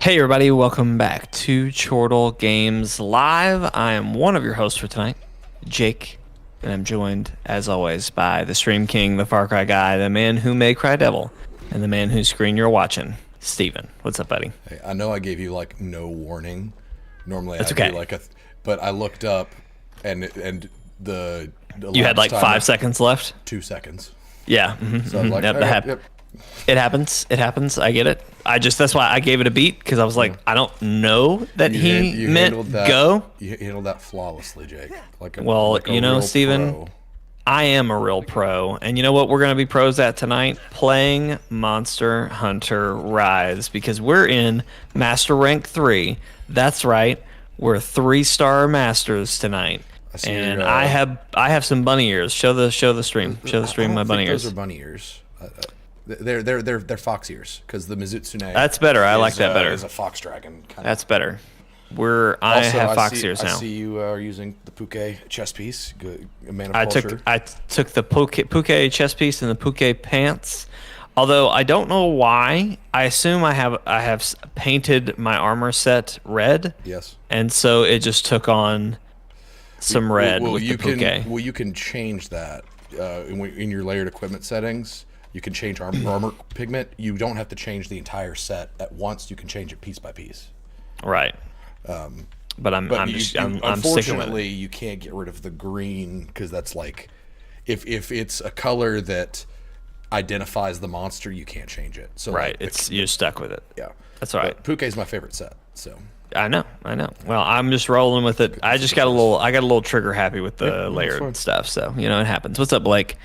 Hey everybody, welcome back to Chortle Games Live. I am one of your hosts for tonight, Jake, and I'm joined, as always, by the Stream King, the Far Cry guy, the man who may cry devil, and the man whose screen you're watching, Steven. What's up, buddy? Hey, I know I gave you like no warning. Normally That's I okay. do like but I looked up and the You had like elapsed time 5 was seconds left? 2 seconds. Yeah. So I was like, Yep, yep. it happens. It happens. I get it. That's why I gave it a beat, because I was like, I don't know that he meant handled that, go. You handled that flawlessly, Jake. Well, like a you know, real Steven, pro. I am a real pro, and you know what we're going to be pros at tonight? Playing Monster Hunter Rise, because we're in Master Rank 3. That's right, we're 3-star masters tonight. And I have some bunny ears. Show the stream. Show the stream my bunny ears. Those are bunny ears. They're fox ears, because the Mizutsune. That's better. I like that better. Is a fox dragon. That's better. I have fox ears now. I see you are using the Puke chess piece. Good, a man of I culture. took the Puke chest piece and the Puke pants. Although I don't know why. I assume I have painted my armor set red. Yes. And so it just took on some red with the Puke. Well, you can change that in your layered equipment settings. You can change armor pigment. You don't have to change the entire set at once. You can change it piece by piece. Right. But I'm sticking with unfortunately, it. you can't get rid of the green, because that's like, if it's a color that identifies the monster, you can't change it. So right, you're stuck with it. Yeah, that's all right. But Puke is my favorite set. So I know. Well, I'm just rolling with it. I got a little trigger happy with the layered stuff. So it happens. What's up, Blake?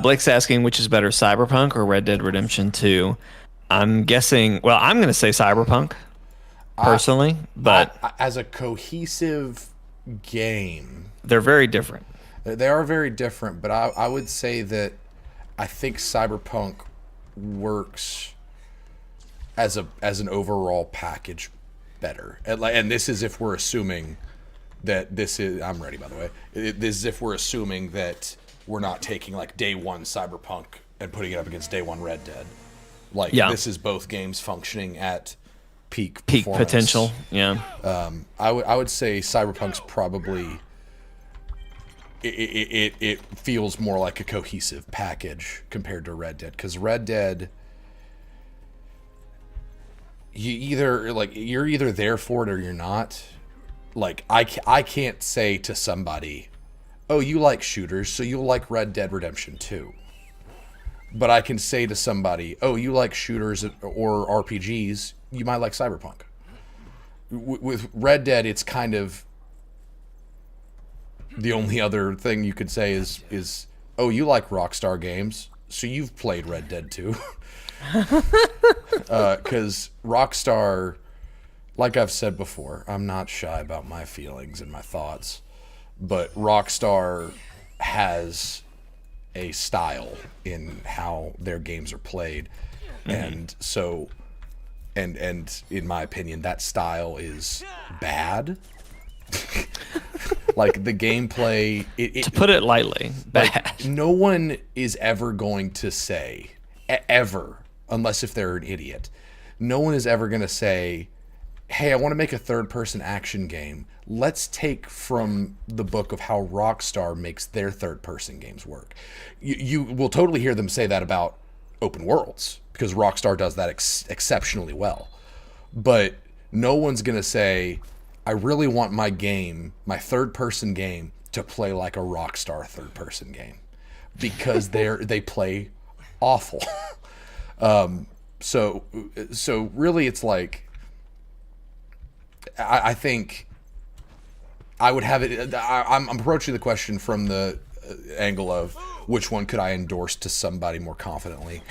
Blake's asking which is better, Cyberpunk or Red Dead Redemption 2. I'm guessing. Well, I'm going to say Cyberpunk. Personally, but as a cohesive game, they're very different. They are very different, but I would say that I think Cyberpunk works as an overall package better. And this is if we're assuming that this is. I'm ready, by the way. This is if we're assuming that we're not taking like day one Cyberpunk and putting it up against day one Red Dead. Like this is both games functioning at peak potential. Yeah. I would say Cyberpunk's probably it feels more like a cohesive package compared to Red Dead, because Red Dead, you're either there for it or you're not. Like I can't say to somebody, oh, you like shooters, so you'll like Red Dead Redemption 2. But I can say to somebody, oh, you like shooters or RPGs, you might like Cyberpunk. With Red Dead, it's kind of the only other thing you could say is oh, you like Rockstar games, so you've played Red Dead 2. Because Rockstar, like I've said before, I'm not shy about my feelings and my thoughts, but Rockstar has a style in how their games are played. And so and in my opinion, that style is bad. Like the gameplay, to put it lightly, bad. Like, no one is ever going to say, ever, unless if they're an idiot, no one is ever going to say, hey, I want to make a third-person action game. Let's take from the book of how Rockstar makes their third-person games work. You will totally hear them say that about open worlds, because Rockstar does that exceptionally well. But no one's going to say, I really want my game, my third-person game, to play like a Rockstar third-person game, because they play awful. So really, it's like, I think I would have it. I'm approaching the question from the angle of which one could I endorse to somebody more confidently,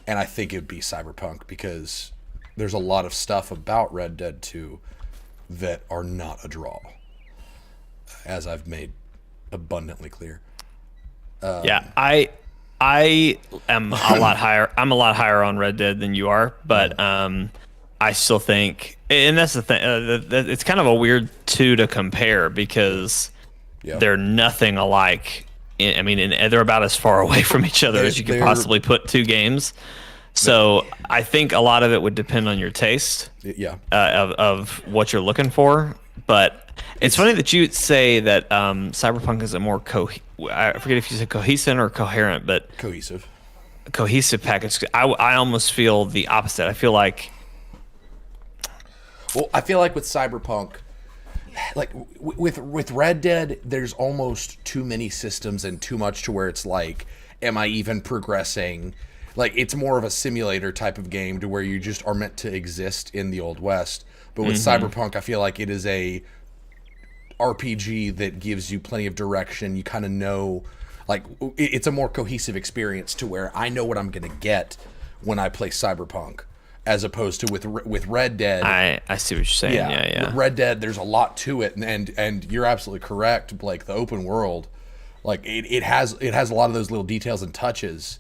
and I think it'd be Cyberpunk, because there's a lot of stuff about Red Dead 2 that are not a draw, as I've made abundantly clear. Yeah, I am a lot higher. I'm a lot higher on Red Dead than you are, but I still think, and that's the thing. It's kind of a weird two to compare, because they're nothing alike. I mean, and they're about as far away from each other as you could possibly put two games. So I think a lot of it would depend on your taste. Yeah. Of what you're looking for. But it's funny that you say that Cyberpunk is a more I forget if you said cohesive or coherent, but Cohesive package. I almost feel the opposite. I feel like with Cyberpunk, like with Red Dead, there's almost too many systems and too much to where it's like, am I even progressing? Like, it's more of a simulator type of game to where you just are meant to exist in the Old West. But with Cyberpunk, I feel like it is a RPG that gives you plenty of direction. You kind of know, like, it's a more cohesive experience to where I know what I'm going to get when I play Cyberpunk, as opposed to with Red Dead. I see what you're saying. Yeah. With Red Dead, there's a lot to it, and you're absolutely correct, Blake. The open world, like, it has a lot of those little details and touches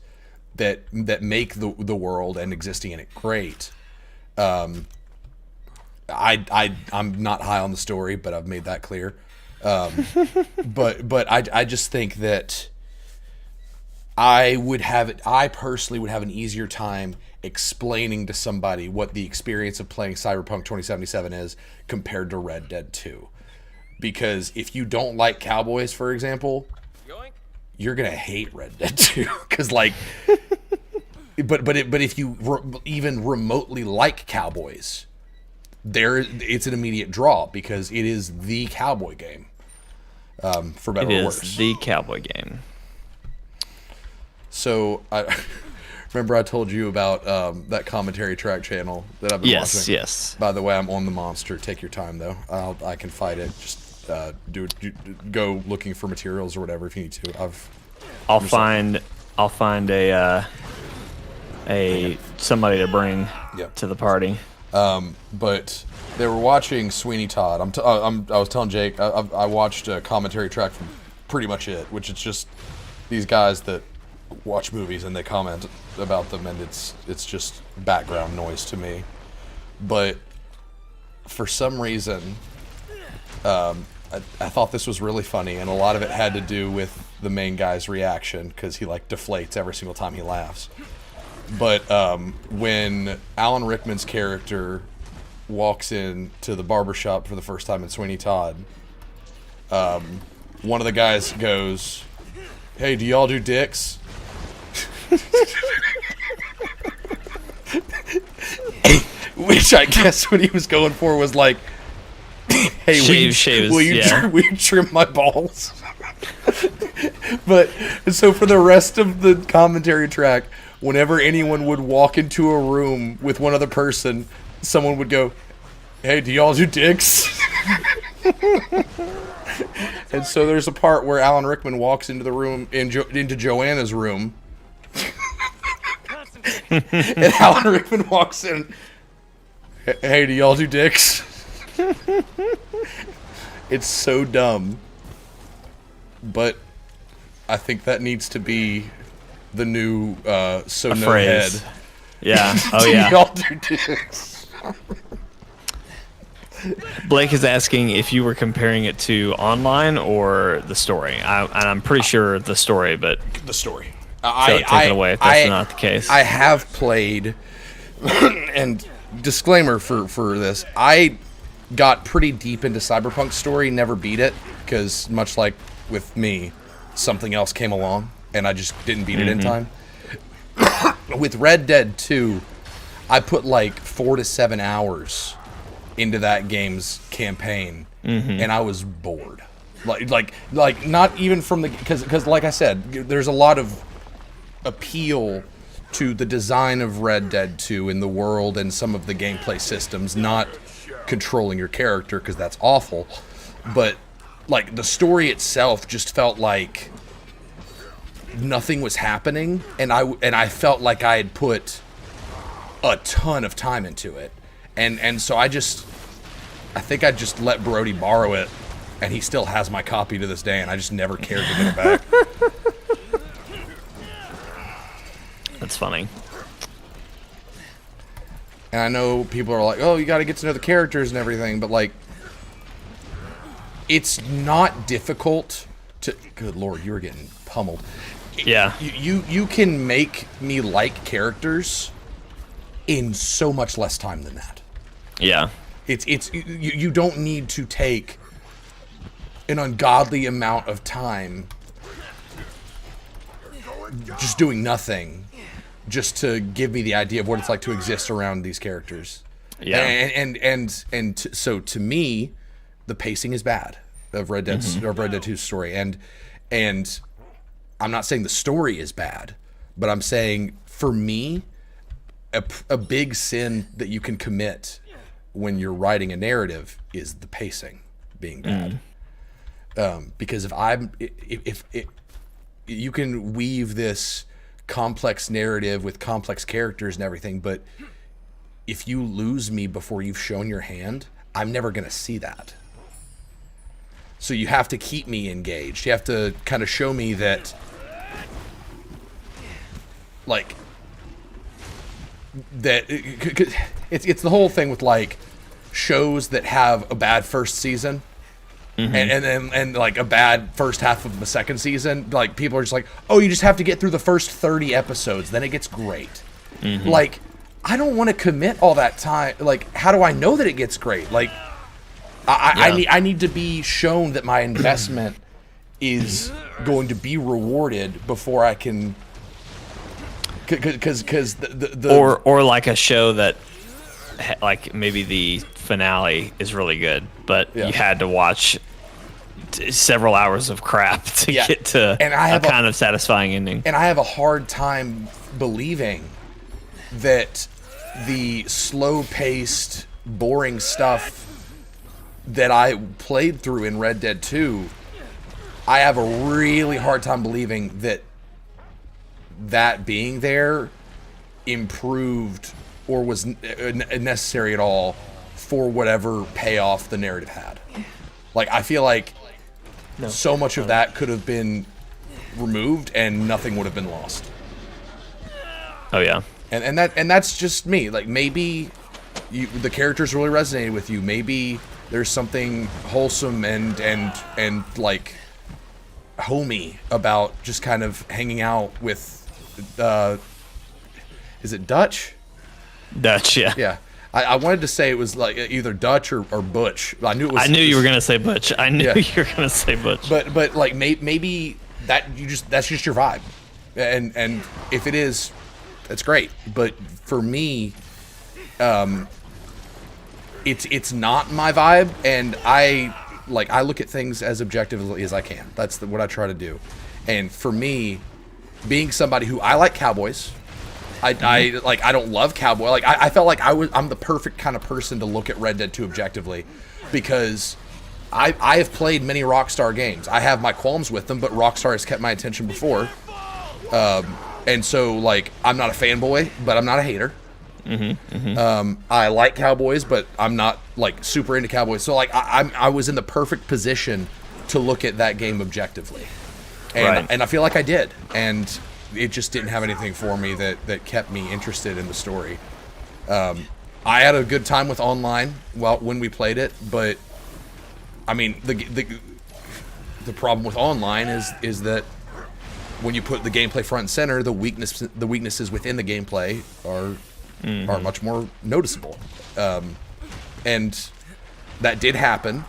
that make the world and existing in it great. I'm not high on the story, but I've made that clear. But I just think that I personally would have an easier time explaining to somebody what the experience of playing Cyberpunk 2077 is compared to Red Dead 2. Because if you don't like cowboys, for example, you're gonna hate Red Dead 2. Because, like, but if you even remotely like cowboys, it's an immediate draw because it is the cowboy game. For better or worse, it is the cowboy game. So I remember I told you about that commentary track channel that I've been watching. Yes. By the way, I'm on the monster. Take your time though. I can fight it. Just go looking for materials or whatever if you need to. I'll find a somebody to bring to the party. But they were watching Sweeney Todd. I was telling Jake I watched a commentary track from pretty much it, which is just these guys that watch movies and they comment about them, and it's just background noise to me. But for some reason, I thought this was really funny, and a lot of it had to do with the main guy's reaction because he like deflates every single time he laughs. But when Alan Rickman's character walks into the barbershop for the first time in Sweeney Todd, one of the guys goes, "Hey, do y'all do dicks?" Which I guess what he was going for was like, "Hey, will you trim my balls?" But so for the rest of the commentary track, whenever anyone would walk into a room with one other person, someone would go, "Hey, do y'all do dicks?" And so there's a part where Alan Rickman walks into the room, into Joanna's room, and Alan Rickman walks in, "Hey, do y'all do dicks?" It's so dumb, but I think that needs to be the new so no phrase. Head. Yeah. Oh yeah. Y'all do dicks. Blake is asking if you were comparing it to online or the story. I'm pretty sure the story, but the story. Take it away if that's not the case. I have played, and disclaimer for this, I got pretty deep into Cyberpunk's story, never beat it, because much like with me, something else came along, and I just didn't beat it in time. With Red Dead 2, I put like 4 to 7 hours into that game's campaign, and I was bored. Like not even from the, because like I said, there's a lot of appeal to the design of Red Dead 2 in the world and some of the gameplay systems, not controlling your character because that's awful, but like the story itself just felt like nothing was happening, and I felt like I had put a ton of time into it, and so I think I just let Brody borrow it, and he still has my copy to this day, and I just never cared to get it back. That's funny. And I know people are like, "Oh, you got to get to know the characters and everything," but like, it's not difficult to. Good Lord, you were getting pummeled. Yeah. You can make me like characters in so much less time than that. Yeah. You don't need to take an ungodly amount of time just doing nothing just to give me the idea of what it's like to exist around these characters. Yeah. So to me, the pacing is bad of Red Dead or Red Dead 2's story, and I'm not saying the story is bad, but I'm saying for me, a big sin that you can commit when you're writing a narrative is the pacing being bad. Because if you can weave this complex narrative with complex characters and everything, but if you lose me before you've shown your hand, I'm never going to see that. So you have to keep me engaged. You have to kind of show me that, like, that it's the whole thing with like shows that have a bad first season. And like a bad first half of the second season, like people are just like, oh, you just have to get through the first 30 episodes, then it gets great. Like, I don't want to commit all that time. Like, how do I know that it gets great? Like, I need to be shown that my investment is going to be rewarded before I can. Because or like a show that, like, maybe the finale is really good, but you had to watch several hours of crap to get to a kind of satisfying ending. And I have a hard time believing that the slow-paced, boring stuff that I played through in Red Dead 2, I have a really hard time believing that being there improved or was necessary at all for whatever payoff the narrative had. Like, I feel like so much of that could have been removed and nothing would have been lost. Oh yeah. And that's just me. Like, maybe the characters really resonated with you. Maybe there's something wholesome and like homey about just kind of hanging out with is it Dutch? Dutch, yeah. Yeah. I wanted to say it was like either Dutch or Butch. I knew it was. I knew you were gonna say Butch. I knew you were gonna say Butch. But like maybe that's just your vibe, and if it is, that's great. But for me, it's not my vibe, and I look at things as objectively as I can. That's what I try to do. And for me, being somebody who I like cowboys. I don't love cowboy. Like, I felt like I'm the perfect kind of person to look at Red Dead 2 objectively, because I have played many Rockstar games. I have my qualms with them, but Rockstar has kept my attention before. And so, like, I'm not a fanboy, but I'm not a hater. I like cowboys, but I'm not like super into cowboys. So like I was in the perfect position to look at that game objectively, and I feel like I did, and it just didn't have anything for me that kept me interested in the story. I had a good time with online when we played it, but I mean the problem with online is that when you put the gameplay front and center, the weaknesses within the gameplay are much more noticeable, and that did happen.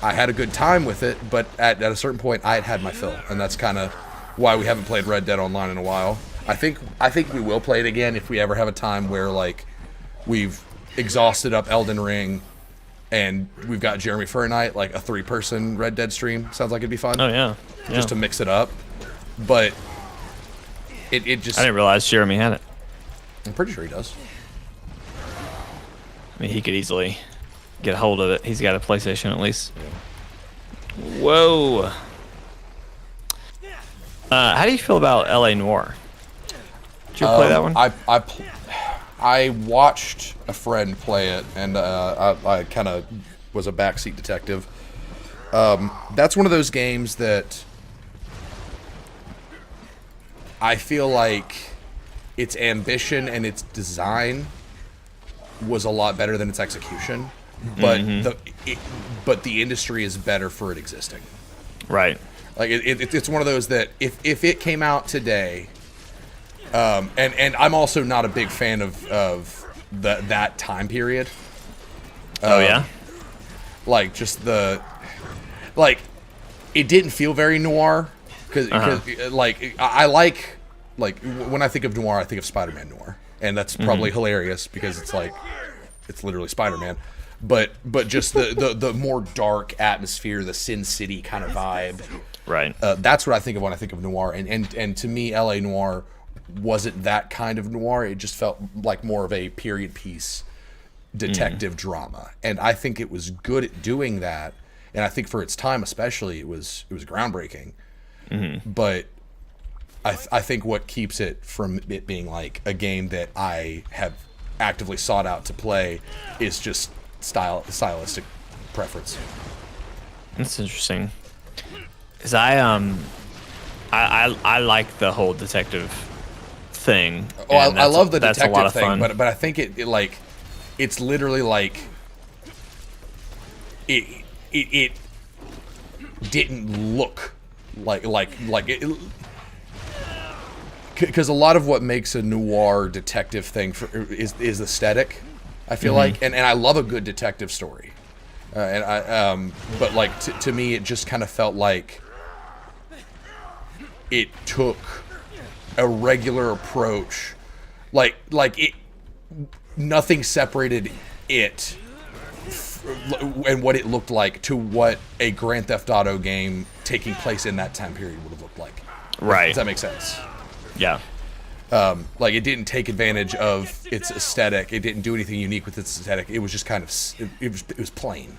I had a good time with it, but at a certain point, I had my fill, and that's kind of why we haven't played Red Dead Online in a while. I think we will play it again if we ever have a time where like we've exhausted up Elden Ring, and we've got Jeremy for a night, like a 3-person Red Dead stream. Sounds like it'd be fun. Oh yeah. Just to mix it up, but it just. I didn't realize Jeremy had it. I'm pretty sure he does. I mean, he could easily get a hold of it. He's got a PlayStation at least. Yeah. Whoa. How do you feel about LA Noire? Did you play that one? I watched a friend play it, and I kind of was a backseat detective. That's one of those games that I feel like its ambition and its design was a lot better than its execution, but the industry is better for it existing. Right. Like it's one of those that if it came out today, and I'm also not a big fan of that time period. Oh yeah. Like just like it didn't feel very noir because like I like when I think of noir, I think of Spider-Man noir, and that's probably hilarious because it's like it's literally Spider-Man. But just the more dark atmosphere, the Sin City kind of vibe. Right. That's what I think of when I think of noir. And to me, L.A. noir wasn't that kind of noir. It just felt like more of a period piece detective drama. And I think it was good at doing that. And I think for its time especially, it was groundbreaking. But I think what keeps it from it being like a game that I have actively sought out to play is just stylistic preference. That's interesting. Cause I like the whole detective thing. Oh, I love the that's a lot detective of thing, fun. but I think it like it's literally like it didn't look like it, because a lot of what makes a noir detective thing is aesthetic. I feel like, and I love a good detective story, but like to me, it just kind of felt like it took a regular approach, like it, nothing separated it and what it looked like to what a Grand Theft Auto game taking place in that time period would have looked like. Right. Does that make sense? Yeah. Like it didn't take advantage of its aesthetic. It didn't do anything unique with its aesthetic. It was just kind of it was plain.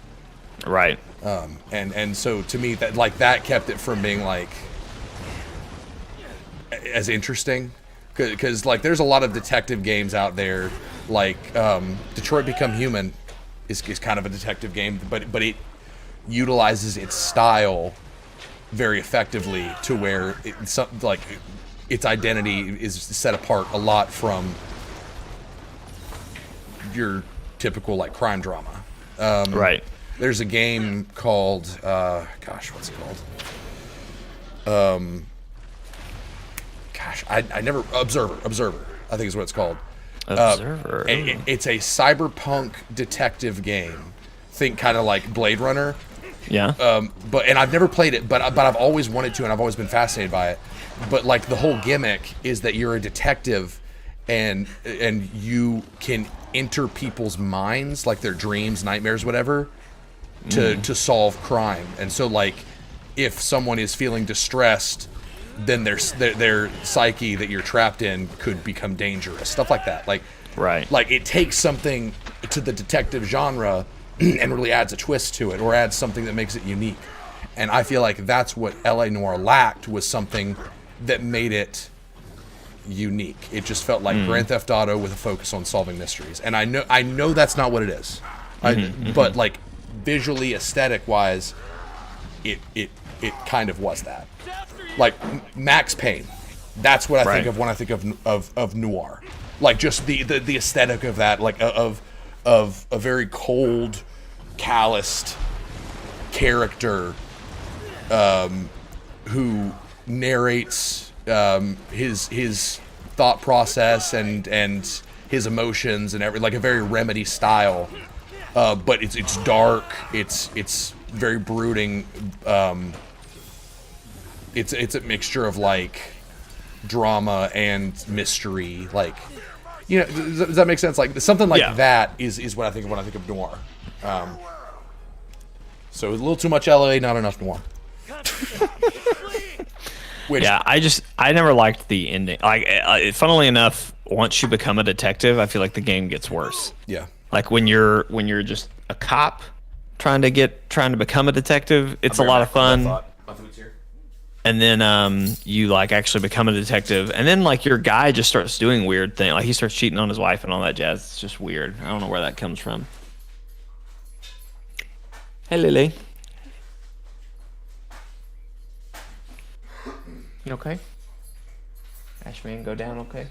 Right. And so to me that kept it from being like as interesting, because like there's a lot of detective games out there, like Detroit Become Human is kind of a detective game, but it utilizes its style very effectively to where its identity is set apart a lot from your typical like crime drama. Right. There's a game called what's it called? I never Observer. I think is what it's called. Observer. It's a cyberpunk detective game. Think kind of like Blade Runner. Yeah. And I've never played it, but I've always wanted to, and I've always been fascinated by it. But like the whole gimmick is that you're a detective, and you can enter people's minds, like their dreams, nightmares, whatever, to solve crime. And so like if someone is feeling distressed, then their psyche that you're trapped in could become dangerous. Stuff like that. Like right. Like it takes something to the detective genre and really adds a twist to it, or adds something that makes it unique. And I feel like that's what LA Noire lacked, was something that made it unique. It just felt like Grand Theft Auto with a focus on solving mysteries. And I know that's not what it is. But like visually, aesthetic wise, it kind of was that. Like Max Payne, that's what I think of when I think of noir. Like just the aesthetic of that, like of a very cold, calloused character who narrates his thought process and his emotions and like a very Remedy style, but it's dark, it's very brooding. It's a mixture of like drama and mystery, like, you know, does that make sense? Like something like that is what I think of when I think of noir. So a little too much LA, not enough noir. I never liked the ending. Like, funnily enough, once you become a detective, I feel like the game gets worse. Yeah. Like when you're just a cop trying to become a detective, it's a lot of fun. And then you like actually become a detective, and then like your guy just starts doing weird things. Like he starts cheating on his wife and all that jazz. It's just weird. I don't know where that comes from. Hey, Lily. You okay? Ashman, go down, okay?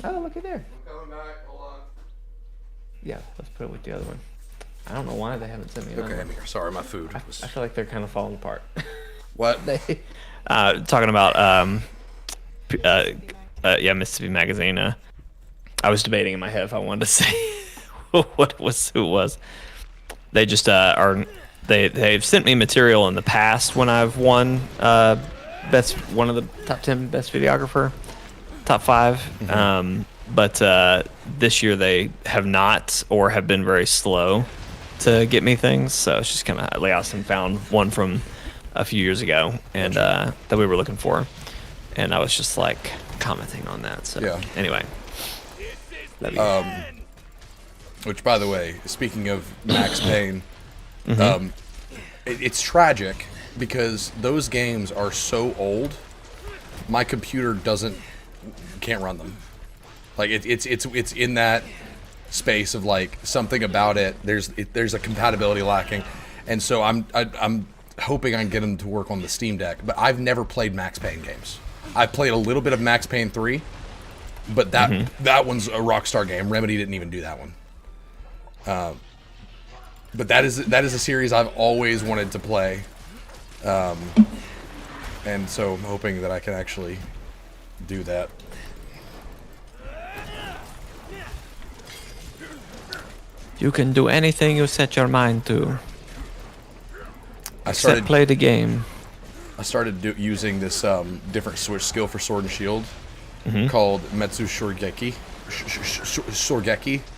Oh, look at there. I'm coming back. Hold on. Yeah, let's put it with the other one. I don't know why they haven't sent me another Okay, one. I'm here. Sorry, my food. I feel like they're kind of falling apart. What? Talking about Mississippi Magazine. I was debating in my head if I wanted to say who it was. They just they've sent me material in the past when I've won one of the top 10 best videographer, top 5. Mm-hmm. But this year they have not, or have been very slow to get me things. So it's just kind of like Austin found one from a few years ago and that we were looking for, and I was just like commenting on that. So yeah. Anyway. Which, by the way, speaking of Max Payne, Mm-hmm. it's tragic because those games are so old. My computer can't run them. Like it's in that space of like something about it. There's a compatibility lacking, and so I'm hoping I can get them to work on the Steam Deck. But I've never played Max Payne games. I've played a little bit of Max Payne 3, but that one's a Rockstar game. Remedy didn't even do that one. But that is a series I've always wanted to play, and so I'm hoping that I can actually do that. You can do anything you set your mind to. Except play the game. I started using this different switch skill for Sword and Shield called Metsu Shorgeki.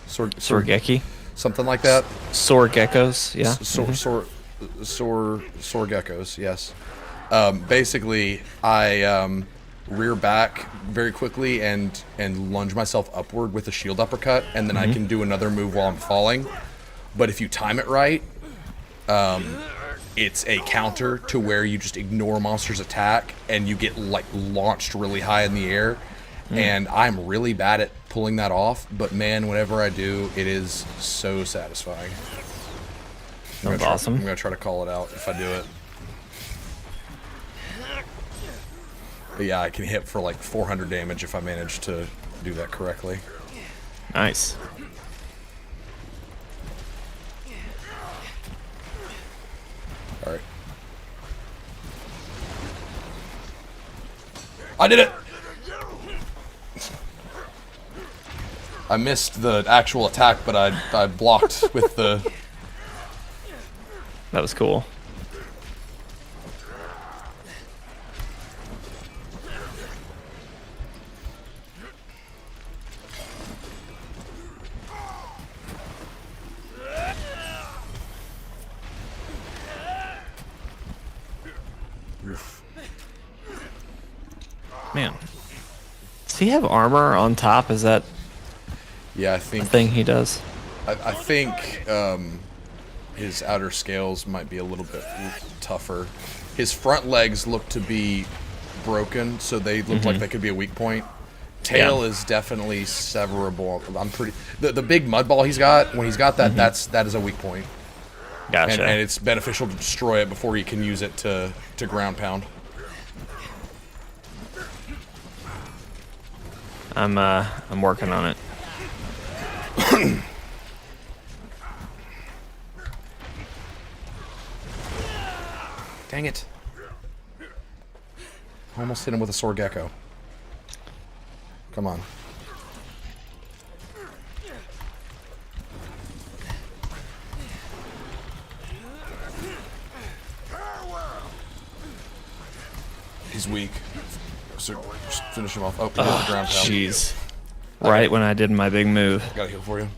Sorgeki? Something like that. Sword geckos, yeah. Sword geckos, yes. Basically, I rear back very quickly and lunge myself upward with a shield uppercut, and then I can do another move while I'm falling. But if you time it right, it's a counter to where you just ignore a monster's attack and you get like launched really high in the air. And I'm really bad at pulling that off, but man, whenever I do, it is so satisfying. That's awesome. I'm gonna try to call it out if I do it. But yeah, I can hit for like 400 damage if I manage to do that correctly. Nice. All right. I did it! I missed the actual attack, but I blocked with the... That was cool. Man. Does he have armor on top? Is that... Yeah, I think... a thing he does? I think his outer scales might be a little bit tougher. His front legs look to be broken, so they look like they could be a weak point. Tail is definitely severable. I'm pretty... The big mud ball he's got, when he's got that, that is a weak point. Gotcha. And it's beneficial to destroy it before you can use it to ground pound. I'm working on it. Dang it. Almost hit him with a sword gecko. Come on. He's weak. So just finish him off. Oh, he hit the ground pound. Jeez. Right when I did my big move. Gotta heal for you.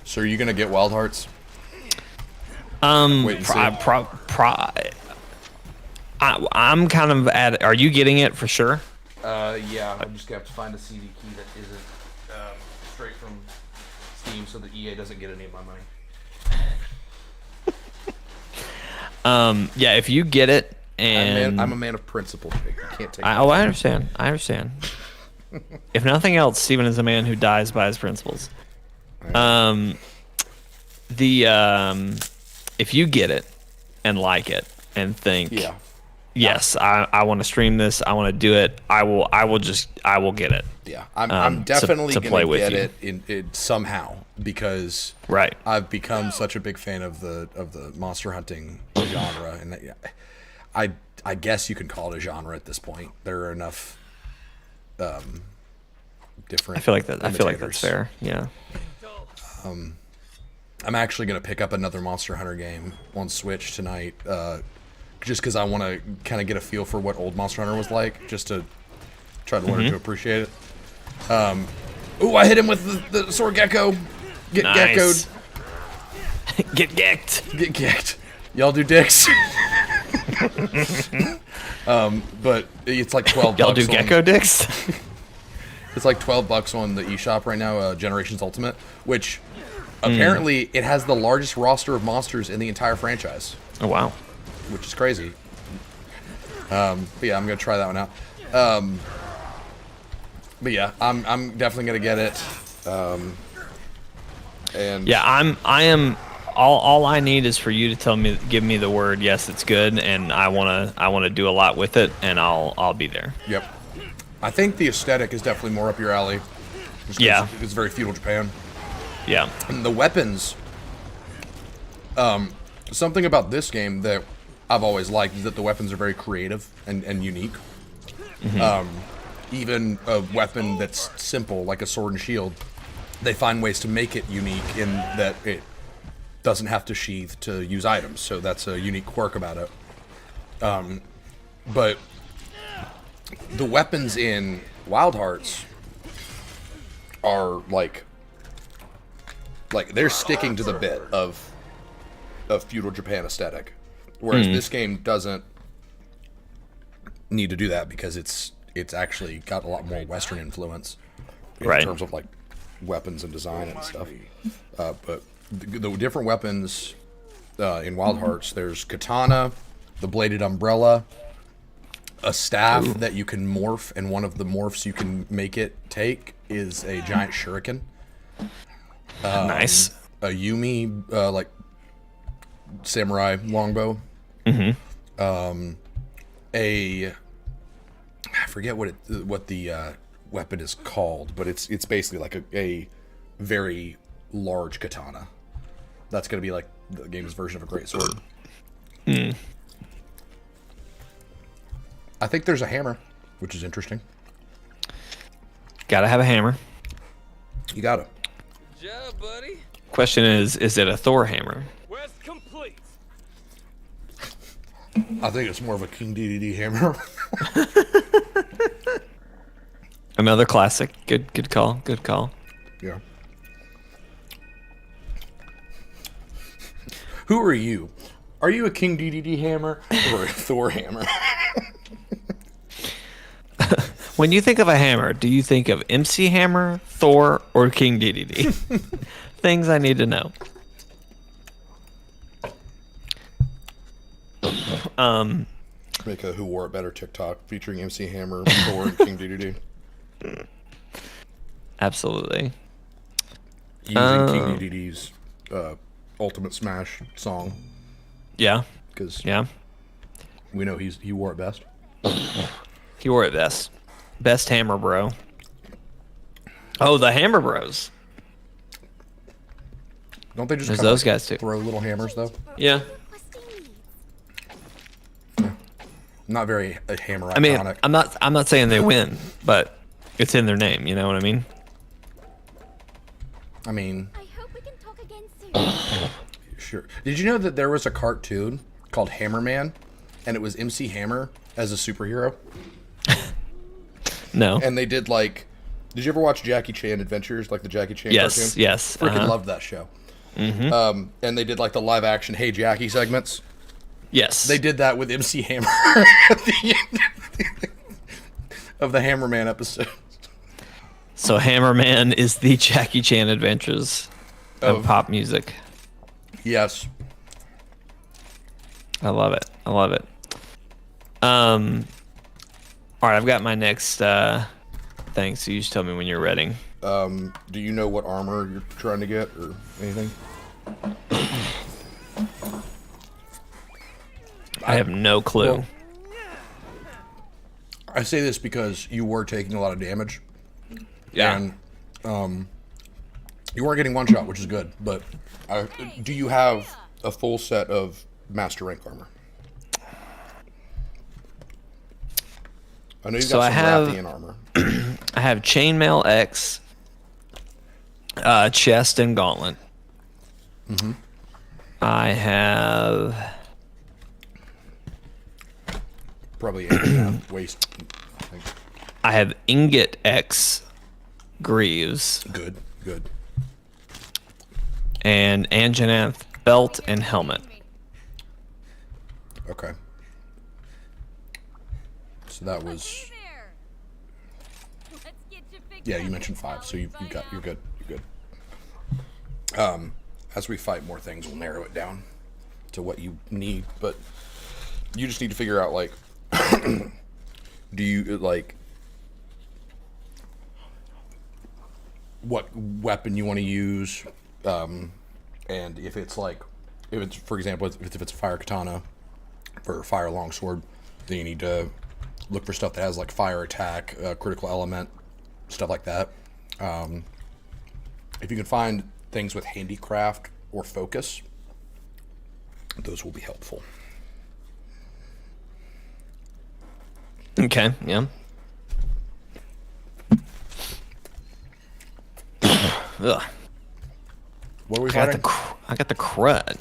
So are you gonna get wild hearts? Wait and see. I'm kind of at. Are you getting it for sure? Yeah. I'm just gonna have to find a CD key that isn't straight from Steam, so that EA doesn't get any of my money. Yeah. If you get it, and I'm a man of principle. I can't take. I understand. I understand. If nothing else, Steven is a man who dies by his principles. If you get it and like it and think, yes, I want to stream this, I want to do it, I will get it. Yeah, I'm definitely to play gonna with get you. it in somehow because I've become such a big fan of the monster hunting genre, and I guess you can call it a genre at this point. There are enough different. I feel like that's fair. Yeah. I'm actually gonna pick up another Monster Hunter game on Switch tonight, just because I want to kind of get a feel for what old Monster Hunter was like, just to try to learn to appreciate it. Ooh, I hit him with the sword gecko. Get geckoed. Get gecked. Get gecked. Y'all do dicks. But it's like $12. Y'all do gecko dicks? It's like $12 on the eShop right now, Generations Ultimate, which apparently it has the largest roster of monsters in the entire franchise. Oh wow. Which is crazy. But yeah, I'm gonna try that one out. But yeah, I'm definitely gonna get it. And yeah, I am. All I need is for you to give me the word. Yes, it's good, and I wanna do a lot with it, and I'll be there. Yep. I think the aesthetic is definitely more up your alley. Yeah. It's very feudal Japan. Yeah. And the weapons. Something about this game that I've always liked is that the weapons are very creative and unique. Even a weapon that's simple, like a sword and shield, they find ways to make it unique in that it doesn't have to sheath to use items. So that's a unique quirk about it. But the weapons in Wild Hearts are like they're sticking to the bit of feudal Japan aesthetic, whereas this game doesn't need to do that because it's actually got a lot more Western influence in terms of like weapons and design and stuff. But the different weapons in Wild Hearts, there's katana, the bladed umbrella, a staff that you can morph, and one of the morphs you can make it take is a giant shuriken. Nice. A Yumi, like samurai longbow. I forget what the weapon is called, but it's basically like a very large katana. That's gonna be like the game's version of a greatsword. I think there's a hammer, which is interesting. Gotta have a hammer. You got it. Yeah, buddy. Question is it a Thor hammer? Quest complete. I think it's more of a King DDD hammer. Another classic. Good call. Good call. Yeah. Who are you? Are you a King DDD hammer or a Thor hammer? When you think of a hammer, do you think of MC Hammer, Thor, or King DDD? Things I need to know. Make a Who Wore It Better TikTok featuring MC Hammer, Thor, and King DDD. Absolutely. Using King DDD's Ultimate Smash song. Yeah. Because Yeah. we know he wore it best. He wore it best. Best hammer bro. Oh, the Hammer Bros. Don't they just There's kinda, those guys too. throw little hammers though? Yeah. Not very a hammer iconic. I mean, I'm not saying they win, but it's in their name. You know what I mean? I mean, I hope we can talk again soon. sure. Did you know that there was a cartoon called Hammerman, and it was MC Hammer as a superhero? No. And they did like, did you ever watch Jackie Chan Adventures, like the Jackie Chan cartoon? Yes. Freaking loved that show. And they did like the live action Hey Jackie segments. Yes. They did that with MC Hammer at the end of the Hammerman episode. So Hammerman is the Jackie Chan Adventures of pop music. Yes. I love it. I love it. All right, I've got my next thing, so you just tell me when you're ready. Do you know what armor you're trying to get or anything? I have no clue. Well, I say this because you were taking a lot of damage. Yeah. And you weren't getting one shot, which is good. But do you have a full set of master rank armor? I know you've So got I some have- Rathian armor. I have Chainmail X, chest and gauntlet. Mm-hmm. I have Probably 8.5 waist. I think. I have Ingot X, Greaves, Good. and Anjanath belt and helmet. Okay. So that was... There. Let's get you fixed Yeah, up, you mentioned 5, so you're by good. now. You're good. As we fight more things, we'll narrow it down to what you need, but you just need to figure out, like, do you, like, what weapon you want to use, and if it's, like, if it's, for example, if it's a fire katana for fire longsword, then you need to look for stuff that has, like, fire attack, critical element, stuff like that. If you can find things with handicraft or focus, those will be helpful. Okay, yeah. Ugh. What are we I got fighting? I got the crud.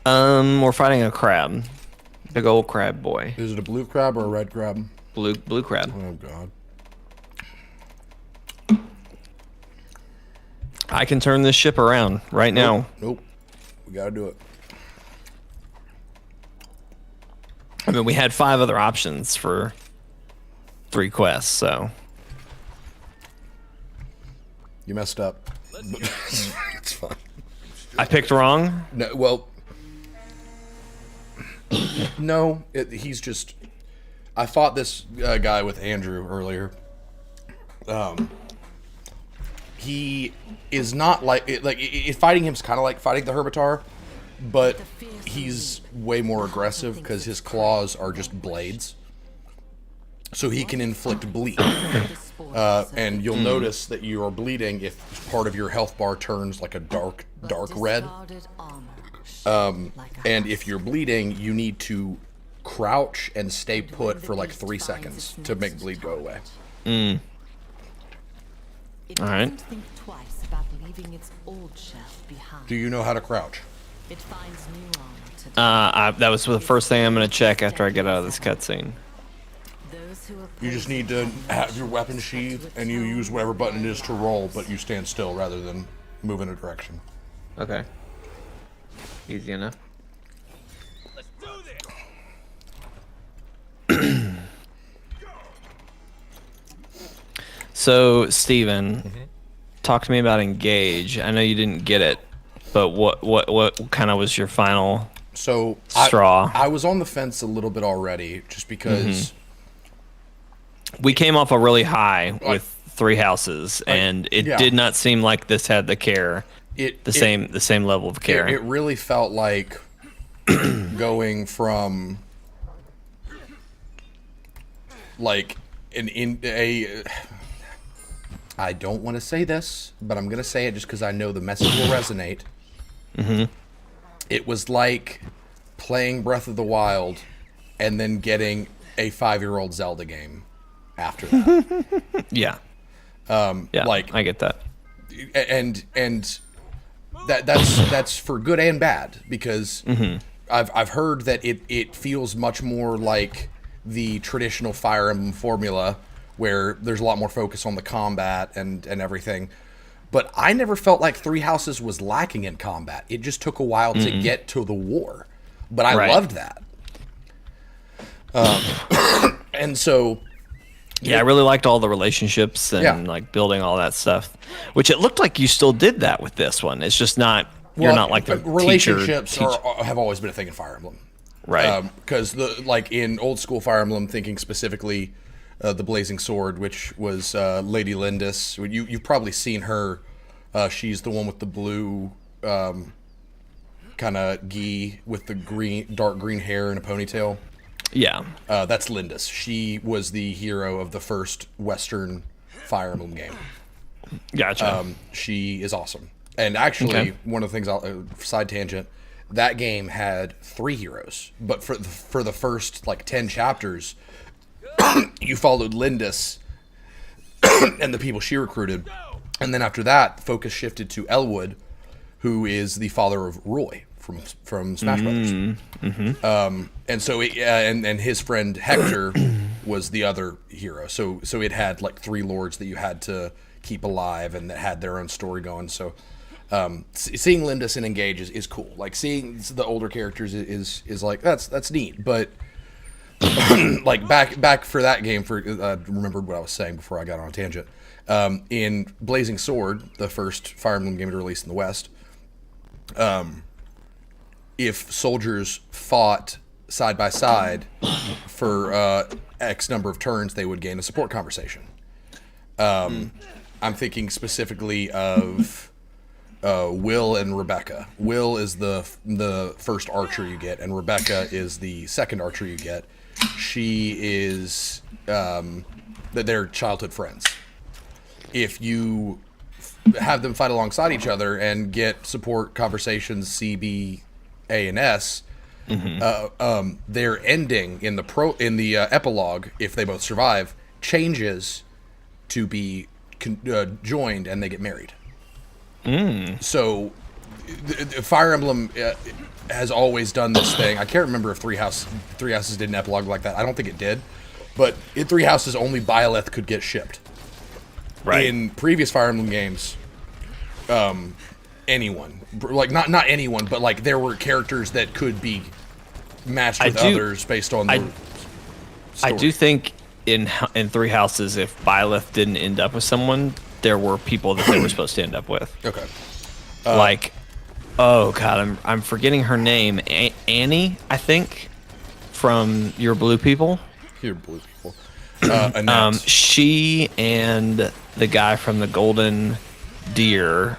We're fighting a crab, big old crab boy, Is it a blue crab or a red crab? blue crab. Oh god. I can turn this ship around right now. Nope. We gotta do it. I mean, we had 5 other options for 3 quests, so You messed up. It's fine. I picked wrong. No, well, no. He's just. I fought this guy with Andrew earlier. He is not fighting him's kind of like fighting the Hermitar, but he's way more aggressive because his claws are just blades, so he can inflict bleed. And you'll notice that you are bleeding if part of your health bar turns like a dark red. And if you're bleeding, you need to crouch and stay put for like 3 seconds to make bleed go away. All right. Think twice about leaving its old shell behind. Do you know how to crouch? It finds new armor to That was the first thing I'm gonna check after I get out of this cutscene. those who You just need to have your weapon sheath and you use whatever button it is to roll, but you stand still rather than move in a direction. Okay. Easy enough. Let's do this. So, Steven, talk to me about Engage. I know you didn't get it, but what kind of was your final So straw? I was on the fence a little bit already, just because We came off a really high with 3 houses, and it yeah. did not seem like this had the care, the same level of care. it really felt like going from like I don't want to say this, but I'm gonna say it just because I know the message will resonate. It was like playing Breath of the Wild and then getting a 5-year-old Zelda game after that. yeah. Yeah, like I get that. and that's for good and bad, because I've heard that it feels much more like the traditional Fire Emblem formula, where there's a lot more focus on the combat and everything. But I never felt like Three Houses was lacking in combat. It just took a while to get to the war, but I loved that. And so. Yeah, I really liked all the relationships and like building all that stuff, which it looked like you still did that with this one. It's just not you're not like the relationships have always been a thing in Fire Emblem, right? Because like in old school Fire Emblem, thinking specifically the Blazing Sword, which was Lady Lindis. You've probably seen her. She's the one with the blue kind of gi with the dark green hair and a ponytail. Yeah. That's Lindis. She was the hero of the first Western Fire Emblem game. Gotcha. She is awesome. And actually, one of the things, side tangent, that game had 3 heroes. But for the first, like, 10 chapters, you followed Lindis and the people she recruited. And then after that, focus shifted to Elwood, who is the father of Roy from Smash Brothers. And so and his friend Hector was the other hero. So it had like 3 lords that you had to keep alive and that had their own story going. So seeing Lindis and Engage is cool. Like seeing the older characters is like that's neat. But like back for that game, for remembered what I was saying before I got on a tangent. In Blazing Sword, the first Fire Emblem game to release in the West, if soldiers fought side by side for X number of turns, they would gain a support conversation. I'm thinking specifically of Will and Rebecca. Will is the first archer you get, and Rebecca is the second archer you get. She is they're childhood friends. If you have them fight alongside each other and get support conversations C, B, A, and S, their ending in the epilogue, if they both survive, changes to be joined and they get married. So Fire Emblem has always done this thing. I can't remember if Three Houses did an epilogue like that. I don't think it did. But in Three Houses, only Byleth could get shipped. Right. In previous Fire Emblem games, anyone, like not anyone, but like there were characters that could be matched with others based on the story. I do think in Three Houses, if Byleth didn't end up with someone, there were people that they were supposed to end up with. Okay. Oh god, I'm forgetting her name. Annie, I think, from Your Blue People. Your Blue People. Annette. She and the guy from the Golden Deer,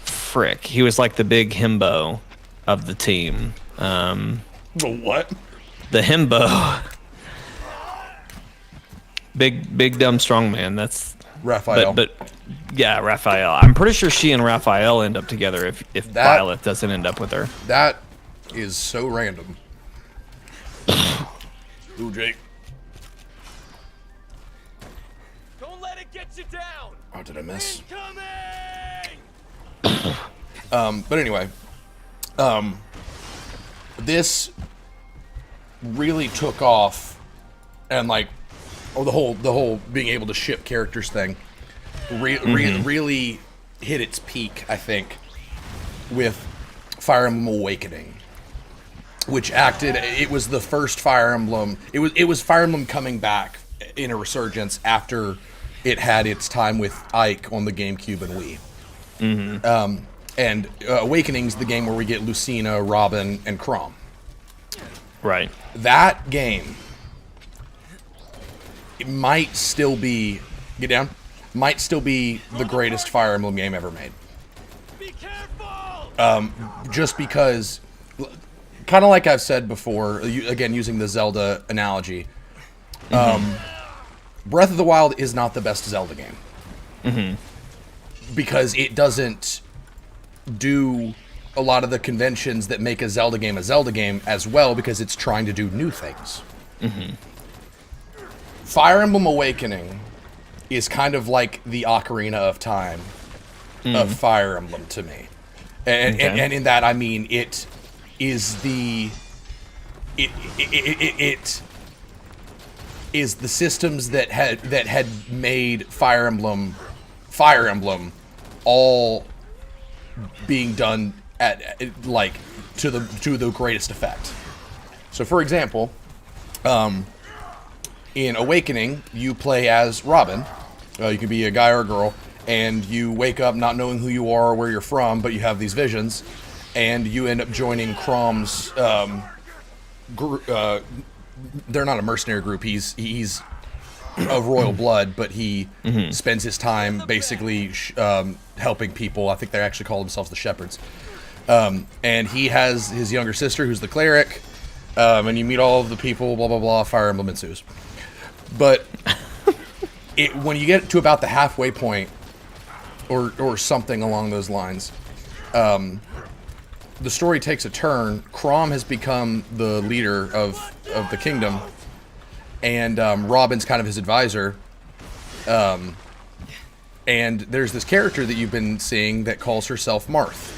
frick, he was like the big himbo of the team. The what? The himbo. Big dumb strong man. That's Raphael. But yeah, Raphael. I'm pretty sure she and Raphael end up together if Byleth doesn't end up with her. That is so random. Ooh, Jake. Don't let it get you down. Oh, did I miss? Incoming! But anyway, this really took off, and like, the whole being able to ship characters thing, really hit its peak, I think, with Fire Emblem Awakening, which it was the first Fire Emblem. It was Fire Emblem coming back in a resurgence after it had its time with Ike on the GameCube and Wii. And Awakening's the game where we get Lucina, Robin, and Chrom. Right. That game, it might still be the greatest Fire Emblem game ever made. Be careful! Just because, kind of like I've said before, again using the Zelda analogy, Breath of the Wild is not the best Zelda game. Because it doesn't do a lot of the conventions that make a Zelda game as well, because it's trying to do new things. Fire Emblem Awakening is kind of like the Ocarina of Time of Fire Emblem to me. And in that, I mean, it is the systems that had made Fire Emblem all being done at like to the greatest effect. So for example, in Awakening, you play as Robin. You can be a guy or a girl, and you wake up not knowing who you are or where you're from, but you have these visions, and you end up joining Chrom's they're not a mercenary group. He's of royal blood, but he spends his time basically helping people. I think they actually call themselves the Shepherds. And he has his younger sister, who's the cleric. And you meet all of the people. Blah blah blah. Fire Emblem ensues. But when you get to about the halfway point, or something along those lines, the story takes a turn. Chrom has become the leader of the kingdom, and Robin's kind of his advisor. And there's this character that you've been seeing that calls herself Marth.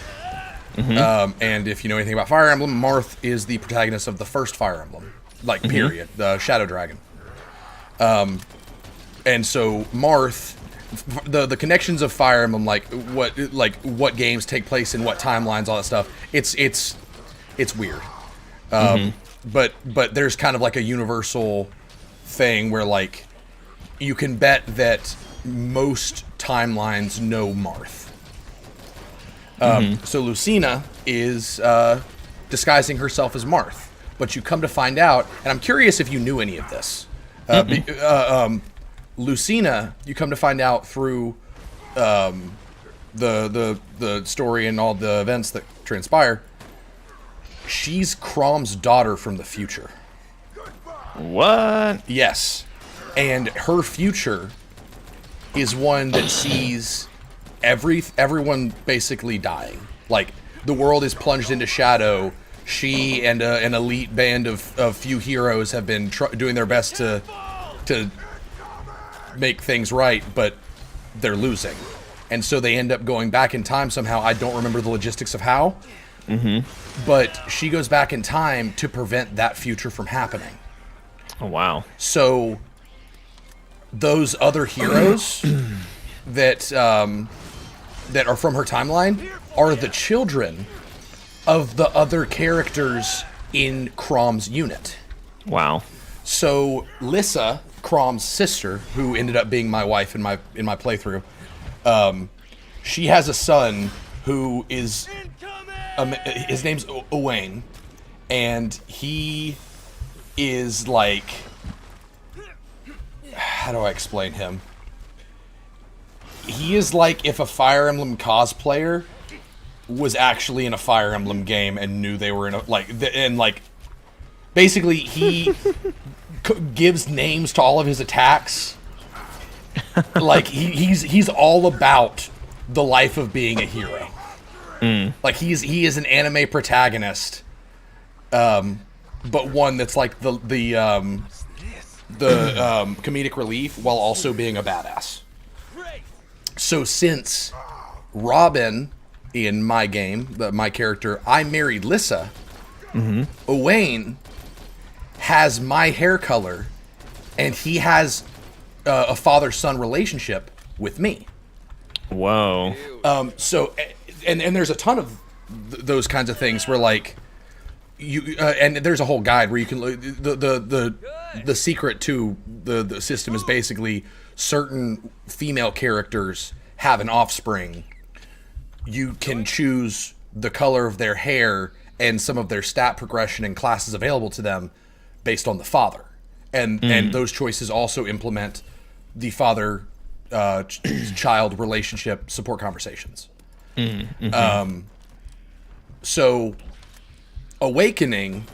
And if you know anything about Fire Emblem, Marth is the protagonist of the first Fire Emblem, like period, the Shadow Dragon. And so Marth, the connections of Fire Emblem, like what games take place in what timelines, all that stuff. It's weird. But there's kind of like a universal thing where like you can bet that most timelines know Marth. So Lucina is disguising herself as Marth, but you come to find out, and I'm curious if you knew any of this. Lucina, you come to find out through the story and all the events that transpire. She's Crom's daughter from the future. What? Yes, and her future is one that sees everyone basically dying. Like, the world is plunged into shadow. She and an elite band of few heroes have been doing their best to make things right, but they're losing. And so they end up going back in time somehow. I don't remember the logistics of how. But she goes back in time to prevent that future from happening. Oh, wow. So those other heroes that are from her timeline are the children of the other characters in Crom's unit. Wow. So Lissa, Crom's sister, who ended up being my wife in my playthrough, she has a son who is his name's Owain, and he is like, how do I explain him? He is like if a Fire Emblem cosplayer was actually in a Fire Emblem game and knew they were in a basically he gives names to all of his attacks. Like he's all about the life of being a hero. Like he is an anime protagonist, but one that's like the comedic relief while also being a badass. So since Robin in my game, my character, I married Lissa, Owain has my hair color, and he has a father-son relationship with me. Whoa. So, and there's a ton of those kinds of things where like you and there's a whole guide where you can the secret to the system is basically certain female characters have an offspring. You can choose the color of their hair and some of their stat progression and classes available to them based on the father, and those choices also implement the father child relationship support conversations. So Awakening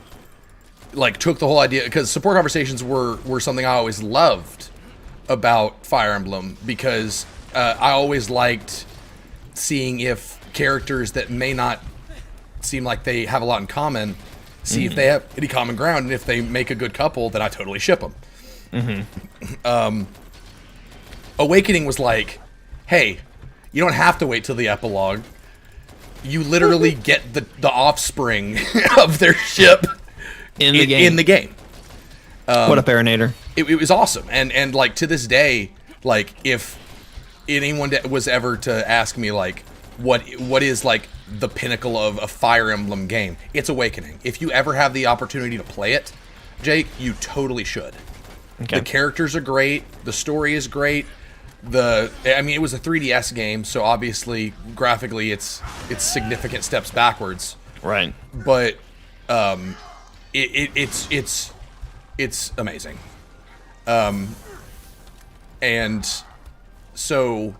like took the whole idea, because support conversations were something I always loved about Fire Emblem, because I always liked seeing if characters that may not seem like they have a lot in common, see if they have any common ground, and if they make a good couple, then I totally ship them. Awakening was like, hey, you don't have to wait till the epilogue. You literally get the offspring of their ship In the game. What up, Aeronator? It was awesome, and like to this day, like if anyone was ever to ask me like what is like the pinnacle of a Fire Emblem game, it's Awakening. If you ever have the opportunity to play it, Jake, you totally should. Okay. The characters are great, the story is great. It was a 3DS game, so obviously graphically it's significant steps backwards. Right. But it's amazing. And so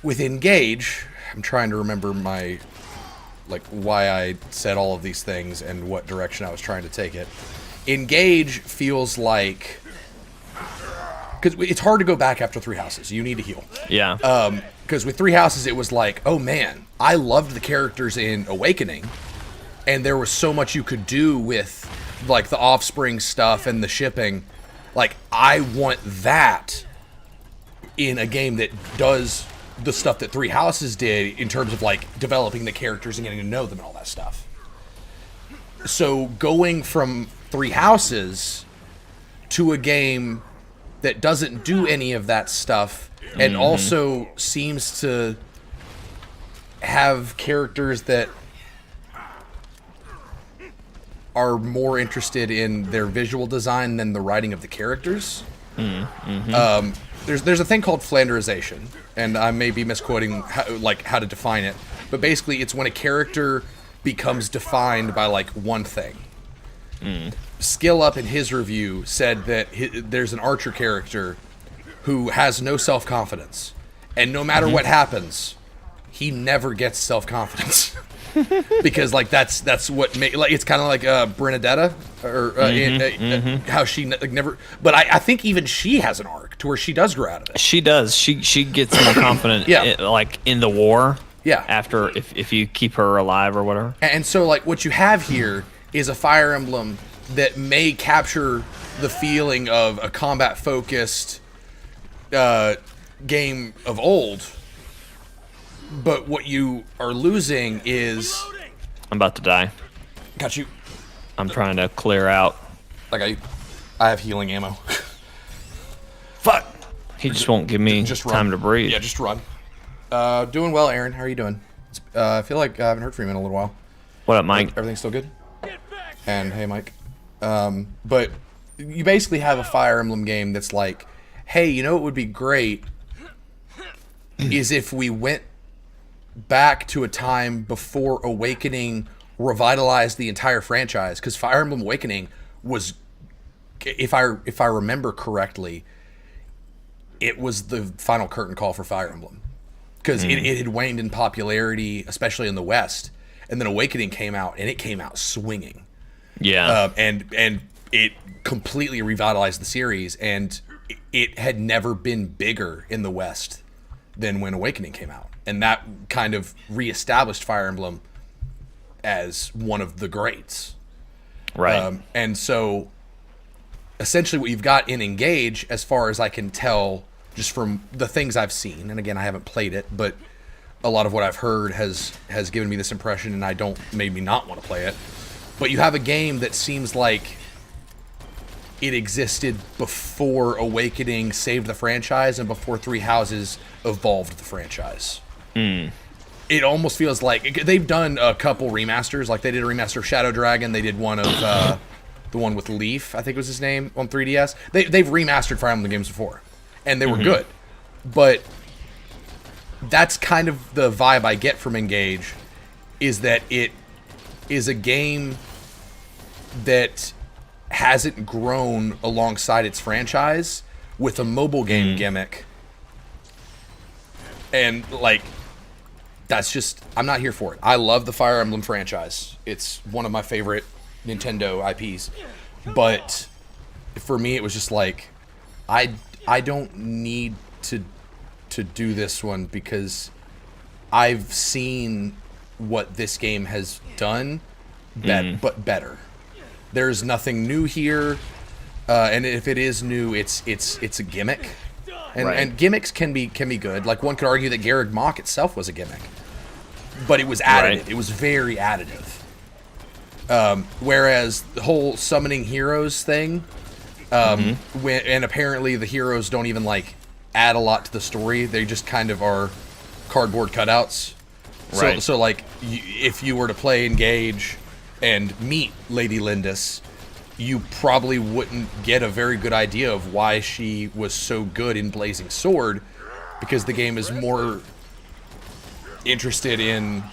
with Engage, I'm trying to remember my why I said all of these things and what direction I was trying to take it. Engage feels like, because it's hard to go back after Three Houses. You need to heal. Yeah. Because with Three Houses, it was like, oh man, I loved the characters in Awakening, and there was so much you could do with like the Offspring stuff and the shipping. Like, I want that in a game that does the stuff that Three Houses did in terms of like developing the characters and getting to know them and all that stuff. So going from Three Houses to a game that doesn't do any of that stuff and also seems to have characters that are more interested in their visual design than the writing of the characters. There's a thing called flanderization, and I may be misquoting how to define it, but basically it's when a character becomes defined by like one thing. Skill Up in his review said that there's an Archer character who has no self-confidence, and no matter what happens, he never gets self-confidence. Because like that's what like it's kind of like Bernadetta or how she never. But I think even she has an arc to where she does grow out of it. She does. She gets more confident. Like in the war. Yeah. After if you keep her alive or whatever. And so like what you have here is a Fire Emblem that may capture the feeling of a combat focused game of old. But what you are losing is... I'm about to die. Got you. I'm trying to clear out. Like I have healing ammo. Fuck! He just won't give me time to breathe. Yeah, just run. Doing well, Aaron. How are you doing? I feel like I haven't heard from you in a little while. What up, Mike? Everything's still good? And hey, Mike. But you basically have a Fire Emblem game that's like, hey, you know what would be great is if we went back to a time before Awakening revitalized the entire franchise, because Fire Emblem Awakening was, if I remember correctly, it was the final curtain call for Fire Emblem, because it had waned in popularity, especially in the West, and then Awakening came out, and it came out swinging. Yeah. And it completely revitalized the series, and it had never been bigger in the West than when Awakening came out. And that kind of reestablished Fire Emblem as one of the greats. Right. And so, essentially what you've got in Engage, as far as I can tell, just from the things I've seen, and again, I haven't played it, but a lot of what I've heard has given me this impression, and made me not want to play it. But you have a game that seems like it existed before Awakening saved the franchise and before Three Houses evolved the franchise. It almost feels like they've done a couple remasters. Like they did a remaster of Shadow Dragon. They did one of the one with Leaf, I think was his name, on 3DS. They've remastered Fire Emblem games before, and they were good. But that's kind of the vibe I get from Engage, is that it is a game that hasn't grown alongside its franchise with a mobile game gimmick. And like, that's just, I'm not here for it. I love the Fire Emblem franchise. It's one of my favorite Nintendo IPs. But for me, it was just like, I don't need to do this one, because I've seen what this game has done, but better. There's nothing new here, and if it is new, it's a gimmick. And gimmicks can be good. Like, one could argue that Garreg Mach itself was a gimmick, but it was additive. Right. It was very additive. Whereas the whole summoning heroes thing, and apparently the heroes don't even like add a lot to the story. They just kind of are cardboard cutouts. Right. So like, if you were to play Engage and meet Lady Lindis, you probably wouldn't get a very good idea of why she was so good in Blazing Sword, because the game is more interested in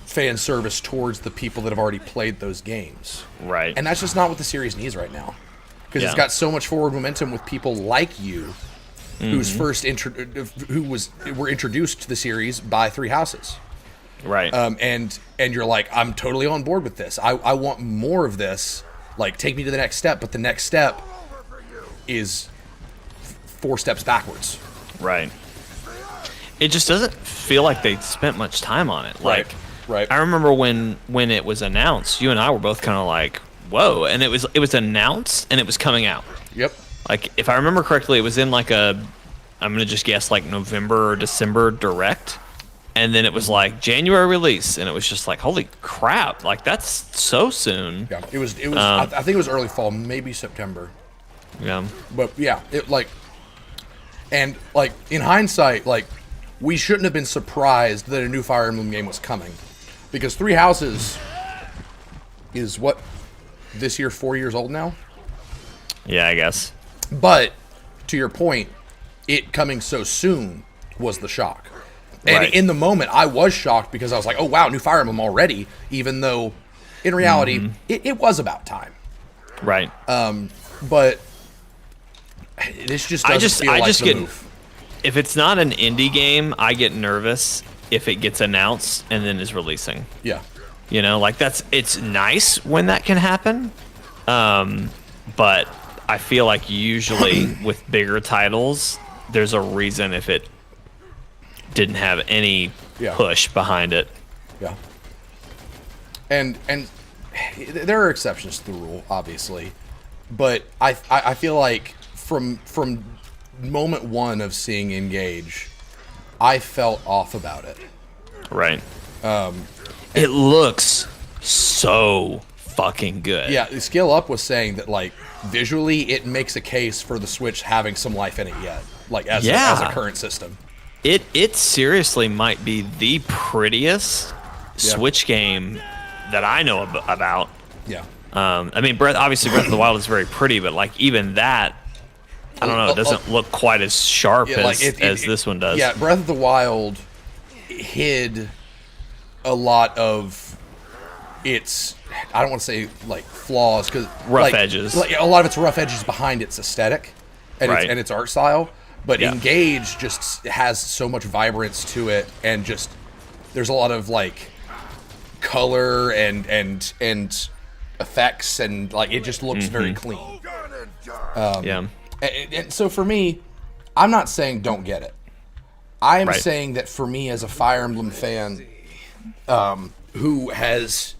fan service towards the people that have already played those games. Right. And that's just not what the series needs right now, because it's got so much forward momentum with people like you, who's were introduced to the series by Three Houses. Right. And you're like, I'm totally on board with this. I want more of this. Like, take me to the next step, but the next step is 4 steps backwards. Right. It just doesn't feel like they spent much time on it. Like, Right. I remember when it was announced, you and I were both kind of like, whoa, and it was announced and it was coming out. Yep. Like, if I remember correctly, it was in like I'm gonna just guess like November or December direct, and then it was like January release, and it was just like, holy crap, like that's so soon. Yeah. It was. I think it was early fall, maybe September. Yeah. But yeah, it like, and like in hindsight, like we shouldn't have been surprised that a new Fire Emblem game was coming, because Three Houses is what this year 4 years old now. Yeah, I guess. But to your point, it coming so soon was the shock. And Right. in the moment, I was shocked because I was like, "Oh wow, new Fire Emblem already!" Even though, in reality, it was about time. Right. But this just doesn't feel like the move. If it's not an indie game, I get nervous if it gets announced and then is releasing. Yeah. You know, like it's nice when that can happen. But I feel like usually with bigger titles, there's a reason if it didn't have any push behind it. Yeah. And there are exceptions to the rule, obviously, but I feel like from moment one of seeing Engage, I felt off about it. Right. It looks so fucking good. Yeah, Scale Up was saying that like visually it makes a case for the Switch having some life in it yet, like as a current system. It seriously might be the prettiest Switch game that I know about. Yeah. I mean, obviously Breath of the Wild is very pretty, but like even that, I don't know, it doesn't look quite as sharp as this one does. Yeah, Breath of the Wild hid a lot of its, I don't want to say like flaws, because rough edges. Like, a lot of its rough edges behind its aesthetic and Right. its art style. But Yeah. Engage just has so much vibrance to it, and just there's a lot of like color and effects, and like it just looks very clean. Yeah. And so for me, I'm not saying don't get it. I am Right. saying that for me as a Fire Emblem fan, who has,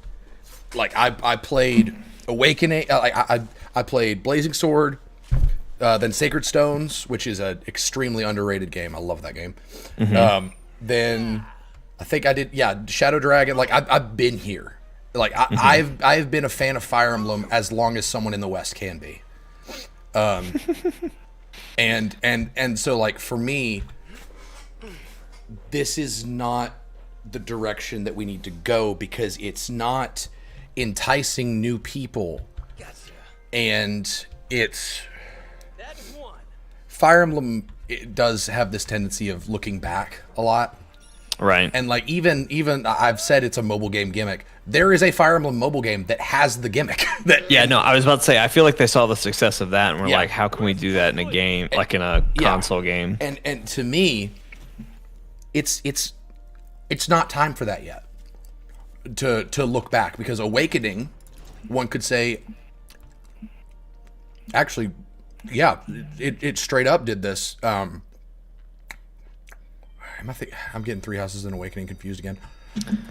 like, I played Awakening, I played Blazing Sword, then Sacred Stones, which is an extremely underrated game. I love that game. Then I think I did, Shadow Dragon. Like I've been here. Like I've been a fan of Fire Emblem as long as someone in the West can be. And so like for me, this is not the direction that we need to go, because it's not enticing new people. And it's That's one. Fire Emblem, it does have this tendency of looking back a lot. Right. And like even I've said it's a mobile game gimmick. There is a Fire Emblem mobile game that has the gimmick. Yeah, no, I was about to say, I feel like they saw the success of that and were Yeah. like, how can we do that in a game, like in a console game? And to me, it's not time for that yet. To look back, because Awakening, one could say, actually, yeah, it straight up did this. I'm getting Three Houses and Awakening confused again.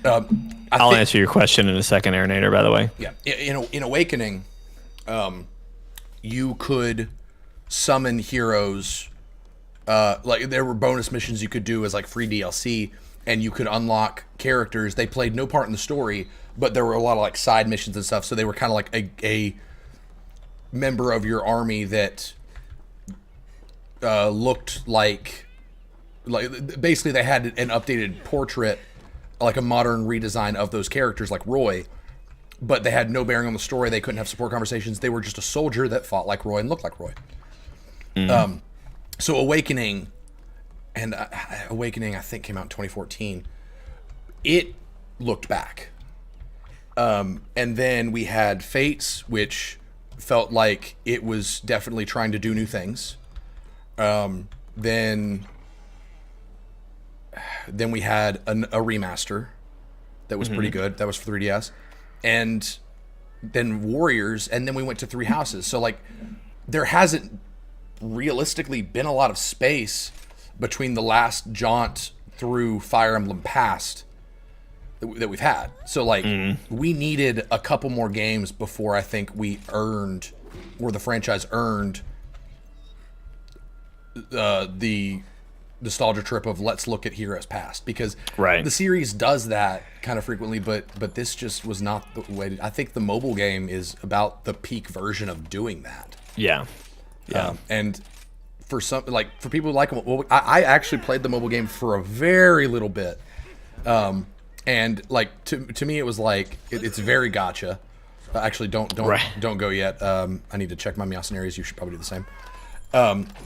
I'll answer your question in a second, Aeronator, by the way. Yeah, in Awakening, you could summon heroes. Like there were bonus missions you could do as like free DLC, and you could unlock characters. They played no part in the story, but there were a lot of like side missions and stuff. So they were kind of like a member of your army that looked like basically they had an updated portrait, like a modern redesign of those characters, like Roy, but they had no bearing on the story. They couldn't have support conversations. They were just a soldier that fought like Roy and looked like Roy. So Awakening, I think came out in 2014. It looked back. And then we had Fates, which felt like it was definitely trying to do new things. Then we had a remaster that was pretty good. That was for 3DS. And then Warriors, and then we went to Three Houses. So like there hasn't realistically been a lot of space between the last jaunt through Fire Emblem Past that we've had. So like we needed a couple more games before I think we earned, or the franchise earned, the nostalgia trip of let's look at Heroes Past, because the series does that kind of frequently, but this just was not the way I think the mobile game is about the peak version of doing that. And for some, like for people who like them, I actually played the mobile game for a very little bit, and like to me it was like it's very gotcha. Actually, don't go yet. I need to check my Meowcenaries. You should probably do the same.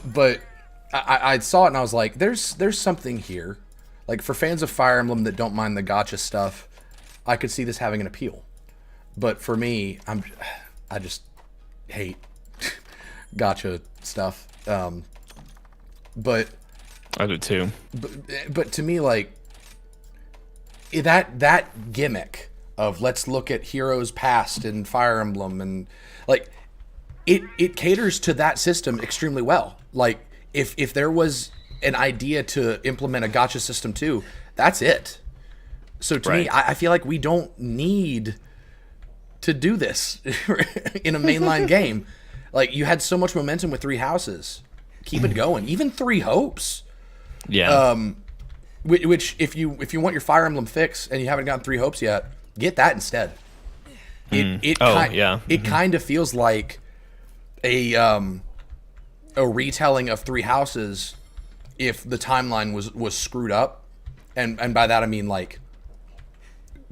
But I saw it and I was like, there's something here. Like for fans of Fire Emblem that don't mind the gotcha stuff, I could see this having an appeal. But for me, I just hate gotcha stuff. But I do too. But to me, like that gimmick of let's look at Heroes Past in Fire Emblem, and like it caters to that system extremely well. Like if there was an idea to implement a gotcha system too, that's it. So to me, I feel like we don't need to do this in a mainline game. Like you had so much momentum with Three Houses, keep it going. Even Three Hopes. Which if you want your Fire Emblem fix and you haven't gotten Three Hopes yet, get that instead. It kind of feels like a retelling of Three Houses if the timeline was screwed up, and by that I mean like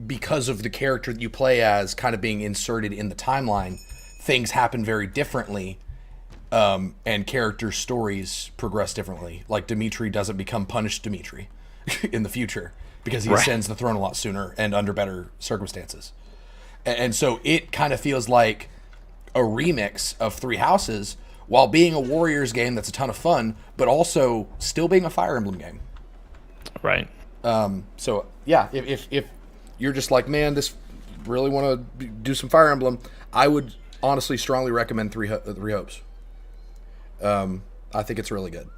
because of the character that you play as kind of being inserted in the timeline, things happen very differently, and character stories progress differently. Like Dimitri doesn't become punished Dimitri in the future because he ascends the throne a lot sooner and under better circumstances. And so it kind of feels like a remix of Three Houses while being a Warriors game that's a ton of fun, but also still being a Fire Emblem game. So yeah, if you're just like, man, this really want to do some Fire Emblem, I would honestly strongly recommend Three Hopes. I think it's really good.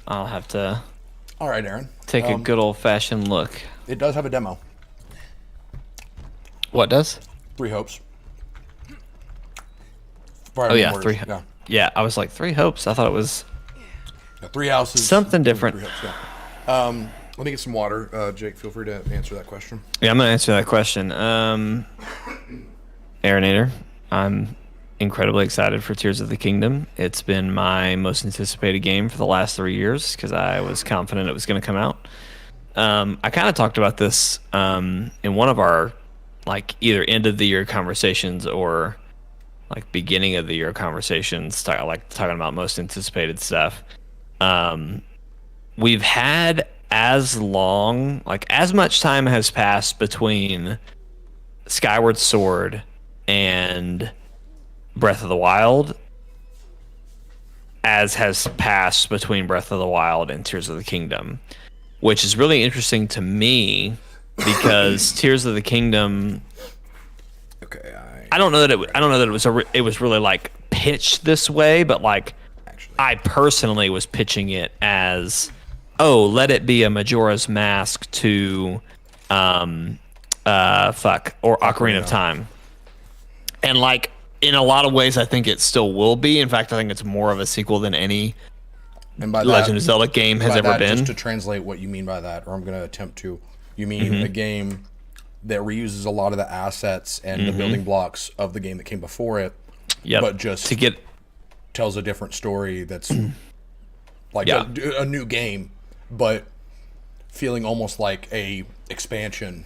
I'll have to. All right, Aaron. Take a good old-fashioned look. It does have a demo. What does? Three Hopes. Three. Yeah, I was like Three Hopes. I thought it was Three Houses. Something different. Three Hopes, let me get some water. Jake, feel free to answer that question. Yeah, I'm gonna answer that question. Aaronator, I'm incredibly excited for Tears of the Kingdom. It's been my most anticipated game for the last 3 years because I was confident it was going to come out. I kind of talked about this in one of our like either end of the year conversations or like beginning of the year conversations, talking about most anticipated stuff. We've had as much time has passed between Skyward Sword and Breath of the Wild as has passed between Breath of the Wild and Tears of the Kingdom, which is really interesting to me because Tears of the Kingdom. Okay, I don't know that it was really like pitched this way, but like actually, I personally was pitching it as, let it be a Majora's Mask to Ocarina of Time. And like in a lot of ways I think it still will be. In fact, I think it's more of a sequel than any Legend of Zelda game has ever been. Just to translate what you mean by that, or I'm going to attempt to, you mean a game that reuses a lot of the assets and the building blocks of the game that came before it, but just tells a different story that's like a new game, but feeling almost like a expansion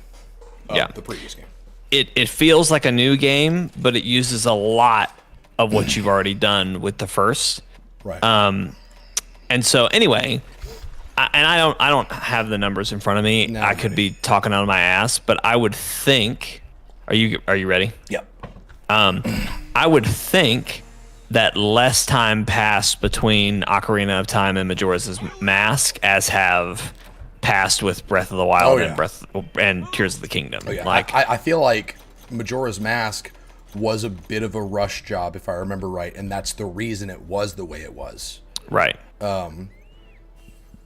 of the previous game. It feels like a new game, but it uses a lot of what you've already done with the first. Right. And so anyway, I don't have the numbers in front of me. No, I could be talking out of my ass, but I would think. Are you ready? Yep. I would think that less time passed between Ocarina of Time and Majora's Mask as have passed with Breath of the Wild and Tears of the Kingdom. Oh, yeah. Like I feel like Majora's Mask was a bit of a rush job, if I remember right, and that's the reason it was the way it was. Right.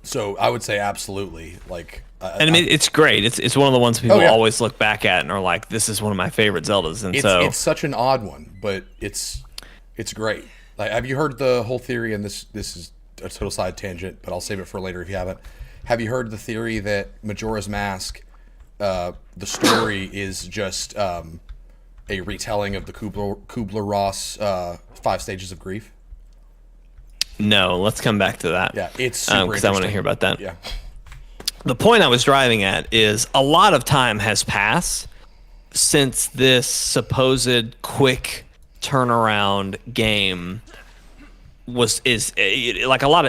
So I would say absolutely. Like, And I mean, it's great. It's one of the ones people yeah. always look back at and are like, "This is one of my favorite Zeldas." And it's such an odd one, but it's great. Like, have you heard the whole theory? And this is a total side tangent, but I'll save it for later if you haven't. Have you heard the theory that Majora's Mask, the story is just a retelling of the Kubler-Ross 5 Stages of Grief? No, let's come back to that. Yeah, it's super because I want to interesting. hear about that. Yeah. The point I was driving at is a lot of time has passed since this supposed quick turnaround game is like a lot.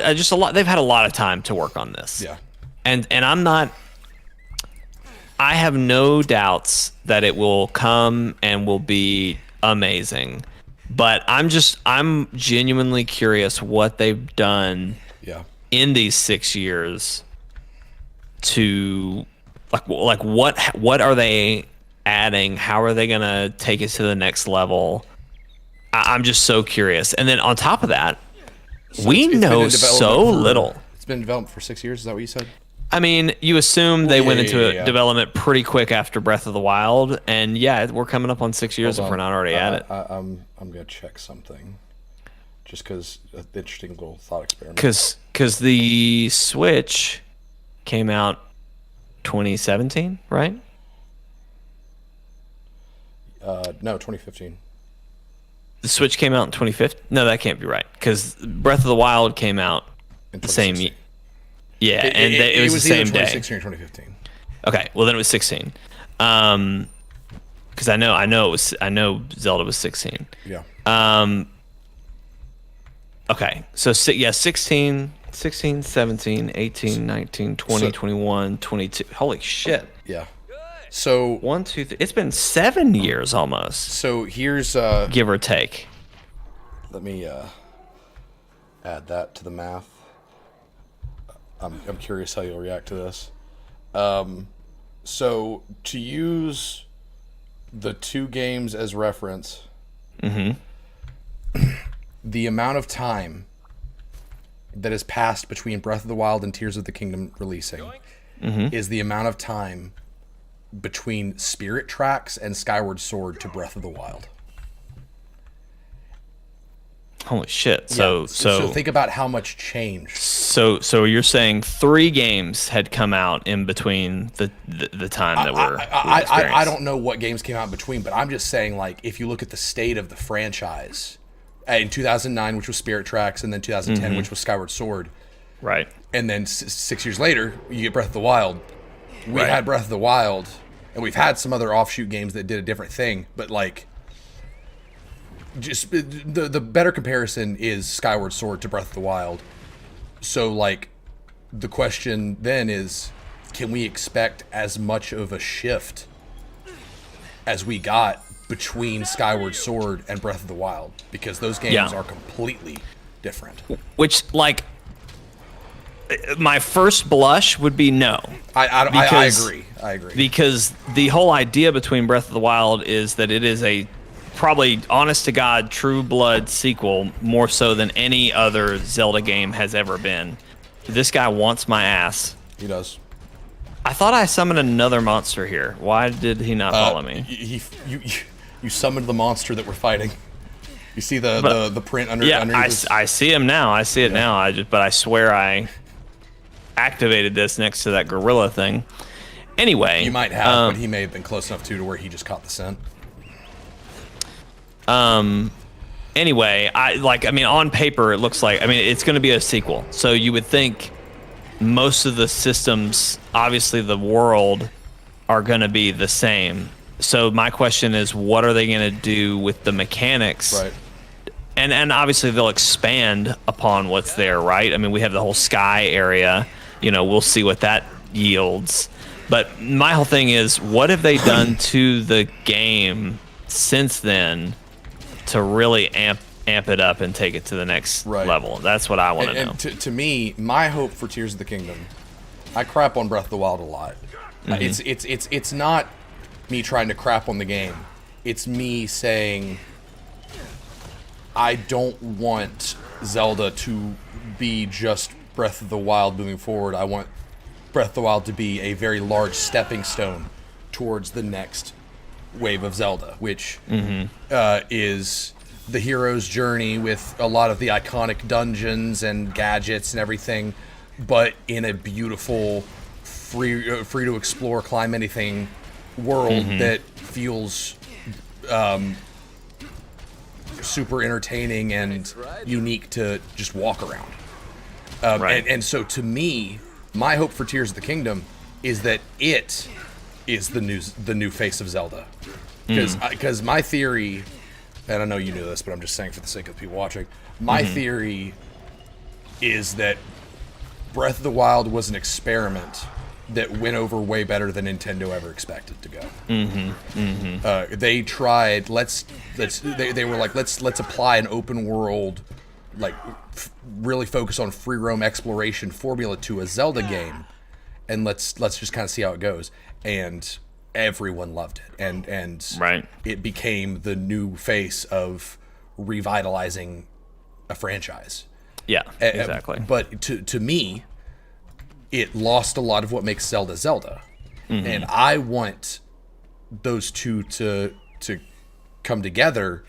They've had a lot of time to work on this. Yeah. And I'm not. I have no doubts that it will come and will be amazing. But I'm genuinely curious what they've done in these 6 years to like what are they adding? How are they gonna take it to the next level? I'm just so curious. And then on top of that, we know so little. It's been in development for 6 years. Is that what you said? I mean, you assume they went into development pretty quick after Breath of the Wild, and we're coming up on 6 years if we're not already at it. I'm gonna check something, just because interesting little thought experiment. Because the Switch came out 2017, right? No, 2015. The Switch came out in 2015. No, that can't be right because Breath of the Wild came out the same year. Yeah, it was the same day. 2016 or 2015. Okay, well then it was 16. Because I know Zelda was 16. Yeah. Okay, so 16, 17, 18, 19, 20, 21, 22. Holy shit. Yeah. So 1, 2, 3. It's been 7 years almost. So here's give or take. Let me add that to the math. I'm curious how you'll react to this. So to use the 2 games as reference, the amount of time that has passed between Breath of the Wild and Tears of the Kingdom releasing is the amount of time between Spirit Tracks and Skyward Sword to Breath of the Wild. Holy shit! So think about how much changed. So you're saying 3 games had come out in between the time that we're I don't know what games came out in between, but I'm just saying, like, if you look at the state of the franchise in 2009, which was Spirit Tracks, and then 2010, which was Skyward Sword, right, and then 6 years later you get Breath of the Wild. We had Breath of the Wild, and we've had some other offshoot games that did a different thing, but like, just the better comparison is Skyward Sword to Breath of the Wild. So, like, the question then is, can we expect as much of a shift as we got between Skyward Sword and Breath of the Wild? Because those games are completely different. Which, like, my first blush would be no. I agree. Because the whole idea between Breath of the Wild is that it is a probably honest to God true blood sequel, more so than any other Zelda game has ever been. This guy wants my ass. He does. I thought I summoned another monster here. Why did he not follow me? You summoned the monster that we're fighting. You see the print under. Yeah, underneath I see him now. I see it now. But I swear I activated this next to that gorilla thing. Anyway, you might have, but he may have been close enough to where he just caught the scent. Anyway, on paper it looks like, it's going to be a sequel. So you would think most of the systems, obviously the world, are going to be the same. So my question is, what are they going to do with the mechanics? Right. And obviously they'll expand upon what's there, right? We have the whole sky area. We'll see what that yields. But my whole thing is, what have they done to the game since then to really amp it up and take it to the next level? That's what I want to know. And to me, my hope for Tears of the Kingdom, I crap on Breath of the Wild a lot. It's not me trying to crap on the game. It's me saying I don't want Zelda to be just Breath of the Wild moving forward, I want Breath of the Wild to be a very large stepping stone towards the next wave of Zelda, which is the hero's journey with a lot of the iconic dungeons and gadgets and everything, but in a beautiful, free to explore, climb anything world that feels super entertaining and unique to just walk around. And so to me, my hope for Tears of the Kingdom is that it is the new face of Zelda. Because my theory, and I know you knew this, but I'm just saying for the sake of the people watching, my theory is that Breath of the Wild was an experiment that went over way better than Nintendo ever expected to go. They tried. They were like, let's apply an open world, like really focus on free roam exploration formula to a Zelda game, and let's just kind of see how it goes. And everyone loved it, and it became the new face of revitalizing a franchise. Yeah, exactly. But to me, it lost a lot of what makes Zelda Zelda, and I want those two to come together,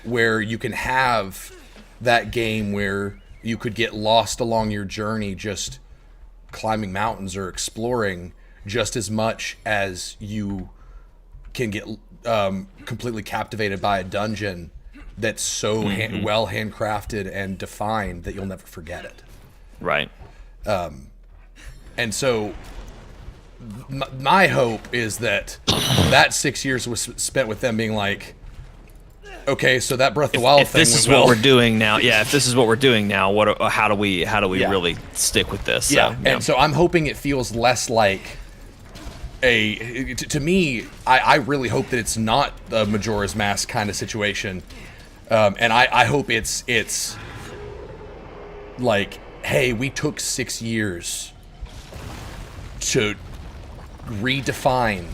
where you can have that game where you could get lost along your journey, just climbing mountains or exploring, just as much as you can get completely captivated by a dungeon that's so well handcrafted and defined that you'll never forget it. Right. And so my hope is that 6 years was spent with them being like, okay, so that Breath of the Wild thing this is what we're doing now. Yeah, if this is what we're doing now, how do we really stick with this? Yeah. And so I'm hoping it feels less like to me, I really hope that it's not a Majora's Mask kind of situation. And I hope it's like, hey, we took 6 years to redefine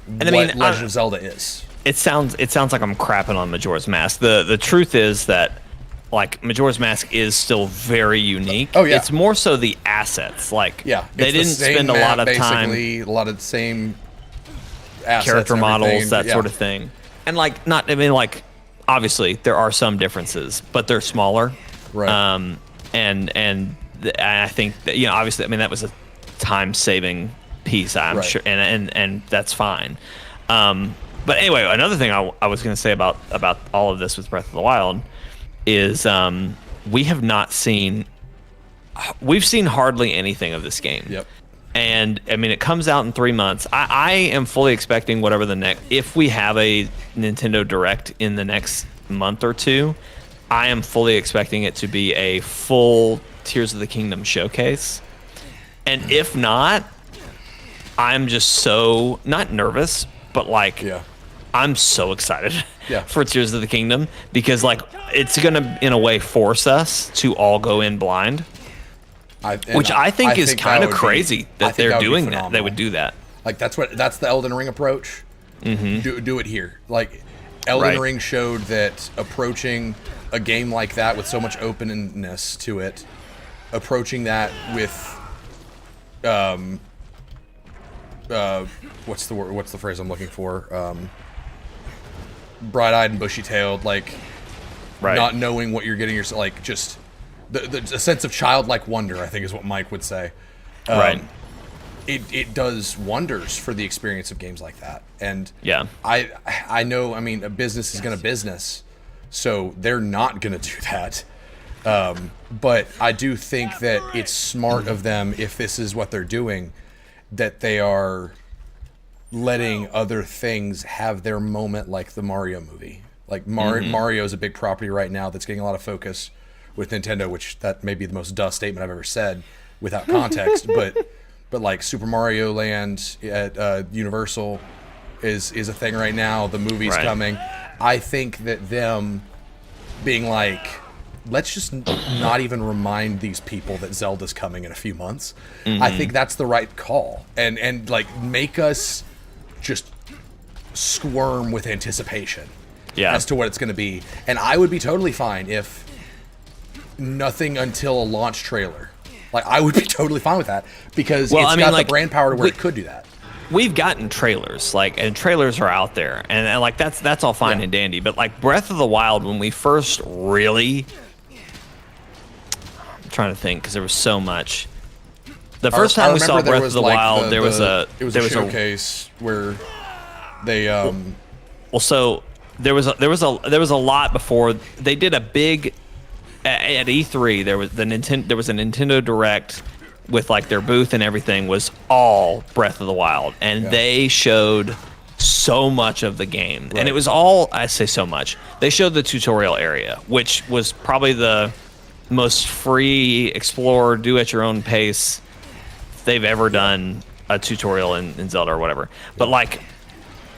what Legend of Zelda is. It sounds like I'm crapping on Majora's Mask. The truth is that, like, Majora's Mask is still very unique. Oh yeah. It's more so the assets. Like, they didn't spend a lot of time. Basically, a lot of the same assets, character models, that sort of thing. And obviously there are some differences, but they're smaller. Right. And I think that, obviously, that was a time-saving piece, I'm sure, and that's fine. But anyway, another thing I was going to say about all of this with Breath of the Wild is we've seen hardly anything of this game. Yep. And it comes out in 3 months. I am fully expecting whatever if we have a Nintendo Direct in the next month or two, I am fully expecting it to be a full Tears of the Kingdom showcase. And if not, I'm just so not nervous, but I'm so excited for Tears of the Kingdom, because it's gonna in a way force us to all go in blind, which I think is kind of crazy that they're doing that. They would do that. That's the Elden Ring approach. Do it here. Elden Ring showed that approaching a game like that with so much openness to it, approaching that with what's the phrase I'm looking for? Bright-eyed and bushy-tailed, not knowing what you're getting yourself, just a sense of childlike wonder, I think is what Mike would say. It does wonders for the experience of games like that. And I know, a business is going to business, so they're not going to do that. But I do think that it's smart of them, if this is what they're doing, that they are letting other things have their moment, like the Mario movie. Mario is a big property right now that's getting a lot of focus with Nintendo, which that may be the most duh statement I've ever said without context. but Super Mario Land at Universal is a thing right now. The movie's coming. I think that them being let's just not even remind these people that Zelda's coming in a few months. I think that's the right call. And make us just squirm with anticipation as to what it's going to be. And I would be totally fine if nothing until a launch trailer Like, I would be totally fine with that because it's got the brand power to where it could do that. We've gotten trailers, and trailers are out there, and like that's all fine and dandy. But like Breath of the Wild, when we first really, I'm trying to think because there was so much. The first time we saw Breath of the Wild, there was a showcase where they well, so there was a lot before they did a big at E3. There was a Nintendo Direct with like their booth and everything was all Breath of the Wild, and they showed so much of the game, and it was all, I say so much, they showed the tutorial area, which was probably the most free, explore, do at your own pace they've ever done a tutorial in Zelda or whatever. But like,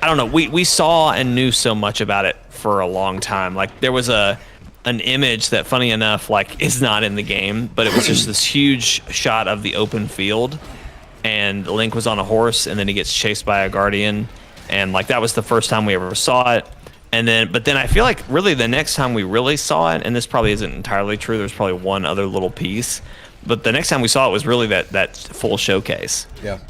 I don't know, we saw and knew so much about it for a long time. Like there was an image that, funny enough, like is not in the game, but it was just this huge shot of the open field, and Link was on a horse, and then he gets chased by a guardian, and like that was the first time we ever saw it. And then, but then I feel like really the next time we really saw it, and this probably isn't entirely true, there's probably one other little piece, but the next time we saw it was really that full showcase. Yeah.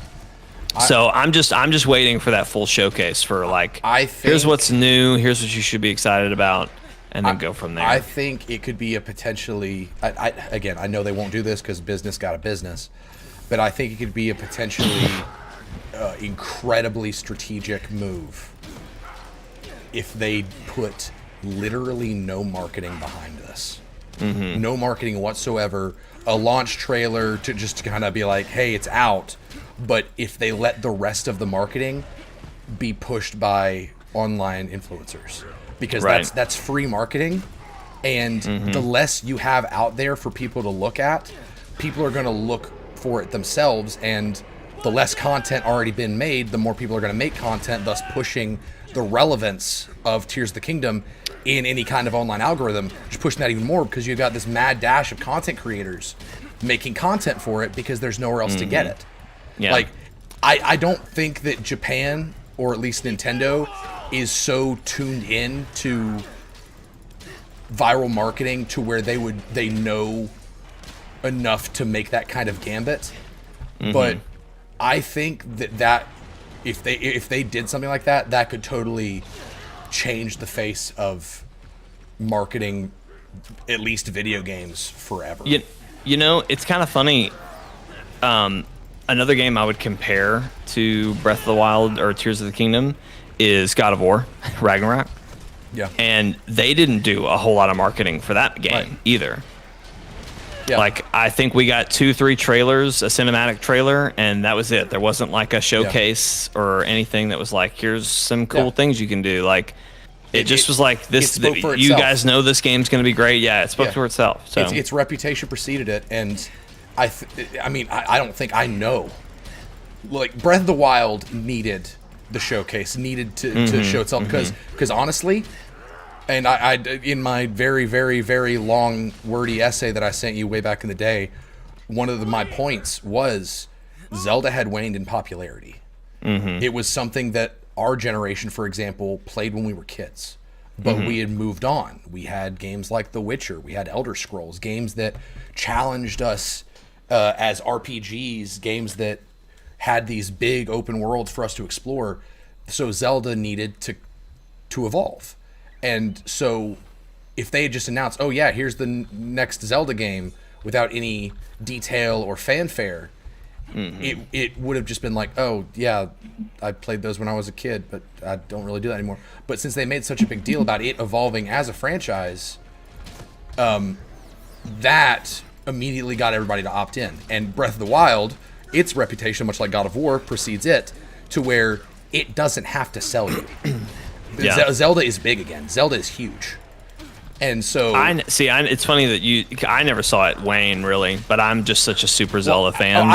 So I'm just waiting for that full showcase for like, here's what's new, here's what you should be excited about. And then go from there. I think it could be a potentially. Again, I know they won't do this because business got a business, but I think it could be a potentially incredibly strategic move if they put literally no marketing behind this, no marketing whatsoever. A launch trailer to just kind of be like, "Hey, it's out," but if they let the rest of the marketing be pushed by online influencers. Because that's free marketing, and the less you have out there for people to look at, people are going to look for it themselves, and the less content already been made, the more people are going to make content, thus pushing the relevance of Tears of the Kingdom in any kind of online algorithm, just pushing that even more because you've got this mad dash of content creators making content for it because there's nowhere else to get it. Yeah. Like, I don't think that Japan, or at least Nintendo, is so tuned in to viral marketing to where they know enough to make that kind of gambit. But I think that if they did something like that, that could totally change the face of marketing, at least video games, forever. You know, it's kind of funny. Another game I would compare to Breath of the Wild or Tears of the Kingdom is God of War, Ragnarok. Yeah. And they didn't do a whole lot of marketing for that game either. Yeah. Like, I think we got 2-3 trailers, a cinematic trailer, and that was it. There wasn't like a showcase or anything that was like, here's some cool things you can do. Like, it just was like, this. You guys know this game's going to be great. Yeah, it spoke for itself. So its reputation preceded it, and I don't think I know. Like, Breath of the Wild needed the showcase, needed to show itself because honestly, and I in my very, very, very long wordy essay that I sent you way back in the day, one of my points was Zelda had waned in popularity. It was something that our generation, for example, played when we were kids, but we had moved on. We had games like The Witcher, we had Elder Scrolls, games that challenged us as RPGs, games that had these big open worlds for us to explore. So Zelda needed to evolve. And so if they had just announced, oh yeah, here's the next Zelda game without any detail or fanfare, it would have just been like, oh yeah, I played those when I was a kid, but I don't really do that anymore. But since they made such a big deal about it evolving as a franchise, that immediately got everybody to opt in. And Breath of the Wild, its reputation, much like God of War, precedes it to where it doesn't have to sell you. Zelda is big again. Zelda is huge. And so it's funny that I never saw it wane really, but I'm just such a super Zelda fan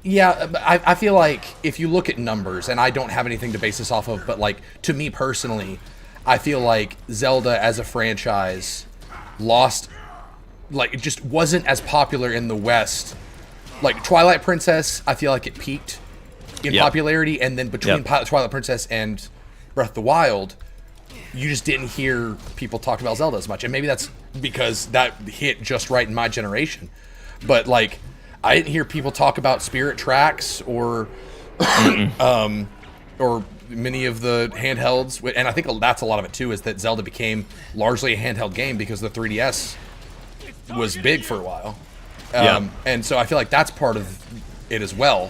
I feel like if you look at numbers, and I don't have anything to base this off of, but like to me personally, I feel like Zelda as a franchise lost, like it just wasn't as popular in the West. Like Twilight Princess, I feel like it peaked in popularity, and then between Twilight Princess and Breath of the Wild, you just didn't hear people talk about Zelda as much. And maybe that's because that hit just right in my generation. But like, I didn't hear people talk about Spirit Tracks or or many of the handhelds, and I think that's a lot of it too, is that Zelda became largely a handheld game because the 3DS was big for a while. And so I feel like that's part of it as well.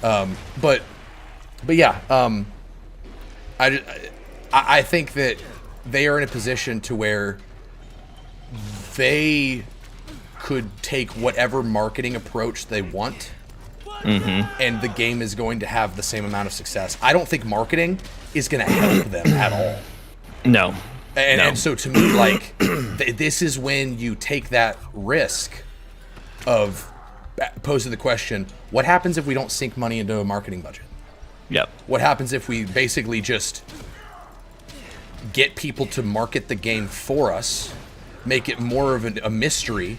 But yeah, I think that they are in a position to where they could take whatever marketing approach they want, and the game is going to have the same amount of success. I don't think marketing is going to help them at all. No. And so to me, like, this is when you take that risk of posing the question, what happens if we don't sink money into a marketing budget? Yep. What happens if we basically just get people to market the game for us, make it more of a mystery,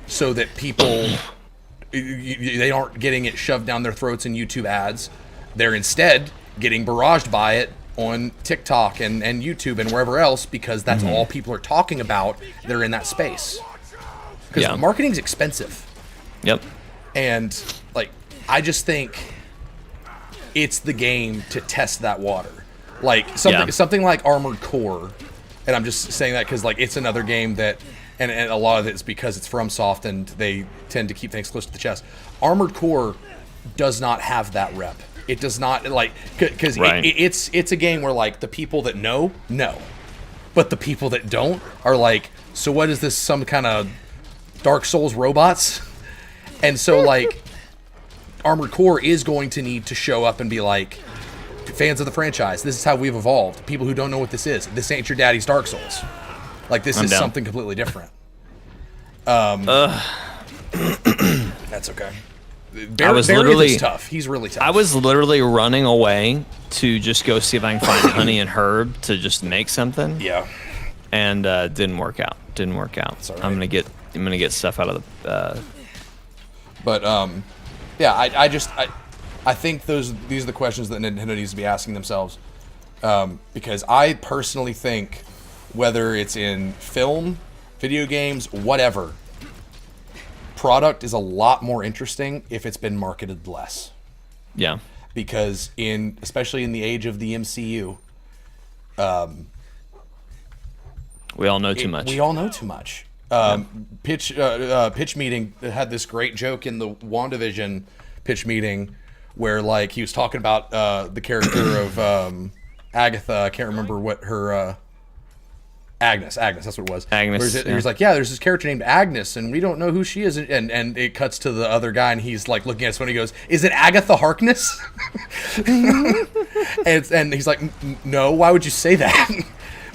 so that people, they aren't getting it shoved down their throats in YouTube ads. They're instead getting barraged by it on TikTok and YouTube and wherever else, because that's all people are talking about that are in that space. Because marketing's expensive. Yep. And, like, I just think it's the game to test that water. Like, something like Armored Core, and I'm just saying that because, like, it's another game that, and a lot of it's because it's FromSoft and they tend to keep things close to the chest. Armored Core does not have that rep. It does not, like, because it's a game where, like, the people that know, but the people that don't are like, so what is this, some kind of Dark Souls robots? And so, like, Armored Core is going to need to show up and be like, fans of the franchise, this is how we've evolved. People who don't know what this ain't your daddy's Dark Souls. Like, this is something completely different. That's okay. Barry is tough. He's really tough. I was literally running away to just go see if I can find Honey and Herb to just make something. Yeah. And didn't work out. All right. I'm gonna get stuff out of the. But yeah, I think these are the questions that Nintendo needs to be asking themselves, because I personally think whether it's in film, video games, whatever, product is a lot more interesting if it's been marketed less. Yeah. Because especially in the age of the MCU, we all know too much. We all know too much. Pitch meeting had this great joke in the WandaVision pitch meeting where, like, he was talking about the character of Agatha. I can't remember what her Agnes, that's what it was. Agnes. He was like, yeah, there's this character named Agnes, and we don't know who she is. And it cuts to the other guy, and he's like looking at someone. He goes, "Is it Agatha Harkness?" and he's like, "No, why would you say that?"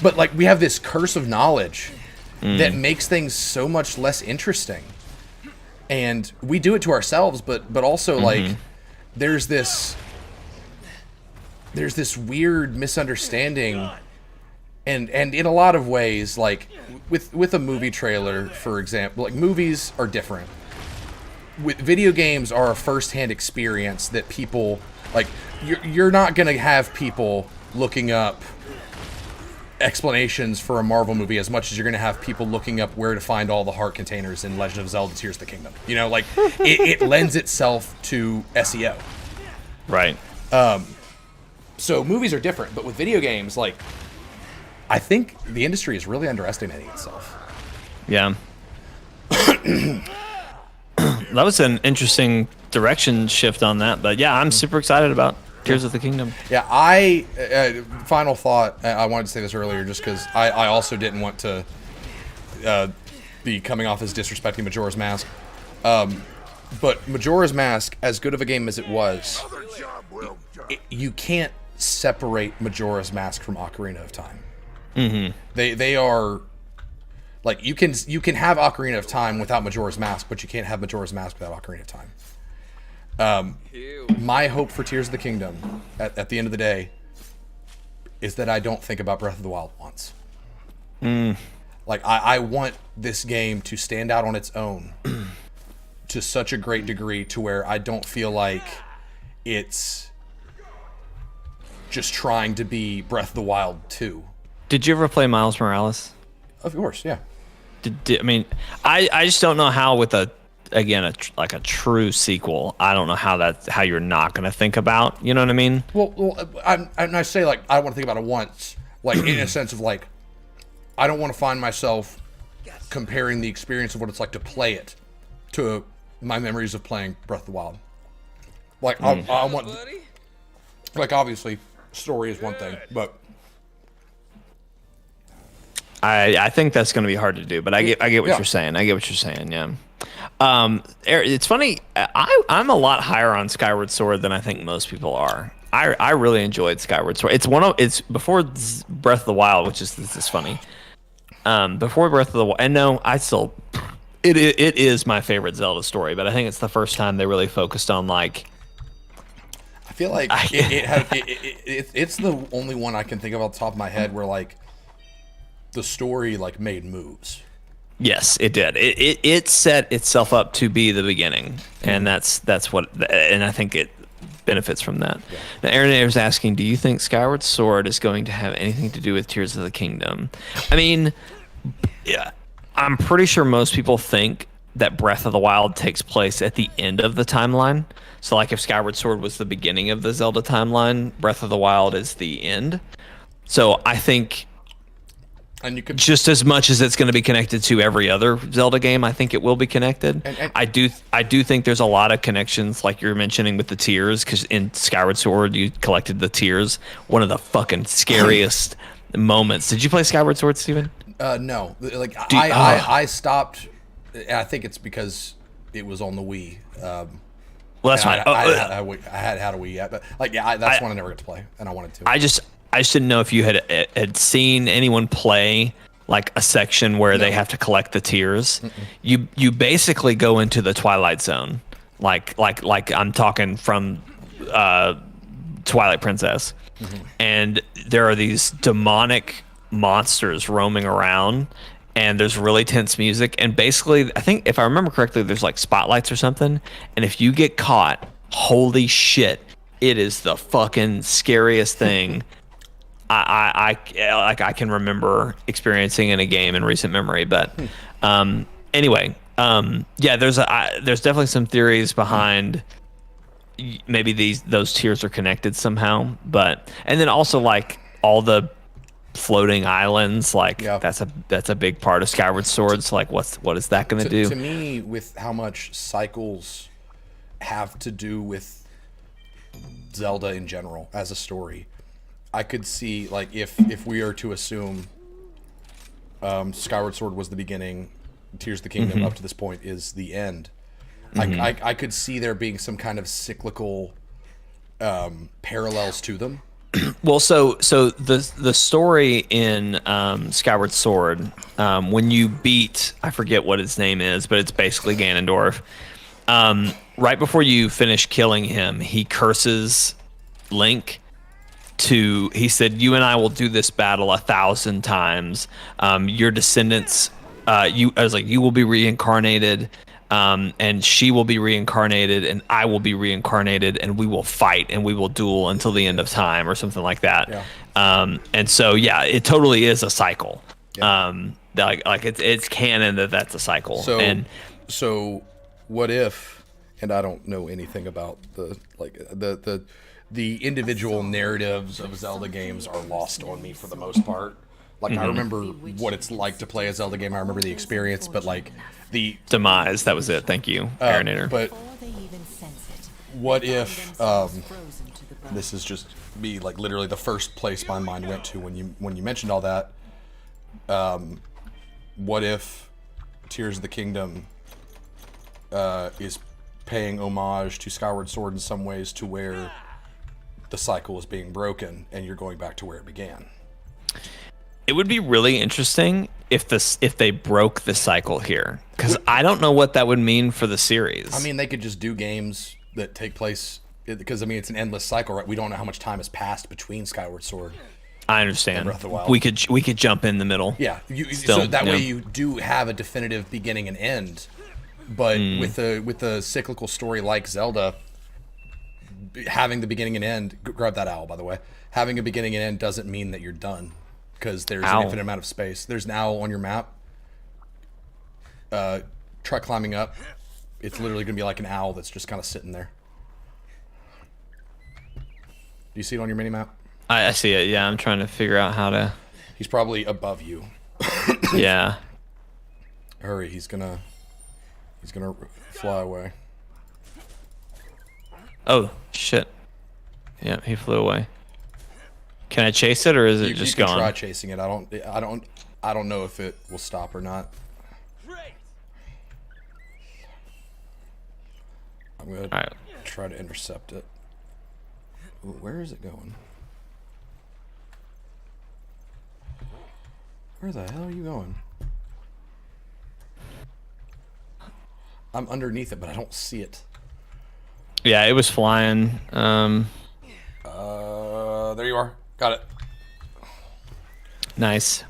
But, like, we have this curse of knowledge that makes things so much less interesting, and we do it to ourselves. But also, like, there's this weird misunderstanding. And in a lot of ways, like, with a movie trailer, for example, like, movies are different. Video games are a first-hand experience that people, like, you're not going to have people looking up explanations for a Marvel movie as much as you're going to have people looking up where to find all the heart containers in Legend of Zelda Tears of the Kingdom. You know, like, it lends itself to SEO. Right. So movies are different, but with video games, like, I think the industry is really underestimating itself. Yeah. That was an interesting direction shift on that, but yeah, I'm super excited about Tears of the Kingdom. Yeah, final thought, I wanted to say this earlier just because I also didn't want to be coming off as disrespecting Majora's Mask. But Majora's Mask, as good of a game as it was, you can't separate Majora's Mask from Ocarina of Time. They are, like, you can have Ocarina of Time without Majora's Mask, but you can't have Majora's Mask without Ocarina of Time. My hope for Tears of the Kingdom at the end of the day is that I don't think about Breath of the Wild once. Like, I want this game to stand out on its own to such a great degree to where I don't feel like it's just trying to be Breath of the Wild 2. Did you ever play Miles Morales? Of course, yeah. I mean, I just don't know how with a again like a true sequel, I don't know how you're not going to think about. You know what I mean? Well, I say like I want to think about it once, like in a sense of like I don't want to find myself comparing the experience of what it's like to play it to my memories of playing Breath of the Wild. Like I want, like obviously story is one thing, but I think that's going to be hard to do. But I get what you're saying. I get what you're saying. Yeah. It's funny. I'm a lot higher on Skyward Sword than I think most people are. I really enjoyed Skyward Sword. It's before Breath of the Wild, which is this is funny. Before Breath of the Wild, and no, it is my favorite Zelda story, but I think it's the first time they really focused on like. I feel like it's the only one I can think of off the top of my head where like the story like made moves. Yes, it did. It set itself up to be the beginning, and that's what, and I think it benefits from that. Yeah. Now, Aaron is asking, do you think Skyward Sword is going to have anything to do with Tears of the Kingdom? I mean, yeah, I'm pretty sure most people think that Breath of the Wild takes place at the end of the timeline. So, like, if Skyward Sword was the beginning of the Zelda timeline, Breath of the Wild is the end. So, I think. And you could just as much as it's going to be connected to every other Zelda game, I think it will be connected. And I do think there's a lot of connections, like you're mentioning with the tears, because in Skyward Sword you collected the tears. One of the fucking scariest moments. Did you play Skyward Sword, Steven? No. Like I stopped. I think it's because it was on the Wii. Well, that's fine. I had a Wii yet, but like that's one I never got to play, and I wanted to. I just didn't know if you had seen anyone play like a section where they have to collect the tears. You basically go into the Twilight Zone, like I'm talking from Twilight Princess, and there are these demonic monsters roaming around, and there's really tense music, and basically I think if I remember correctly, there's like spotlights or something, and if you get caught, holy shit, it is the fucking scariest thing. I can remember experiencing in a game in recent memory, but anyway, yeah, there's definitely some theories behind maybe those tears are connected somehow, but and then also like all the floating islands, like that's a big part of Skyward Sword. So like what is that going to do? To me, with how much cycles have to do with Zelda in general as a story, I could see, like, if we are to assume Skyward Sword was the beginning, Tears of the Kingdom up to this point is the end, I could see there being some kind of cyclical parallels to them. Well, so the story in Skyward Sword, when you beat, I forget what his name is, but it's basically Ganondorf, right before you finish killing him, he curses Link. He said, you and I will do this battle 1,000 times. Your descendants, you will be reincarnated, and she will be reincarnated, and I will be reincarnated, and we will fight and we will duel until the end of time, or something like that. Yeah. And so, yeah, it totally is a cycle. Yeah. Like it's canon that's a cycle. So what if? And I don't know anything about the individual narratives of Zelda games are lost on me for the most part. Like, I remember what it's like to play a Zelda game. I remember the experience, but like the demise, that was it. Thank you, Aaronator. But what if this is just me, like literally the first place my mind went to when you mentioned all that. What if Tears of the Kingdom is paying homage to Skyward Sword in some ways, to where the cycle is being broken and you're going back to where it began? It would be really interesting if they broke the cycle here, because I don't know what that would mean for the series. I mean, they could just do games that take place, because I mean it's an endless cycle, right? We don't know how much time has passed between Skyward Sword. I understand. And Breath of the Wild. We could jump in the middle. Yeah, so that way you do have a definitive beginning and end. But with a cyclical story like Zelda, having the beginning and end, grab that owl, by the way, having a beginning and end doesn't mean that you're done, because there's an infinite amount of space. There's an owl on your map. Try climbing up. It's literally gonna be like an owl that's just kind of sitting there. Do you see it on your mini map? I see it. Yeah, I'm trying to figure out how to. He's probably above you. Yeah. Hurry, he's gonna fly away. Oh shit. Yeah, he flew away. Can I chase it, or is it just you can gone? try chasing it. I don't know if it will stop or not. Great. I'm gonna Alright. try to intercept it. Ooh, where is it going? Where the hell are you going? I'm underneath it, but I don't see it. Yeah, it was flying. There you are. Got it. Nice.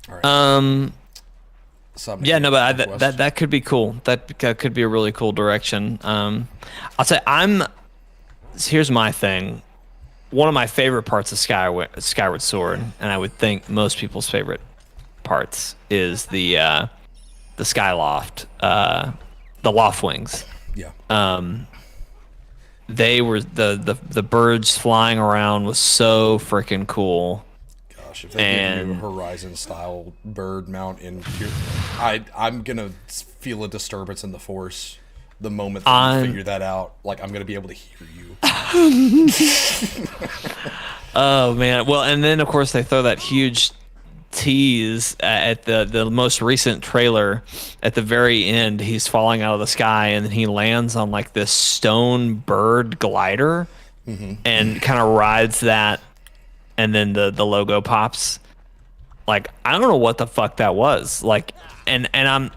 All right. Yeah, no, but that could be cool. That could be a really cool direction. I'll say here's my thing. One of my favorite parts of Skyward Sword, and I would think most people's favorite parts, is the Skyloft, the loft wings. Yeah. They were the birds flying around was so freaking cool. Gosh, if they give you a Horizon style bird mount in here, I'm gonna feel a disturbance in the Force the moment that you figure that out. Like, I'm gonna be able to hear you. Oh man. Well, and then of course they throw that huge tease at the most recent trailer. At the very end, he's falling out of the sky and then he lands on like this stone bird glider and kind of rides that, and then the logo pops. Like, I don't know what the fuck that was. Like, and I'm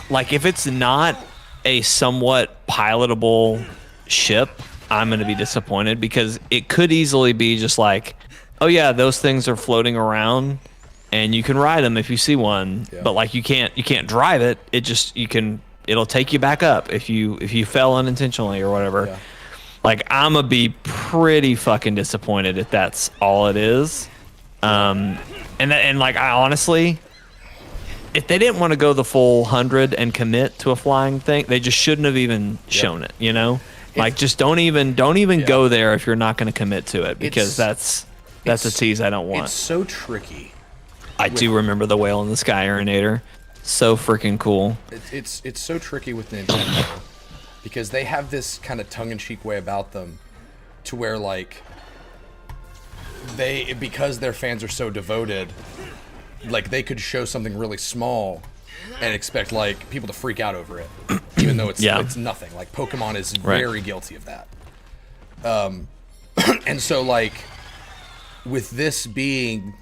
like, if it's not a somewhat pilotable ship, I'm going to be disappointed, because it could easily be just like, oh yeah, those things are floating around and you can ride them if you see one, but like you can't drive it. It'll take you back up if you fell unintentionally or whatever. Yeah. Like, I'm gonna be pretty fucking disappointed if that's all it is. And like, I honestly, if they didn't want to go the full 100 and commit to a flying thing, they just shouldn't have even shown it, you know? Like, just don't even go there if you're not going to commit to it, because that's a tease I don't want. It's so tricky. I do remember the Whale in the Sky Urinator. So freaking cool. It's so tricky with Nintendo because they have this kind of tongue-in-cheek way about them, to where like because their fans are so devoted, like they could show something really small and expect like people to freak out over it, even though it's nothing. Like Pokemon is very guilty of that. And so like with this being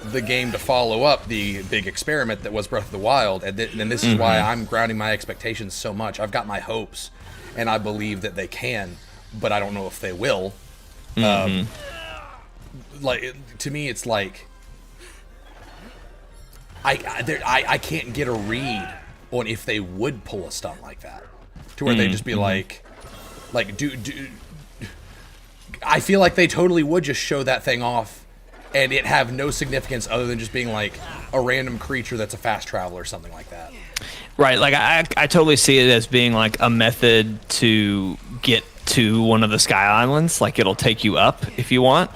the game to follow up the big experiment that was Breath of the Wild, and this is why I'm grounding my expectations so much. I've got my hopes, and I believe that they can, but I don't know if they will. Like to me, it's like I can't get a read on if they would pull a stunt like that, to where they'd just be like do. I feel like they totally would just show that thing off and it have no significance other than just being like a random creature that's a fast traveler or something like that. Right, like I totally see it as being like a method to get to one of the Sky Islands. Like, it'll take you up if you want.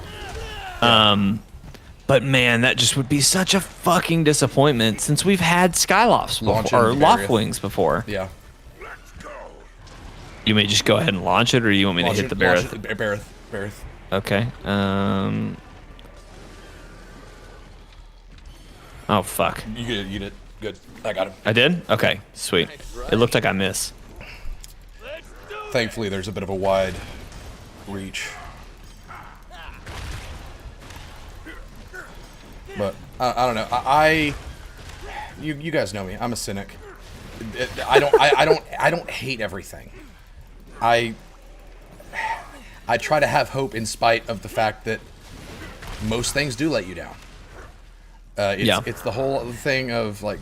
But man, that just would be such a fucking disappointment, since we've had Skylofts before, or Loftwings before. Yeah. You may just go ahead and launch it, or you want me to hit the Barreth? Barreth. Okay. Oh fuck. You get it. Good. I got him. I did? Okay, sweet. It looked like I missed. Thankfully, there's a bit of a wide reach. But I don't know. You guys know me. I'm a cynic. I don't hate everything. I try to have hope in spite of the fact that most things do let you down. It's the whole thing of like,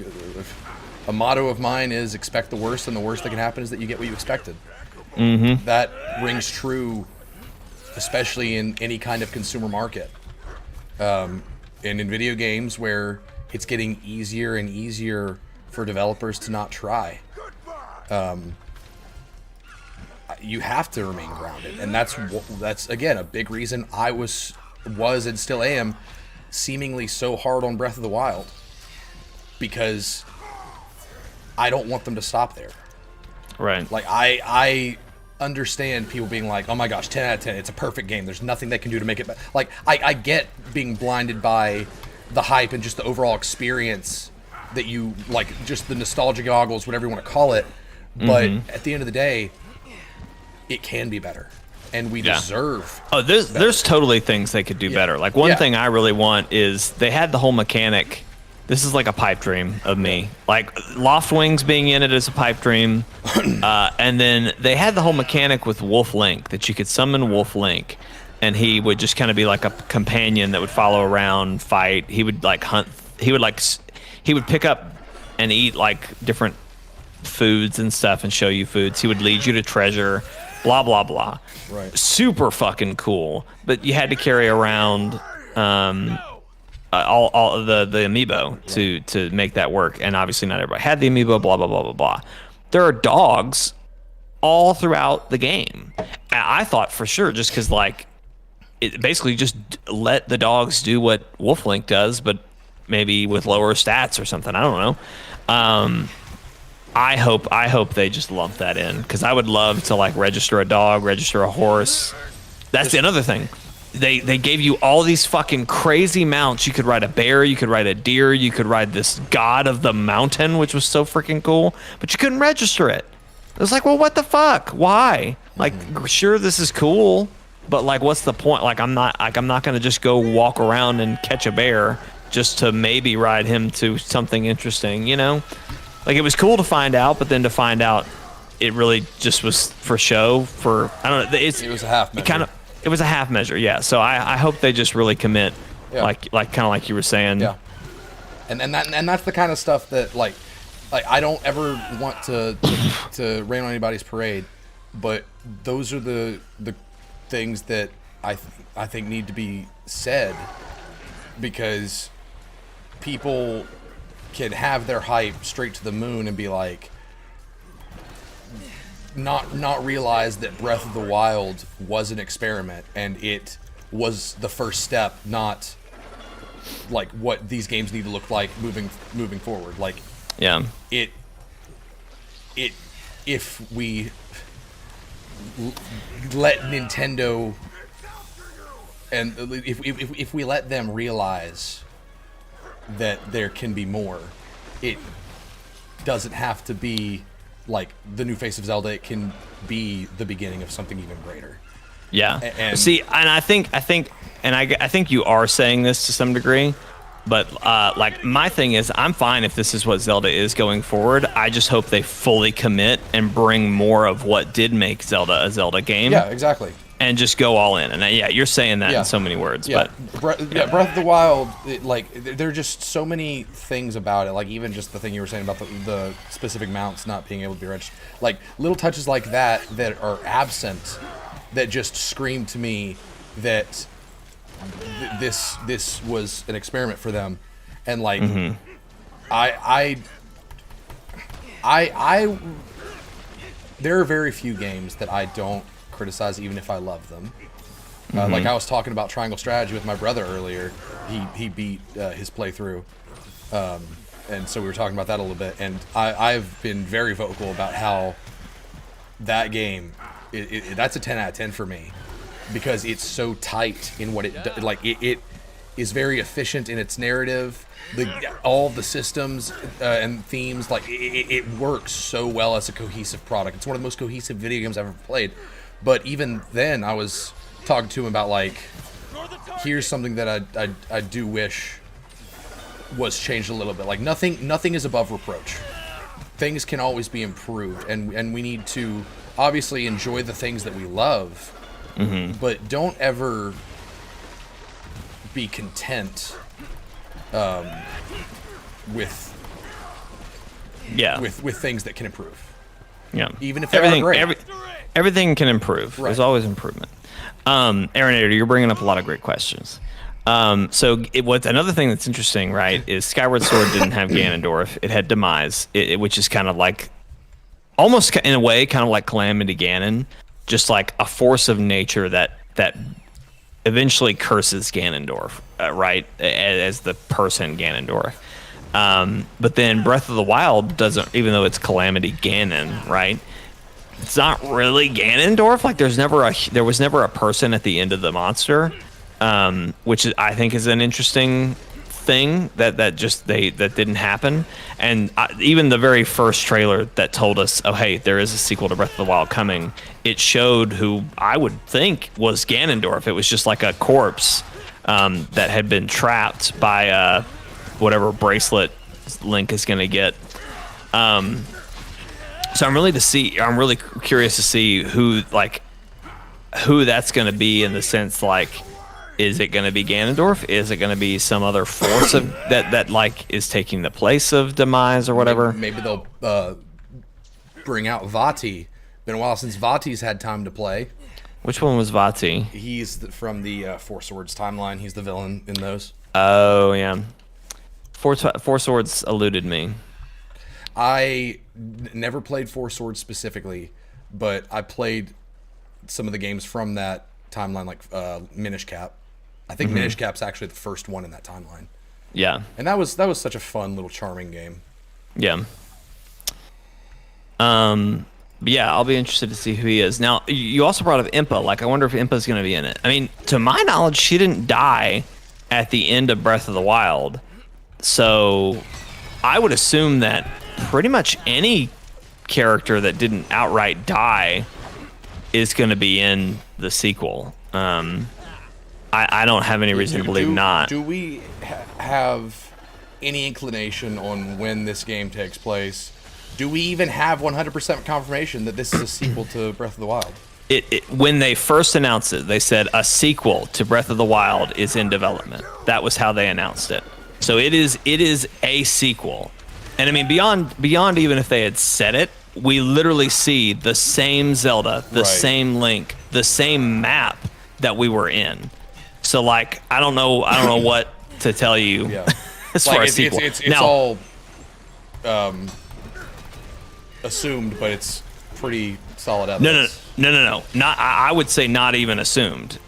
a motto of mine is expect the worst, and the worst that can happen is that you get what you expected. That rings true, especially in any kind of consumer market. And in video games, where it's getting easier and easier for developers to not try. you have to remain grounded, and that's again a big reason I was and still am seemingly so hard on Breath of the Wild, because I don't want them to stop there. Right. Like I understand people being like, oh my gosh, 10 out of 10, it's a perfect game, there's nothing they can do to make it better. Like I get being blinded by the hype and just the overall experience that you like, just the nostalgia goggles, whatever you want to call it, but at the end of the day, it can be better, and we deserve there's totally things they could do better. Like one thing I really want is they had the whole mechanic. This is like a pipe dream of me. Like Loft Wings being in it is a pipe dream. And then they had the whole mechanic with Wolf Link, that you could summon Wolf Link, and he would just kind of be like a companion that would follow around, fight. He would like hunt. He would pick up and eat like different foods and stuff and show you foods. He would lead you to treasure, blah, blah, blah. Right. Super fucking cool. But you had to carry around all the amiibo to make that work, and obviously not everybody had the amiibo, blah blah blah blah blah. There are dogs all throughout the game. I thought for sure, just because like it basically just let the dogs do what Wolf Link does, but maybe with lower stats or something. I don't know. I hope they just lump that in, because I would love to like register a dog, register a horse. That's another thing. They gave you all these fucking crazy mounts. You could ride a bear, you could ride a deer, you could ride this god of the mountain, which was so freaking cool, but you couldn't register it. It was like, well, what the fuck? Why? Like, sure, this is cool, but like, what's the point? Like, I'm not gonna just go walk around and catch a bear just to maybe ride him to something interesting, you know? Like, it was cool to find out, but then to find out it really just was for show. For I don't know. It was a half measure. It was a half measure, yeah. So I hope they just really commit, like kind of like you were saying. Yeah. And that's the kind of stuff that like I don't ever want to rain on anybody's parade, but those are the things that I think need to be said, because people can have their hype straight to the moon and be like, not realize that Breath of the Wild was an experiment, and it was the first step, not like what these games need to look like moving forward. Like, if we let Nintendo, and if we let them realize that there can be more, it doesn't have to be like the new face of Zelda. It can be the beginning of something even greater. Yeah. And see, and I think you are saying this to some degree, but like my thing is, I'm fine if this is what Zelda is going forward. I just hope they fully commit and bring more of what did make Zelda a Zelda game. Yeah, exactly. And just go all in. And you're saying that in so many words. Yeah. But Breath of the Wild, there are just so many things about it. Like, even just the thing you were saying about the specific mounts not being able to be registered. Like, little touches like that are absent, that just scream to me that this was an experiment for them. And like, I there are very few games that I don't criticize, even if I love them. Like, I was talking about Triangle Strategy with my brother earlier. He beat his playthrough, and so we were talking about that a little bit. And I've been very vocal about how that game, that's a 10 out of 10 for me, because it's so tight in what it is very efficient in its narrative. All the systems and themes, like it works so well as a cohesive product. It's one of the most cohesive video games I've ever played. But even then, I was talking to him about, like, here's something that I do wish was changed a little bit. Like, nothing is above reproach. Things can always be improved, and we need to obviously enjoy the things that we love, but don't ever be content with things that can improve. Yeah. Even if they're great. Everything can improve. Right. There's always improvement. Aaronator, you're bringing up a lot of great questions. What's another thing that's interesting, right, is Skyward Sword didn't have Ganondorf. It had Demise, which is kind of like almost in a way, kind of like Calamity Ganon, just like a force of nature that eventually curses Ganondorf, right, as the person Ganondorf. But then Breath of the Wild doesn't, even though it's Calamity Ganon, right? It's not really Ganondorf. Like there was never a person at the end of the monster, which I think is an interesting thing that didn't happen. And even the very first trailer that told us, oh hey, there is a sequel to Breath of the Wild coming, it showed who I would think was Ganondorf. It was just like a corpse that had been trapped by whatever bracelet Link is going to get. So I'm really curious to see who that's going to be, in the sense, like, is it going to be Ganondorf? Is it going to be some other force that like is taking the place of Demise or whatever? Maybe they'll bring out Vati. Been a while since Vati's had time to play. Which one was Vati? He's from the Four Swords timeline. He's the villain in those. Oh yeah, Four Swords eluded me. I never played Four Swords specifically, but I played some of the games from that timeline, like Minish Cap. I think Minish Cap's actually the first one in that timeline. Yeah, and that was such a fun little charming game. Yeah. Yeah, I'll be interested to see who he is. Now, you also brought up Impa. Like, I wonder if Impa's going to be in it. I mean, to my knowledge, she didn't die at the end of Breath of the Wild. So I would assume that pretty much any character that didn't outright die is going to be in the sequel. I don't have any reason to believe not. Do we have any inclination on when this game takes place? Do we even have 100% confirmation that this is a sequel to Breath of the Wild? When they first announced it, they said a sequel to Breath of the Wild is in development. That was how they announced it. So it is a sequel. And I mean, beyond even if they had said it, we literally see the same Zelda, the same Link, the same map that we were in. So like, I don't know what to tell you as far as sequel. It's all assumed, but it's pretty solid evidence. No. Not. I would say not even assumed.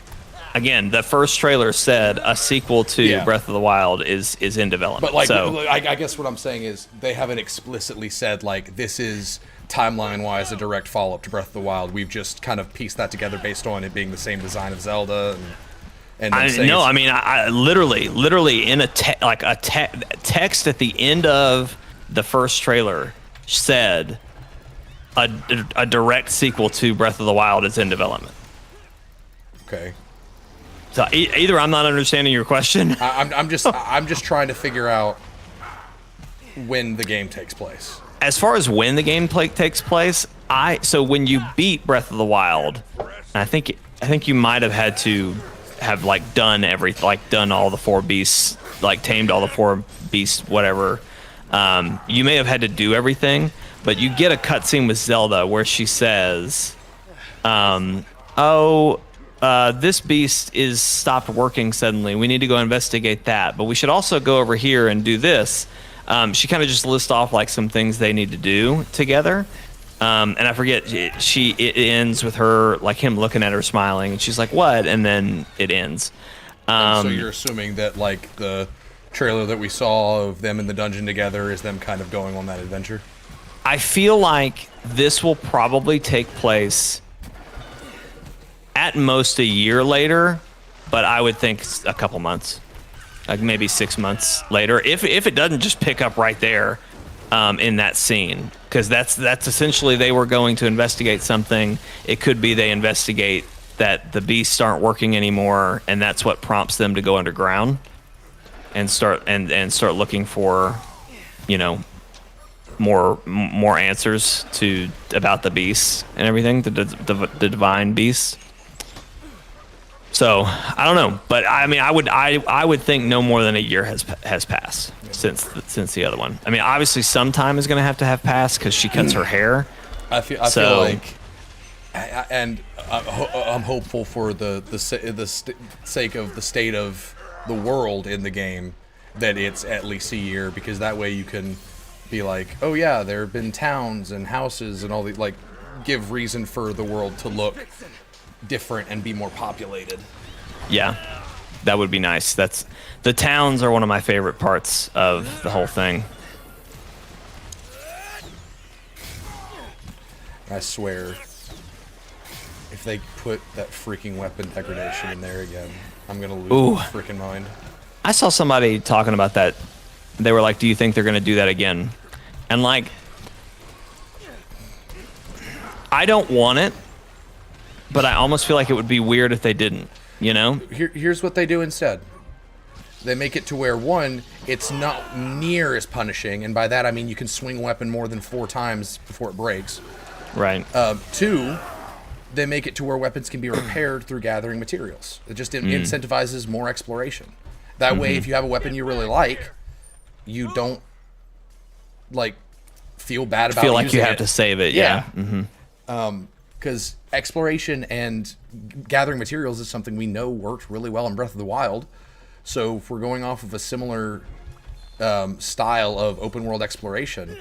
Again, the first trailer said a sequel to Breath of the Wild is in development. But like, so, I guess what I'm saying is they haven't explicitly said like this is timeline-wise a direct follow-up to Breath of the Wild. We've just kind of pieced that together based on it being the same design of Zelda. I literally in a text at the end of the first trailer said a direct sequel to Breath of the Wild is in development. Okay. So either I'm not understanding your question. I'm just trying to figure out when the game takes place. As far as when the game takes place, so when you beat Breath of the Wild, I think you might have had to have like done all the four beasts, like tamed all the four beasts, whatever. You may have had to do everything, but you get a cutscene with Zelda where she says, this beast is stopped working suddenly. We need to go investigate that. But we should also go over here and do this. She kind of just lists off like some things they need to do together. And I forget, it ends with her, like him looking at her smiling, and she's like, what? And then it ends. So you're assuming that like the trailer that we saw of them in the dungeon together is them kind of going on that adventure? I feel like this will probably take place at most a year later, but I would think a couple months, like maybe 6 months later, if it doesn't just pick up right there in that scene, because that's essentially they were going to investigate something. It could be they investigate that the beasts aren't working anymore, and that's what prompts them to go underground and start looking for, more answers about the beasts and everything, the divine beasts. So I don't know, but I mean, I would think no more than a year has passed since the other one. I mean, obviously some time is going to have passed because she cuts her hair. I feel like, and I'm hopeful for the sake of the state of the world in the game that it's at least a year, because that way you can be like, oh yeah, there have been towns and houses and all the like, give reason for the world to look different and be more populated. Yeah, that would be nice. The towns are one of my favorite parts of the whole thing. I swear, if they put that freaking weapon degradation in there again, I'm gonna lose my freaking mind. I saw somebody talking about that. They were like, do you think they're going to do that again? And like, I don't want it, but I almost feel like it would be weird if they didn't, you know? Here's what they do instead. They make it to where, one, it's not near as punishing, and by that I mean you can swing a weapon more than 4 times before it breaks. Right. 2, they make it to where weapons can be repaired through gathering materials. It just incentivizes more exploration. That way, if you have a weapon you really like, you don't like feel bad about feel like using you have it. to save it. Yeah. Because exploration and gathering materials is something we know worked really well in Breath of the Wild. So if we're going off of a similar style of open world exploration,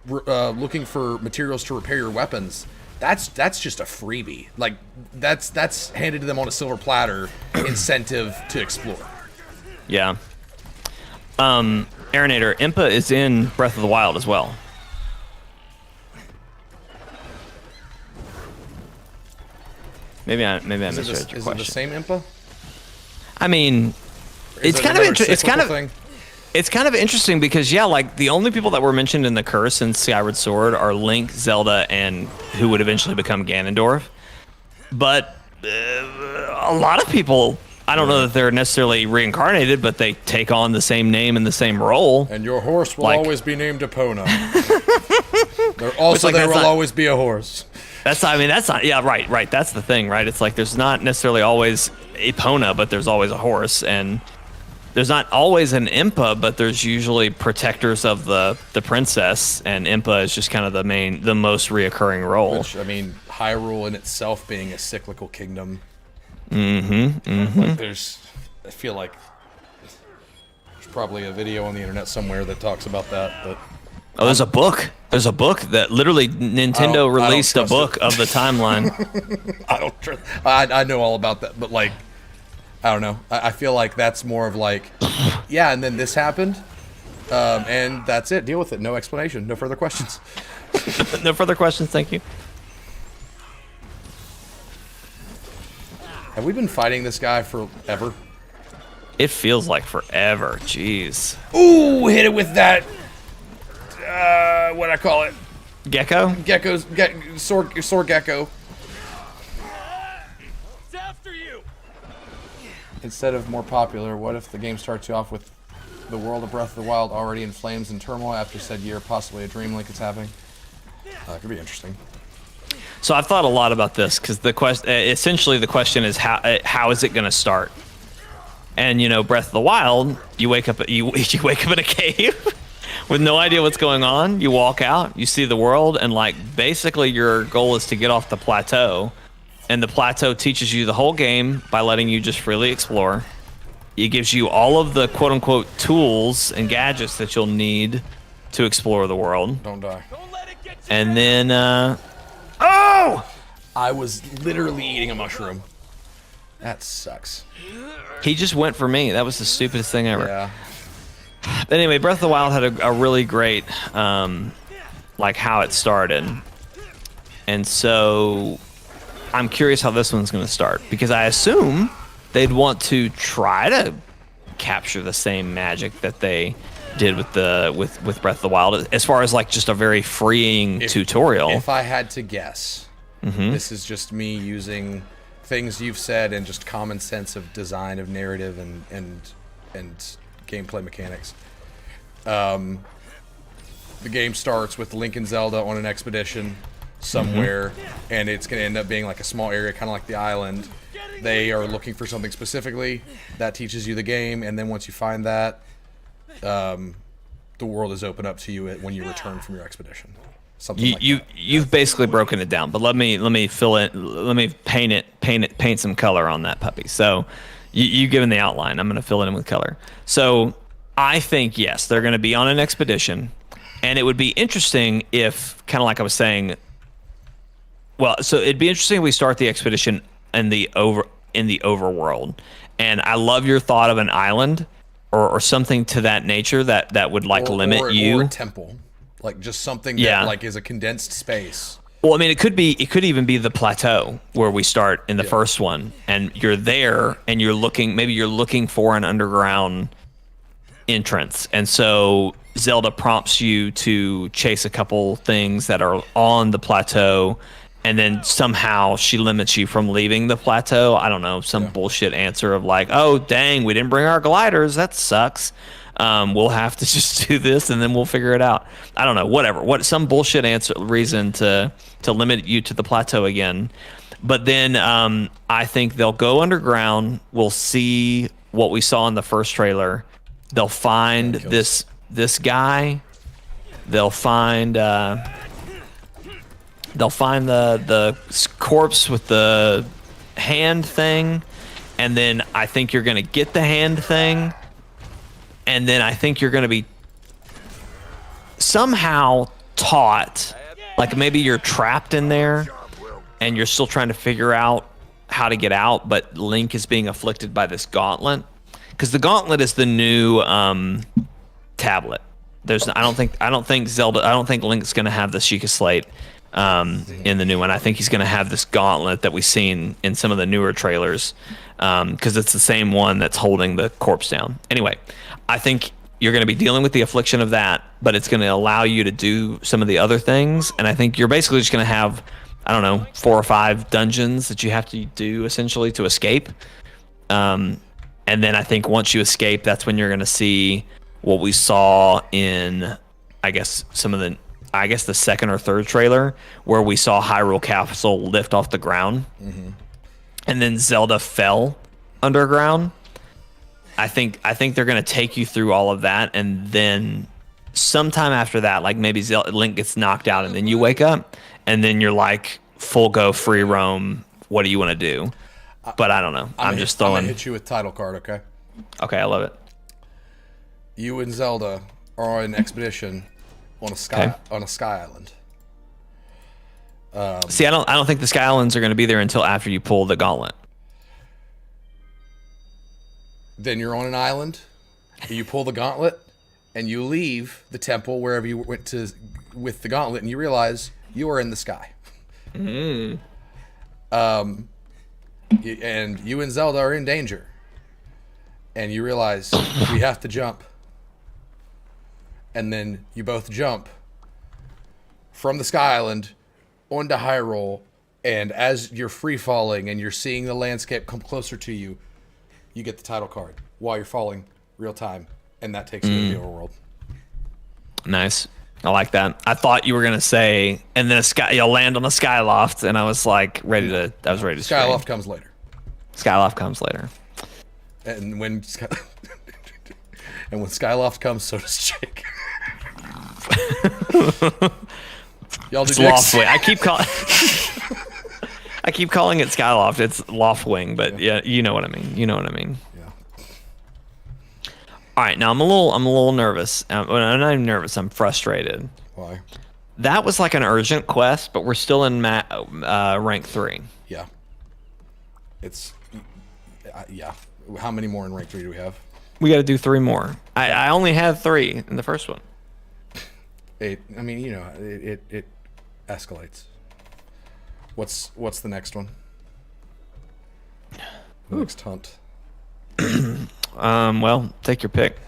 looking for materials to repair your weapons, that's just a freebie. Like that's handed to them on a silver platter incentive to explore. Yeah. Aeronator, Impa is in Breath of the Wild as well. Maybe I misread your question. Is it the same Impa? I mean, it's kind of it's kind of interesting because like the only people that were mentioned in the curse in Skyward Sword are Link, Zelda, and who would eventually become Ganondorf. But a lot of people, I don't know that they're necessarily reincarnated, but they take on the same name and the same role. And your horse will always be named Epona. there will always be a horse. That's not, right. That's the thing, right? It's like there's not necessarily always Epona, but there's always a horse, and there's not always an Impa, but there's usually protectors of the princess, and Impa is just kind of the most reoccurring role. Which, I mean, Hyrule in itself being a cyclical kingdom. Mm-hmm. Like I feel like there's probably a video on the internet somewhere that talks about that. But there's a book. There's a book that literally Nintendo released a book of the timeline. I know all about that, but like, I don't know. I feel like that's more of like, yeah, and then this happened, and that's it. Deal with it. No explanation. No further questions. No further questions. Thank you. Have we been fighting this guy forever? It feels like forever. Jeez. Ooh, hit it with that. What I call it? Gecko? Sword gecko. It's after you. Instead of more popular, what if the game starts you off with the world of Breath of the Wild already in flames and turmoil after said year, possibly a dream like it's happening? That could be interesting. So I've thought a lot about this because essentially the question is how is it going to start? And Breath of the Wild, you wake up you wake up in a cave with no idea what's going on. You walk out, you see the world, and like basically your goal is to get off the plateau. And the plateau teaches you the whole game by letting you just freely explore. It gives you all of the quote unquote tools and gadgets that you'll need to explore the world. Don't die. Don't let it get you. And then I was literally eating a mushroom. That sucks. he just went for me. That was the stupidest thing ever. Yeah. But anyway, Breath of the Wild had a really great, like how it started. And so I'm curious how this one's going to start, because I assume they'd want to try to capture the same magic that they did with Breath of the Wild, as far as like just a very freeing tutorial. If I had to guess, this is just me using things you've said and just common sense of design of narrative and gameplay mechanics. The game starts with Link and Zelda on an expedition somewhere, and it's going to end up being like a small area, kind of like the island. They are looking for something specifically that teaches you the game, and then once you find that, the world is open up to you when you return from your expedition. Something like that. You've basically broken it down, but let me fill it. Let me paint some color on that puppy. So you've given the outline. I'm going to fill it in with color. So I think yes, they're going to be on an expedition, and it would be interesting if, kind of like I was saying. Well, so it'd be interesting if we start the expedition in the overworld, and I love your thought of an island or something to that nature that would like limit you. Or a temple, like just something that like is a condensed space. Well, I mean, it could even be the plateau where we start in the first one, and you're there, and you're looking for an underground entrance, and so Zelda prompts you to chase a couple things that are on the plateau, and then somehow she limits you from leaving the plateau. I don't know, some bullshit answer of like, oh dang, we didn't bring our gliders, that sucks. We'll have to just do this and then we'll figure it out. I don't know, whatever. Some bullshit reason to limit you to the plateau again. But then I think they'll go underground. We'll see what we saw in the first trailer. They'll find this guy. They'll find the corpse with the hand thing, and then I think you're gonna get the hand thing. And then I think you're going to be somehow taught, like maybe you're trapped in there and you're still trying to figure out how to get out, but Link is being afflicted by this gauntlet. Because the gauntlet is the new tablet. I don't think Link's going to have the Sheikah Slate in the new one. I think he's going to have this gauntlet that we've seen in some of the newer trailers, because it's the same one that's holding the corpse down. Anyway, I think you're going to be dealing with the affliction of that, but it's going to allow you to do some of the other things. And I think you're basically just going to have, I don't know, 4 or 5 dungeons that you have to do essentially to escape. And then I think once you escape, that's when you're going to see what we saw in, I guess, the second or third trailer, where we saw Hyrule Castle lift off the ground. Mm-hmm. And then Zelda fell underground. I think they're going to take you through all of that, and then sometime after that, like maybe Link gets knocked out and then you wake up, and then you're like full go free roam. What do you want to do? But I don't know. I'm just throwing. I'm gonna hit you with title card, okay? Okay, I love it. You and Zelda are on an expedition on a sky island. See, I don't think the Sky Islands are going to be there until after you pull the gauntlet. Then you're on an island, you pull the gauntlet, and you leave the temple wherever you went to with the gauntlet, and you realize you are in the sky. Mm. And you and Zelda are in danger, and you realize we have to jump. And then you both jump from the Sky Island onto Hyrule, and as you're free falling and you're seeing the landscape come closer to you, you get the title card while you're falling real time, and that takes you to the overworld. Nice. I like that. I thought you were gonna say, and then you'll land on the Skyloft, and I was like ready to Skyloft comes later. Skyloft comes later. And when Skyloft comes, so does Jake. Y'all do Loftwing. I keep calling it Skyloft. It's Loftwing, but yeah, you know what I mean. Yeah. All right, now I'm a little nervous. I'm not even nervous. I'm frustrated. Why? That was like an urgent quest, but we're still in rank 3. Yeah. It's yeah. How many more in rank 3 do we have? We got to do 3 more. I only had 3 in the first one. It escalates. What's the next one? The next hunt. Well, take your pick.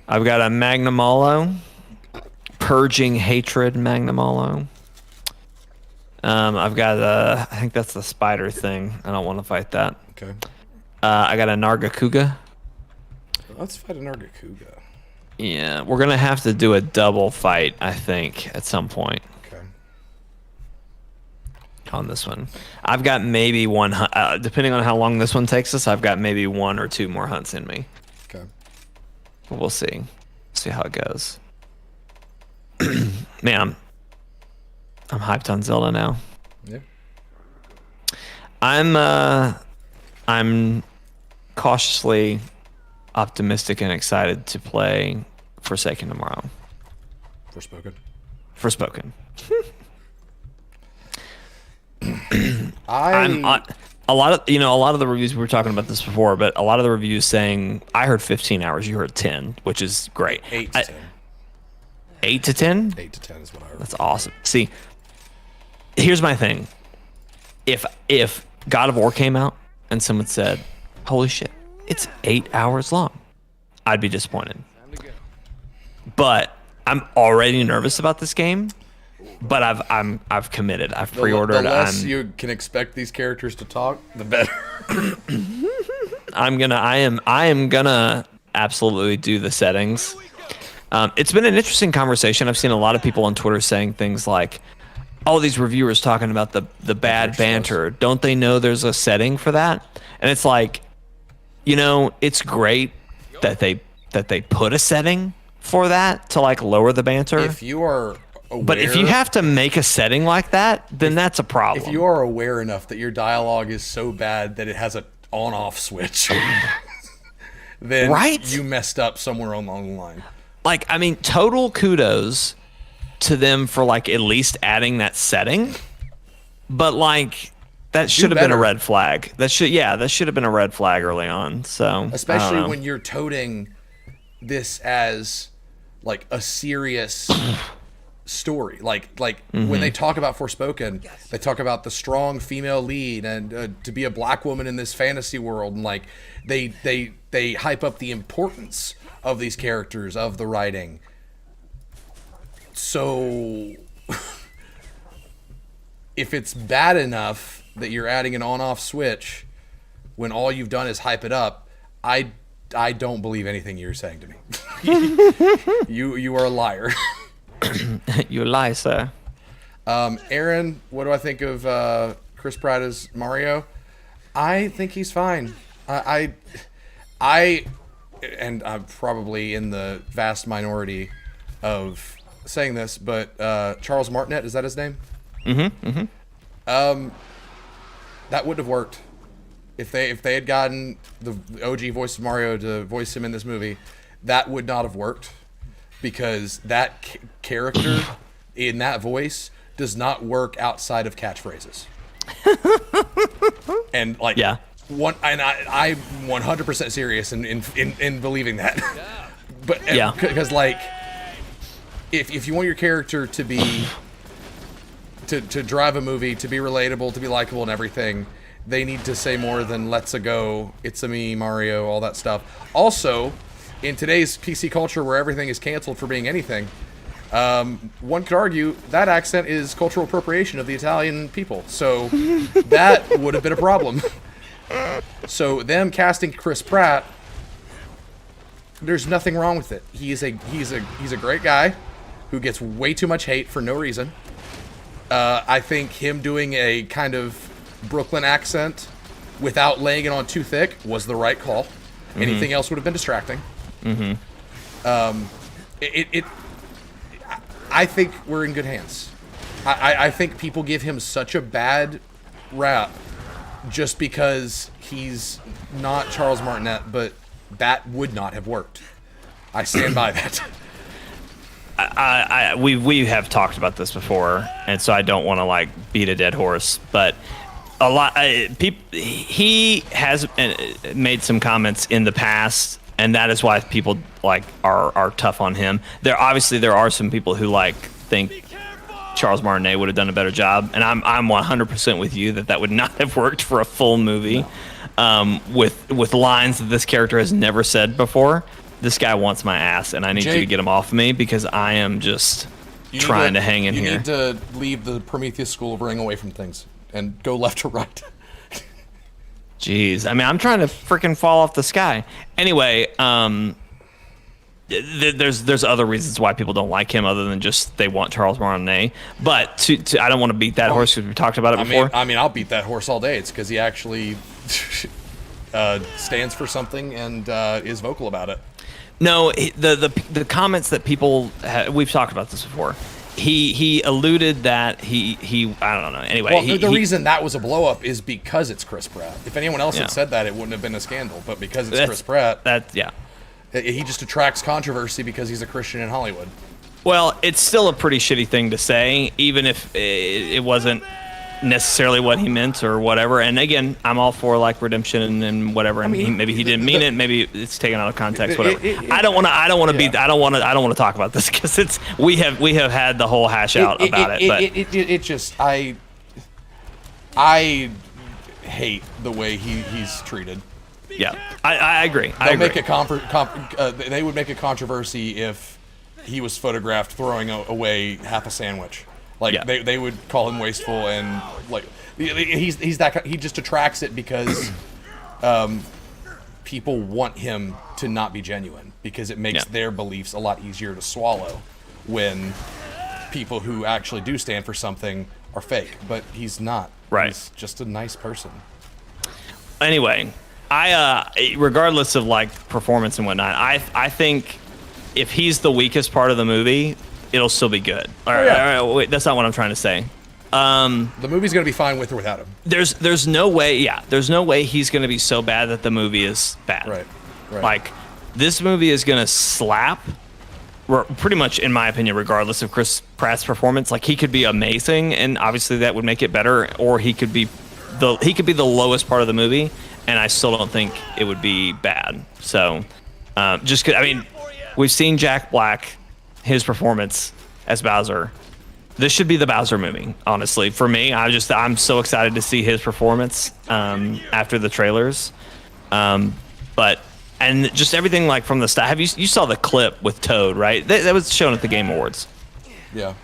I've got a Magnamalo, Purging Hatred Magnamalo. I've got I think that's the spider thing. I don't want to fight that. Okay. I got a Nargacuga. Let's fight a Nargacuga. Yeah, we're gonna have to do a double fight, I think, at some point. Okay. On this one, I've got maybe one hunt, depending on how long this one takes us. I've got maybe 1 or 2 more hunts in me. Okay. But we'll see how it goes. Man, I'm hyped on Zelda now. Yeah. I'm cautiously optimistic and excited to play Forsaken tomorrow. Forspoken. I'm a lot of the reviews, we were talking about this before, but a lot of the reviews saying, I heard 15 hours, you heard 10, which is great. 8 to 10. 8 to 10? 8 to 10 is what I heard. That's awesome. See, here's my thing. If God of War came out and someone said, holy shit, it's 8 hours long, I'd be disappointed. But I'm already nervous about this game. But I've committed. I've pre-ordered. The less you can expect these characters to talk, the better. I am gonna absolutely do the settings. It's been an interesting conversation. I've seen a lot of people on Twitter saying things like, "Oh, these reviewers talking about the bad banter. Don't they know there's a setting for that?" And it's like, it's great that they put a setting for that to like lower the banter. If you are aware, but if you have to make a setting like that, then that's a problem. If you are aware enough that your dialogue is so bad that it has a on-off switch, then you messed up somewhere along the line. Like, I mean, total kudos to them for like at least adding that setting. But like, that should have been a red flag. That should have been a red flag early on. So especially when you're toting this as like a serious story, like when they talk about Forspoken, they talk about the strong female lead and to be a black woman in this fantasy world, and like they hype up the importance of these characters, of the writing. So if it's bad enough that you're adding an on-off switch when all you've done is hype it up, I don't believe anything you're saying to me. You are a liar. You lie, sir. Aaron, what do I think of Chris Pratt as Mario? I think he's fine. I and I'm probably in the vast minority of saying this, but Charles Martinet, is that his name? Mm-hmm. That wouldn't have worked. If they had gotten the OG voice of Mario to voice him in this movie, that would not have worked, because that character in that voice does not work outside of catchphrases. And like, yeah, I'm 100% serious in believing that. But yeah, because like, if you want your character to be to drive a movie, to be relatable, to be likable and everything, they need to say more than "Let's-a go," "It's-a me, Mario," all that stuff. Also, in today's PC culture where everything is canceled for being anything, one could argue that accent is cultural appropriation of the Italian people. So that would have been a problem. So them casting Chris Pratt, there's nothing wrong with it. He's a great guy who gets way too much hate for no reason. I think him doing a kind of Brooklyn accent without laying it on too thick was the right call. Mm-hmm. Anything else would have been distracting. Mm-hmm. I think we're in good hands. I think people give him such a bad rap just because he's not Charles Martinet, but that would not have worked. I stand by that. We have talked about this before, and so I don't want to like beat a dead horse, but a lot he has made some comments in the past, and that is why people like are tough on him. There are some people who like think Charles Martinet would have done a better job, and I'm 100% with you that would not have worked for a full movie. With lines that this character has never said before. This guy wants my ass, and I need you to get him off of me, because I am just trying to hang in here. You need to leave the Prometheus School of Ring away from things and go left to right. Jeez, I mean, I'm trying to freaking fall off the sky. Anyway, there's other reasons why people don't like him other than just they want Charles Martinet. But I don't want to beat that horse, because we talked about it before. I mean, I'll beat that horse all day. It's because he actually stands for something and is vocal about it. No, the comments that people we've talked about this before. He alluded that he I don't know. Anyway, well, the reason that was a blow up is because it's Chris Pratt. If anyone else had said that, it wouldn't have been a scandal. But because it's Chris Pratt, He just attracts controversy because he's a Christian in Hollywood. Well, it's still a pretty shitty thing to say, even if it wasn't necessarily what he meant or whatever. And again, I'm all for like redemption and whatever. And maybe he didn't mean it. Maybe it's taken out of context. Whatever. I don't want to talk about this because we have had the whole hash out about it. I hate the way he's treated. Yeah, I agree. They would make a controversy if he was photographed throwing away half a sandwich. Like they would call him wasteful, and like he's that he just attracts it because people want him to not be genuine because it makes their beliefs a lot easier to swallow when people who actually do stand for something are fake. But he's not. Right. He's just a nice person. Anyway, regardless of like performance and whatnot, I think if he's the weakest part of the movie, it'll still be good. All right, wait, that's not what I'm trying to say. The movie's gonna be fine with or without him. There's no way. Yeah, there's no way he's gonna be so bad that the movie is bad. Right. Like this movie is gonna slap. Pretty much, in my opinion, regardless of Chris Pratt's performance, like he could be amazing, and obviously that would make it better, or he could be the lowest part of the movie, and I still don't think it would be bad. So, we've seen Jack Black, his performance as Bowser. This should be the Bowser movie, honestly. For me, I'm so excited to see his performance after the trailers, and just everything like from the start. You saw the clip with Toad, right? That was shown at the Game Awards. Yeah.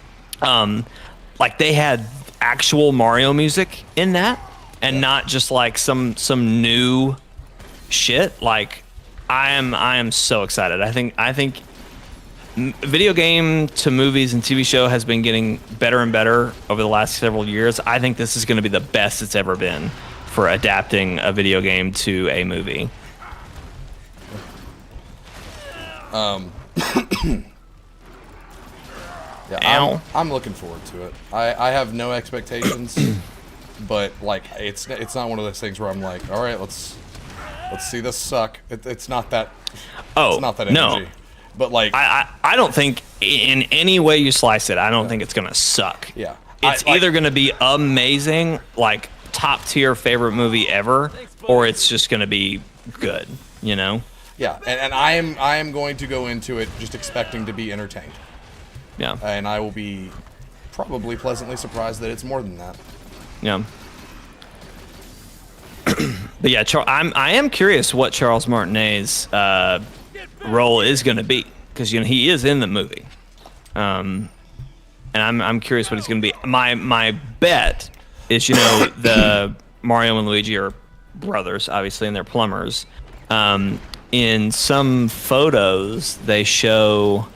Like they had actual Mario music in that, and not just like some new shit. Like I am so excited. I think video game to movies and TV show has been getting better and better over the last several years. I think this is going to be the best it's ever been for adapting a video game to a movie. I'm looking forward to it. I have no expectations, but like it's not one of those things where I'm like, all right, let's see this suck. It's not that. It's not that energy. No. But like I don't think in any way you slice it, I don't think it's gonna suck. Yeah. It's either gonna be amazing, like top tier favorite movie ever, or it's just gonna be good. You know. Yeah, and I am going to go into it just expecting to be entertained. Yeah. And I will be probably pleasantly surprised that it's more than that. Yeah. But yeah, I am curious what Charles Martinet's role is going to be, because he is in the movie, and I'm curious what he's going to be. My bet is the Mario and Luigi are brothers, obviously, and they're plumbers. In some photos, they show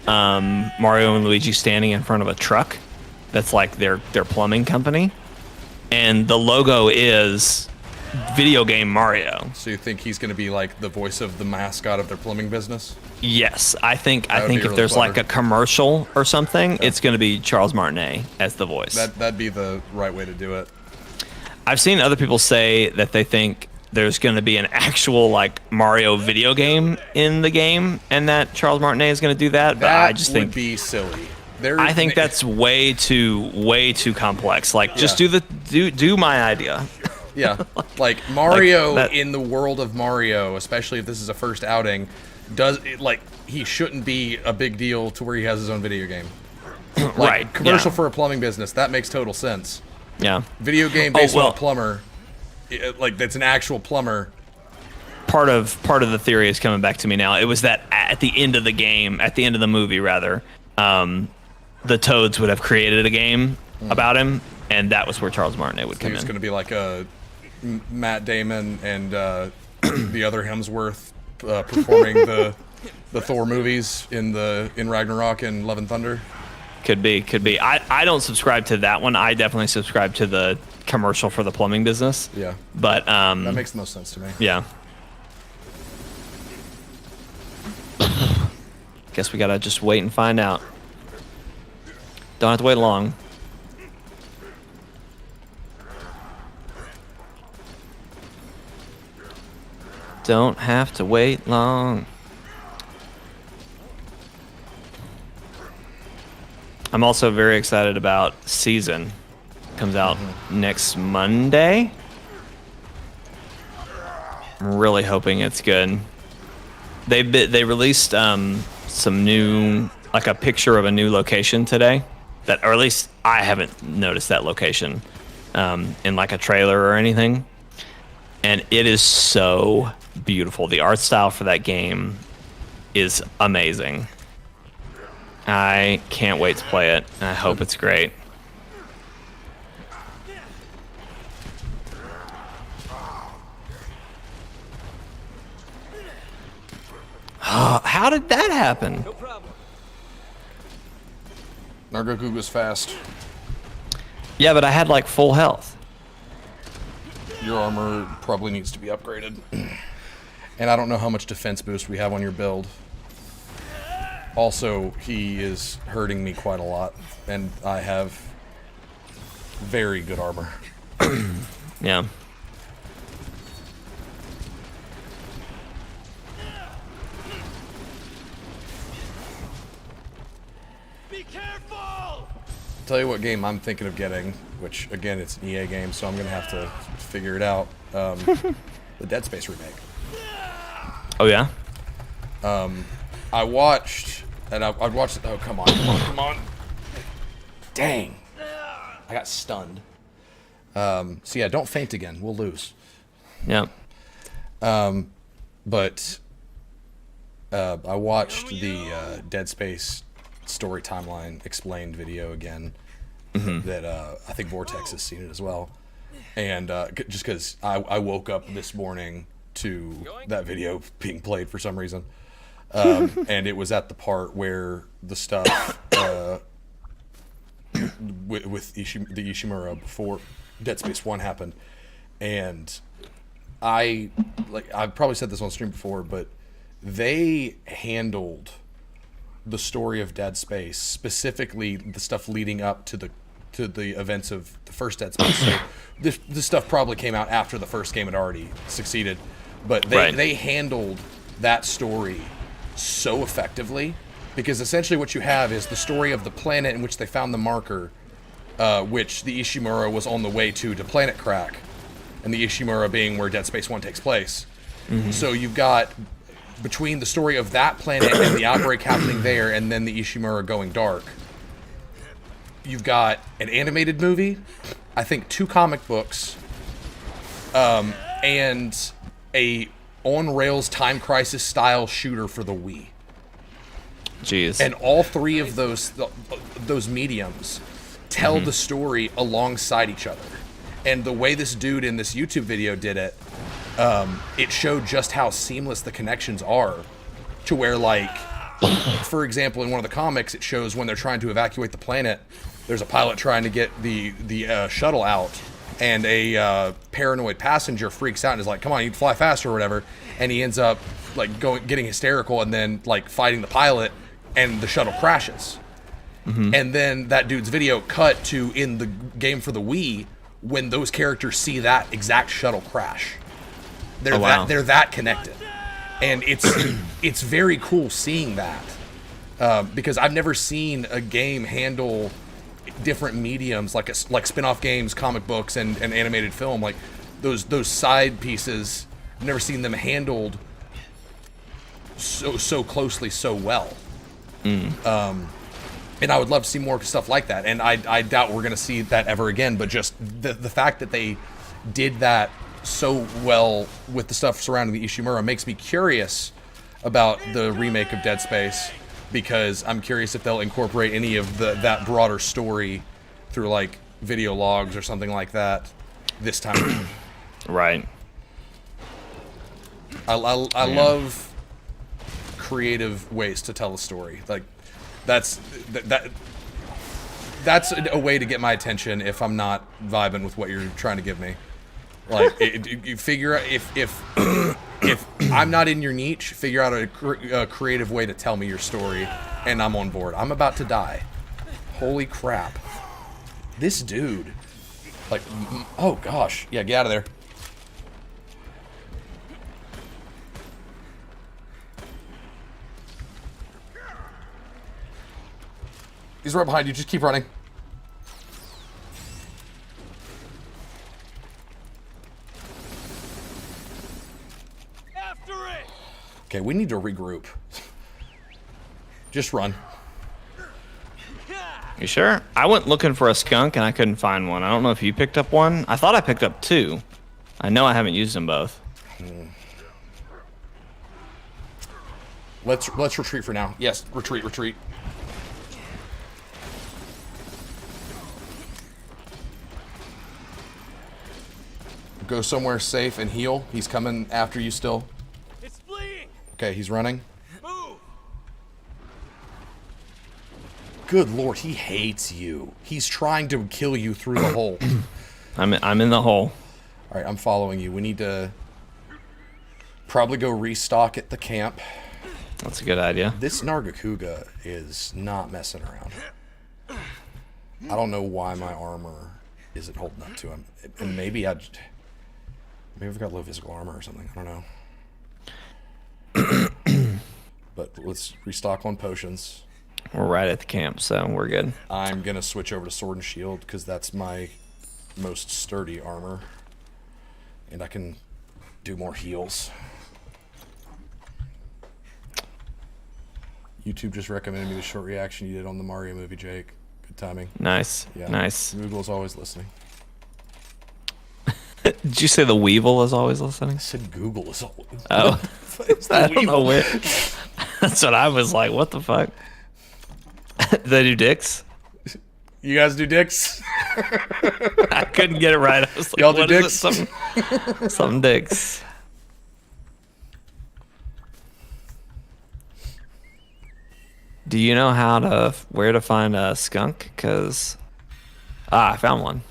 Mario and Luigi standing in front of a truck that's like their plumbing company, and the logo is Video Game Mario. So you think he's going to be like the voice of the mascot of their plumbing business? Yes, I think if really there's clever. Like a commercial or something, it's going to be Charles Martinet as the voice. That'd be the right way to do it. I've seen other people say that they think there's going to be an actual like Mario video game in the game, and that Charles Martinet is going to do that. But I just think would be silly. I think that's way too complex. Like, just do my idea. Yeah, like Mario in the world of Mario, especially if this is a first outing, he shouldn't be a big deal to where he has his own video game. Like, right. Commercial for a plumbing business, that makes total sense. Yeah. Video game based on a plumber, like that's an actual plumber. Part of the theory is coming back to me now. It was that at the end of the game, at the end of the movie rather, the Toads would have created a game about him, and that was where Charles Martinet would come in. He was going to be like a Matt Damon and the other Hemsworth performing the Thor movies in Ragnarok and Love and Thunder. Could be. I don't subscribe to that one. I definitely subscribe to the commercial for the plumbing business. Yeah. But that makes the most sense to me. Yeah. Guess we gotta just wait and find out. Don't have to wait long. Don't have to wait long. I'm also very excited about Season. Comes out next Monday. I'm really hoping it's good. They released some new, like a picture of a new location today, that, or at least I haven't noticed that location in like a trailer or anything, and it is so beautiful. The art style for that game is amazing. I can't wait to play it. I hope it's great. How did that happen? No problem. Nargoku was fast. Yeah, but I had like full health. Your armor probably needs to be upgraded. And I don't know how much defense boost we have on your build. Also, he is hurting me quite a lot, and I have very good armor. Yeah. Be careful! Tell you what game I'm thinking of getting, which again it's an EA game, so I'm gonna have to figure it out. The Dead Space remake. Oh yeah. I watched, and I watched. Oh come on! Dang! I got stunned. So yeah, don't faint again. We'll lose. Yeah. But I watched the Dead Space story timeline explained video again. That I think Vortex has seen it as well, and just because I woke up this morning to that video being played for some reason, and it was at the part where the stuff with the Ishimura before Dead Space 1 happened, and I've probably said this on stream before, but they handled the story of Dead Space, specifically the stuff leading up to the events of the first Dead Space. So this stuff probably came out after the first game had already succeeded, but they handled that story so effectively, because essentially what you have is the story of the planet in which they found the marker, which the Ishimura was on the way to Planet Crack, and the Ishimura being where Dead Space 1 takes place. So you've got, between the story of that planet and the outbreak happening there, and then the Ishimura going dark, you've got an animated movie, I think 2 comic books, and a on-rails Time Crisis style shooter for the Wii. Jeez. And all 3 of those mediums tell the story alongside each other. And the way this dude in this YouTube video did it, it showed just how seamless the connections are, to where, like, for example, in one of the comics, it shows when they're trying to evacuate the planet, there's a pilot trying to get the shuttle out, and a paranoid passenger freaks out and is like, come on, you can fly faster or whatever, and he ends up like getting hysterical and then like fighting the pilot, and the shuttle crashes. And then that dude's video cut to in the game for the Wii when those characters see that exact shuttle crash. They're that connected, and it's very cool seeing that, because I've never seen a game handle different mediums like spin-off games, comic books, and animated film, like those side pieces. I've never seen them handled so closely, so well. And I would love to see more stuff like that, and I doubt we're gonna see that ever again, but just the fact that they did that so well with the stuff surrounding the Ishimura makes me curious about the remake of Dead Space, because I'm curious if they'll incorporate any of that broader story through like video logs or something like that this time around. Right. I love creative ways to tell a story. Like that's a way to get my attention if I'm not vibing with what you're trying to give me. Like, you figure out if I'm not in your niche, figure out a creative way to tell me your story, and I'm on board. I'm about to die. Holy crap. This dude. Like, oh gosh. Yeah, get out of there. He's right behind you. Just keep running. After it! Okay, we need to regroup. Just run. You sure? I went looking for a skunk and I couldn't find one. I don't know if you picked up one. I thought I picked up 2. I know I haven't used them both. Let's retreat for now. Yes, retreat. Go somewhere safe and heal. He's coming after you still. It's bleeding! Okay, he's running. Move! Good lord, he hates you. He's trying to kill you through the hole. I'm in the hole. Alright, I'm following you. We need to probably go restock at the camp. That's a good idea. This Nargacuga is not messing around. I don't know why my armor isn't holding up to him. And maybe I've got low physical armor or something. I don't know. But let's restock on potions. We're right at the camp, so we're good. I'm going to switch over to sword and shield because that's my most sturdy armor. And I can do more heals. YouTube just recommended me the short reaction you did on the Mario movie, Jake. Good timing. Nice. Yeah. Nice. Google's always listening. Did you say the Weevil is always listening? I said Google is always. Oh. It's the I don't know Weevil. where. That's what I was like. What the fuck? They do dicks? You guys do dicks? I couldn't get it right. I was like, Y'all do what is dicks? it? Some dicks. Do you know where to find a skunk? Cause I found one.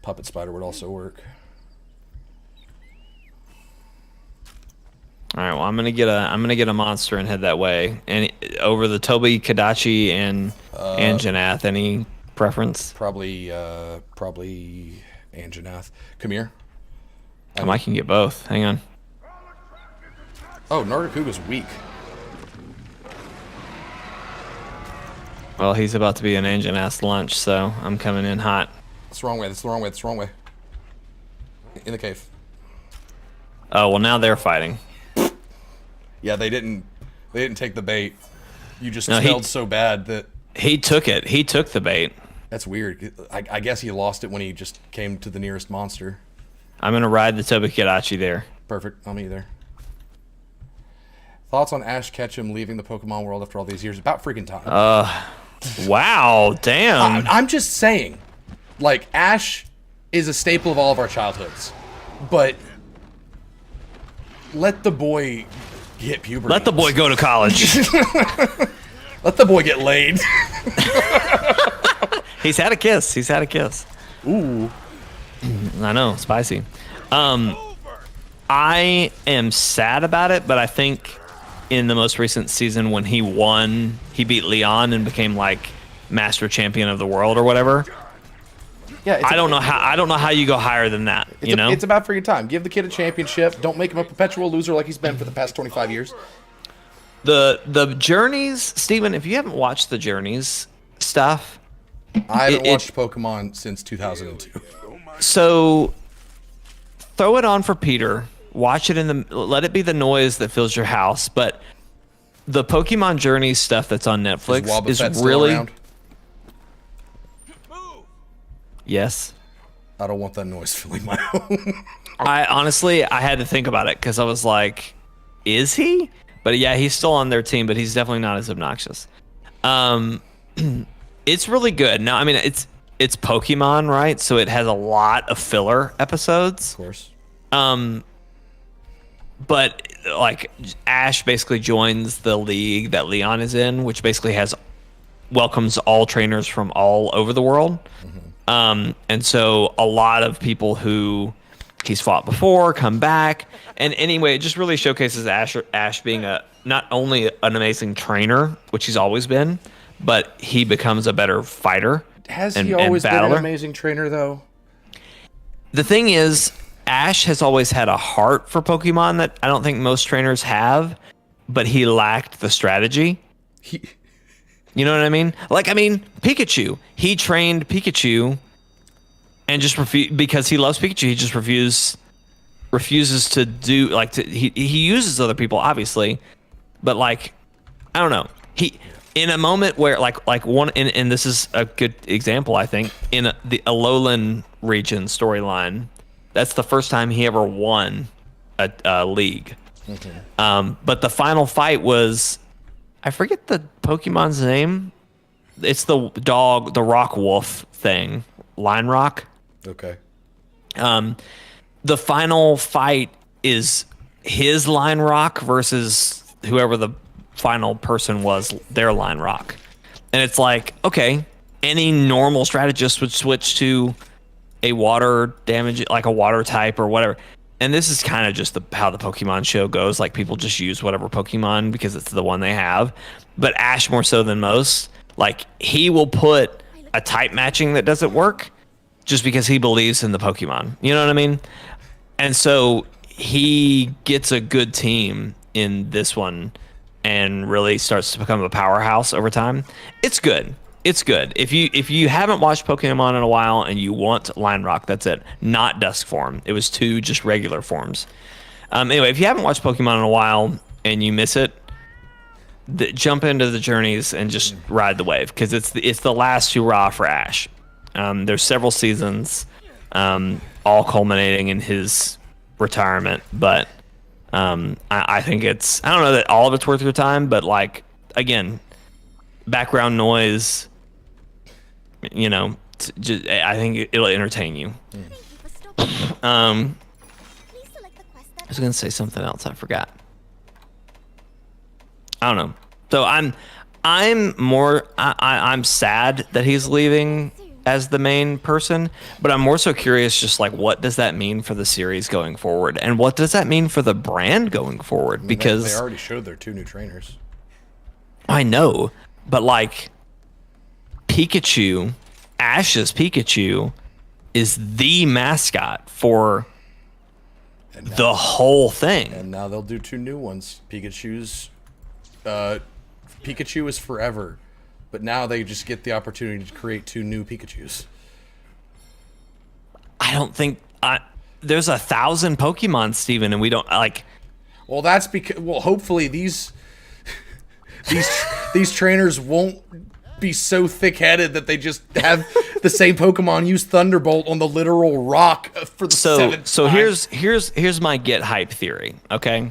Puppet spider would also work. All right, well I'm gonna get a monster and head that way. And over the Toby, Kadachi, and Anjanath. Any preference? Probably Anjanath. Come here. I can get both. Hang on. Oh, Nargacuga's weak. Well, he's about to be an Anjanath's lunch, so I'm coming in hot. That's the wrong way. That's the wrong way. That's the wrong way. In the cave. Oh well, now they're fighting. Yeah, they didn't take the bait. You just No, smelled so bad that He took it. He took the bait. that's weird. I guess he lost it when he just came to the nearest monster. I'm gonna ride the Toby Kadachi there. Perfect. I'll meet you there. Thoughts on Ash Ketchum leaving the Pokemon world after all these years? About freaking time. Wow, damn. I'm just saying, like, Ash is a staple of all of our childhoods, but let the boy hit puberty. Let the boy go to college. Let the boy get laid. He's had a kiss. He's had a kiss. Ooh. I know, spicy. I am sad about it, but I think in the most recent season when he won, he beat Leon and became like master champion of the world or whatever. Yeah, I don't know how you go higher than that. You know, it's about freaking time. Give the kid a championship. Don't make him a perpetual loser like he's been for the past 25 years. the journeys, Steven, if you haven't watched the journeys stuff, I haven't watched Pokemon since 2002. so throw it on for Peter. Watch it let it be the noise that fills your house. But the Pokemon Journeys stuff that's on Netflix is Wobbuffet really still around? yes. I don't want that noise filling my home. I honestly had to think about it because I was like, is he? But yeah, he's still on their team, but he's definitely not as obnoxious. It's really good. Now, I mean, it's Pokemon, right? So it has a lot of filler episodes. Of course. But like Ash basically joins the league that Leon is in, which basically welcomes all trainers from all over the world. And so a lot of people who he's fought before come back. And anyway, it just really showcases Ash being not only an amazing trainer, which he's always been, but he becomes a better fighter. Has and, he always been battler. an amazing trainer, though? The thing is, Ash has always had a heart for Pokemon that I don't think most trainers have, but he lacked the strategy. You know what I mean? Like, I mean, Pikachu. He trained Pikachu, and just because he loves Pikachu. He just refuses to do he uses other people, obviously, but like, I don't know. He in a moment where like one and this is a good example, I think, in the Alolan region storyline. That's the first time he ever won a league. But the final fight was, I forget the Pokemon's name. It's the dog, the rock wolf thing, Line Rock. Okay. The final fight is his Line Rock versus whoever the final person was, their Line Rock. And it's like, okay, any normal strategist would switch to a water damage, like a water type or whatever. And this is kind of just how the Pokemon show goes. Like, people just use whatever Pokemon because it's the one they have. But Ash, more so than most, like, he will put a type matching that doesn't work just because he believes in the Pokemon. You know what I mean? And so he gets a good team in this one and really starts to become a powerhouse over time. It's good. It's good. If you haven't watched Pokemon in a while and you want Line Rock, that's it. Not Dusk form. It was 2 just regular forms. Anyway, if you haven't watched Pokemon in a while and you miss it, jump into the journeys and just ride the wave, because it's the last hurrah for Ash. There's several seasons, all culminating in his retirement. But I think I don't know that all of it's worth your time, but like, again, background noise, you know, I think it'll entertain you. I was gonna say something else, I forgot. I don't know. So I'm sad that he's leaving as the main person, but I'm more so curious, just like, what does that mean for the series going forward, and what does that mean for the brand going forward? I mean, because they already showed their 2 new trainers. I know, but like, Pikachu, Ash's Pikachu, is the mascot for the whole thing. And now they'll do 2 new ones. Pikachu is forever, but now they just get the opportunity to create 2 new Pikachus. I don't think there's 1,000 Pokemon, Steven, and we don't like. Well, that's because, well, hopefully these trainers won't be so thick-headed that they just have the same Pokemon use Thunderbolt on the literal rock for the 7th So time. here's my get hype theory. Okay,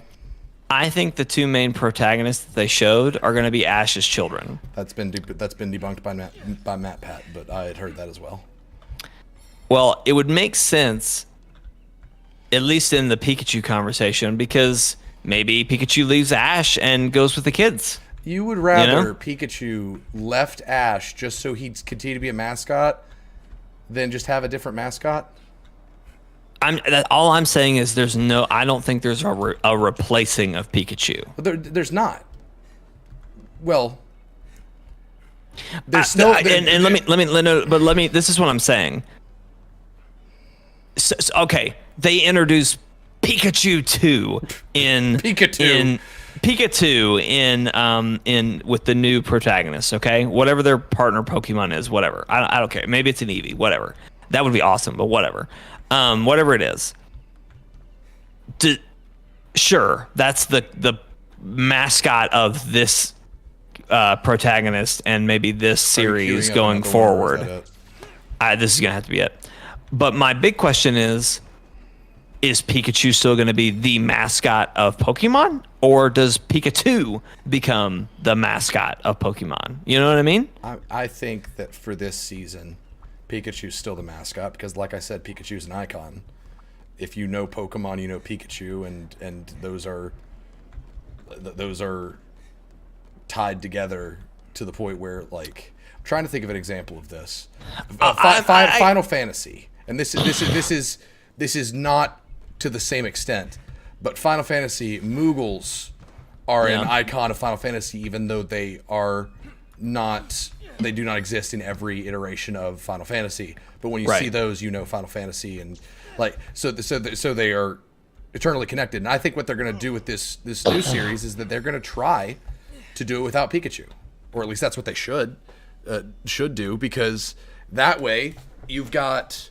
I think the 2 main protagonists that they showed are going to be Ash's children. That's been debunked by Matt Pat, but I had heard that as well. Well, it would make sense, at least in the Pikachu conversation, because maybe Pikachu leaves Ash and goes with the kids. You would rather Pikachu left Ash just so he'd continue to be a mascot than just have a different mascot? All I'm saying is I don't think there's a replacing of Pikachu. There's not. Well, there's no. Let me. This is what I'm saying. So, okay, they introduced Pikachu 2 in Pikachu in with the new protagonist. Okay, whatever their partner Pokemon is, whatever. I don't care. Maybe it's an Eevee. Whatever. That would be awesome. But whatever. Whatever it is. Sure, that's the mascot of this protagonist and maybe this series going forward. This is gonna have to be it. But my big question is Pikachu still going to be the mascot of Pokemon, or does Pikachu become the mascot of Pokemon? You know what I mean? I think that for this season, Pikachu's still the mascot because, like I said, Pikachu's an icon. If you know Pokemon, you know Pikachu, and those are tied together to the point where, like, I'm trying to think of an example of this. Final Fantasy. And this is not to the same extent, but Final Fantasy Moogles are an icon of Final Fantasy, even though they do not exist in every iteration of Final Fantasy. But when you see those, you know Final Fantasy, and like so they are eternally connected. And I think what they're going to do with this new series is that they're going to try to do it without Pikachu. or at least that's what they should do, because that way you've got,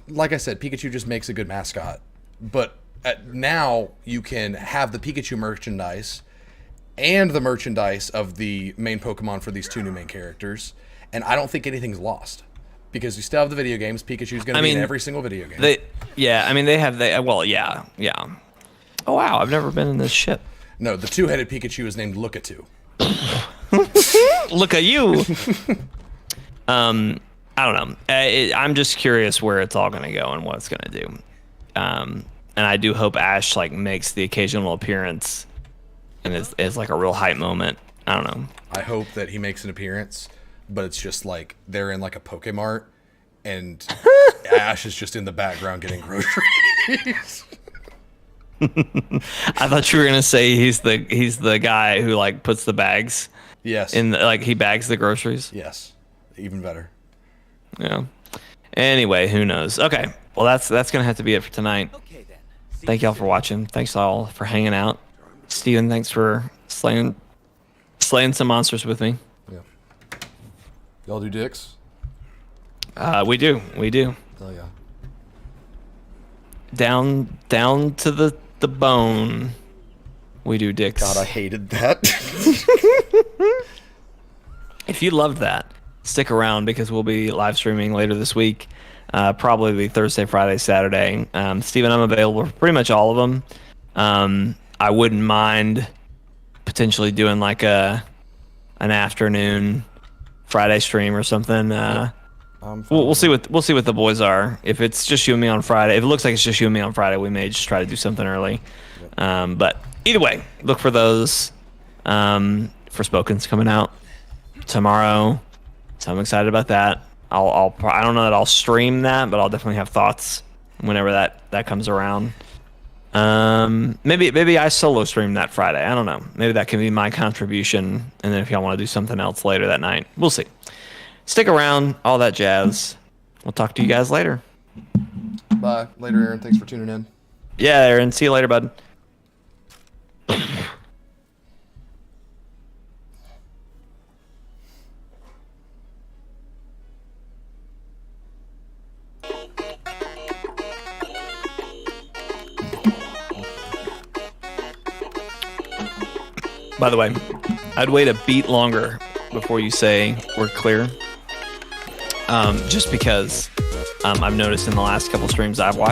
like I said, Pikachu just makes a good mascot. But now you can have the Pikachu merchandise and the merchandise of the main Pokemon for these 2 new main characters, and I don't think anything's lost. Because you still have the video games. Pikachu's going to be in every single video game. Yeah. Oh, wow, I've never been in this ship. No, the 2-headed Pikachu is named Lookatu. Look at you. I don't know. I'm just curious where it's all going to go and what it's going to do. And I do hope Ash like makes the occasional appearance and is like a real hype moment. I don't know. I hope that he makes an appearance, but it's just like they're in like a Pokemart and Ash is just in the background getting groceries. I thought you were gonna say he's the guy who like puts the bags. Yes. Like he bags the groceries. Yes. Even better. Yeah. Anyway, who knows? Okay. Well, that's gonna have to be it for tonight. Okay then. Thank y'all for watching. Thanks all for hanging out. Steven, thanks for slaying some monsters with me. Yeah. Y'all do dicks? We do. Oh yeah. Down to the bone. We do dicks. God, I hated that. If you loved that, stick around because we'll be live streaming later this week. Probably Thursday, Friday, Saturday. Steven, I'm available for pretty much all of them. I wouldn't mind potentially doing like an afternoon Friday stream or something. We'll see what the boys are. If it's just you and me on Friday, if it looks like it's just you and me on Friday, we may just try to do something early. But either way, look for those. For Spoken's coming out tomorrow, so I'm excited about that. I don't know that I'll stream that, but I'll definitely have thoughts whenever that comes around. Maybe I solo stream that Friday. I don't know. Maybe that can be my contribution, and then if y'all want to do something else later that night, we'll see. Stick around, all that jazz. We'll talk to you guys later. Bye. Later, Aaron. Thanks for tuning in. Yeah, Aaron. See you later, bud. By the way, I'd wait a beat longer before you say we're clear. Just because I've noticed in the last couple streams I've watched,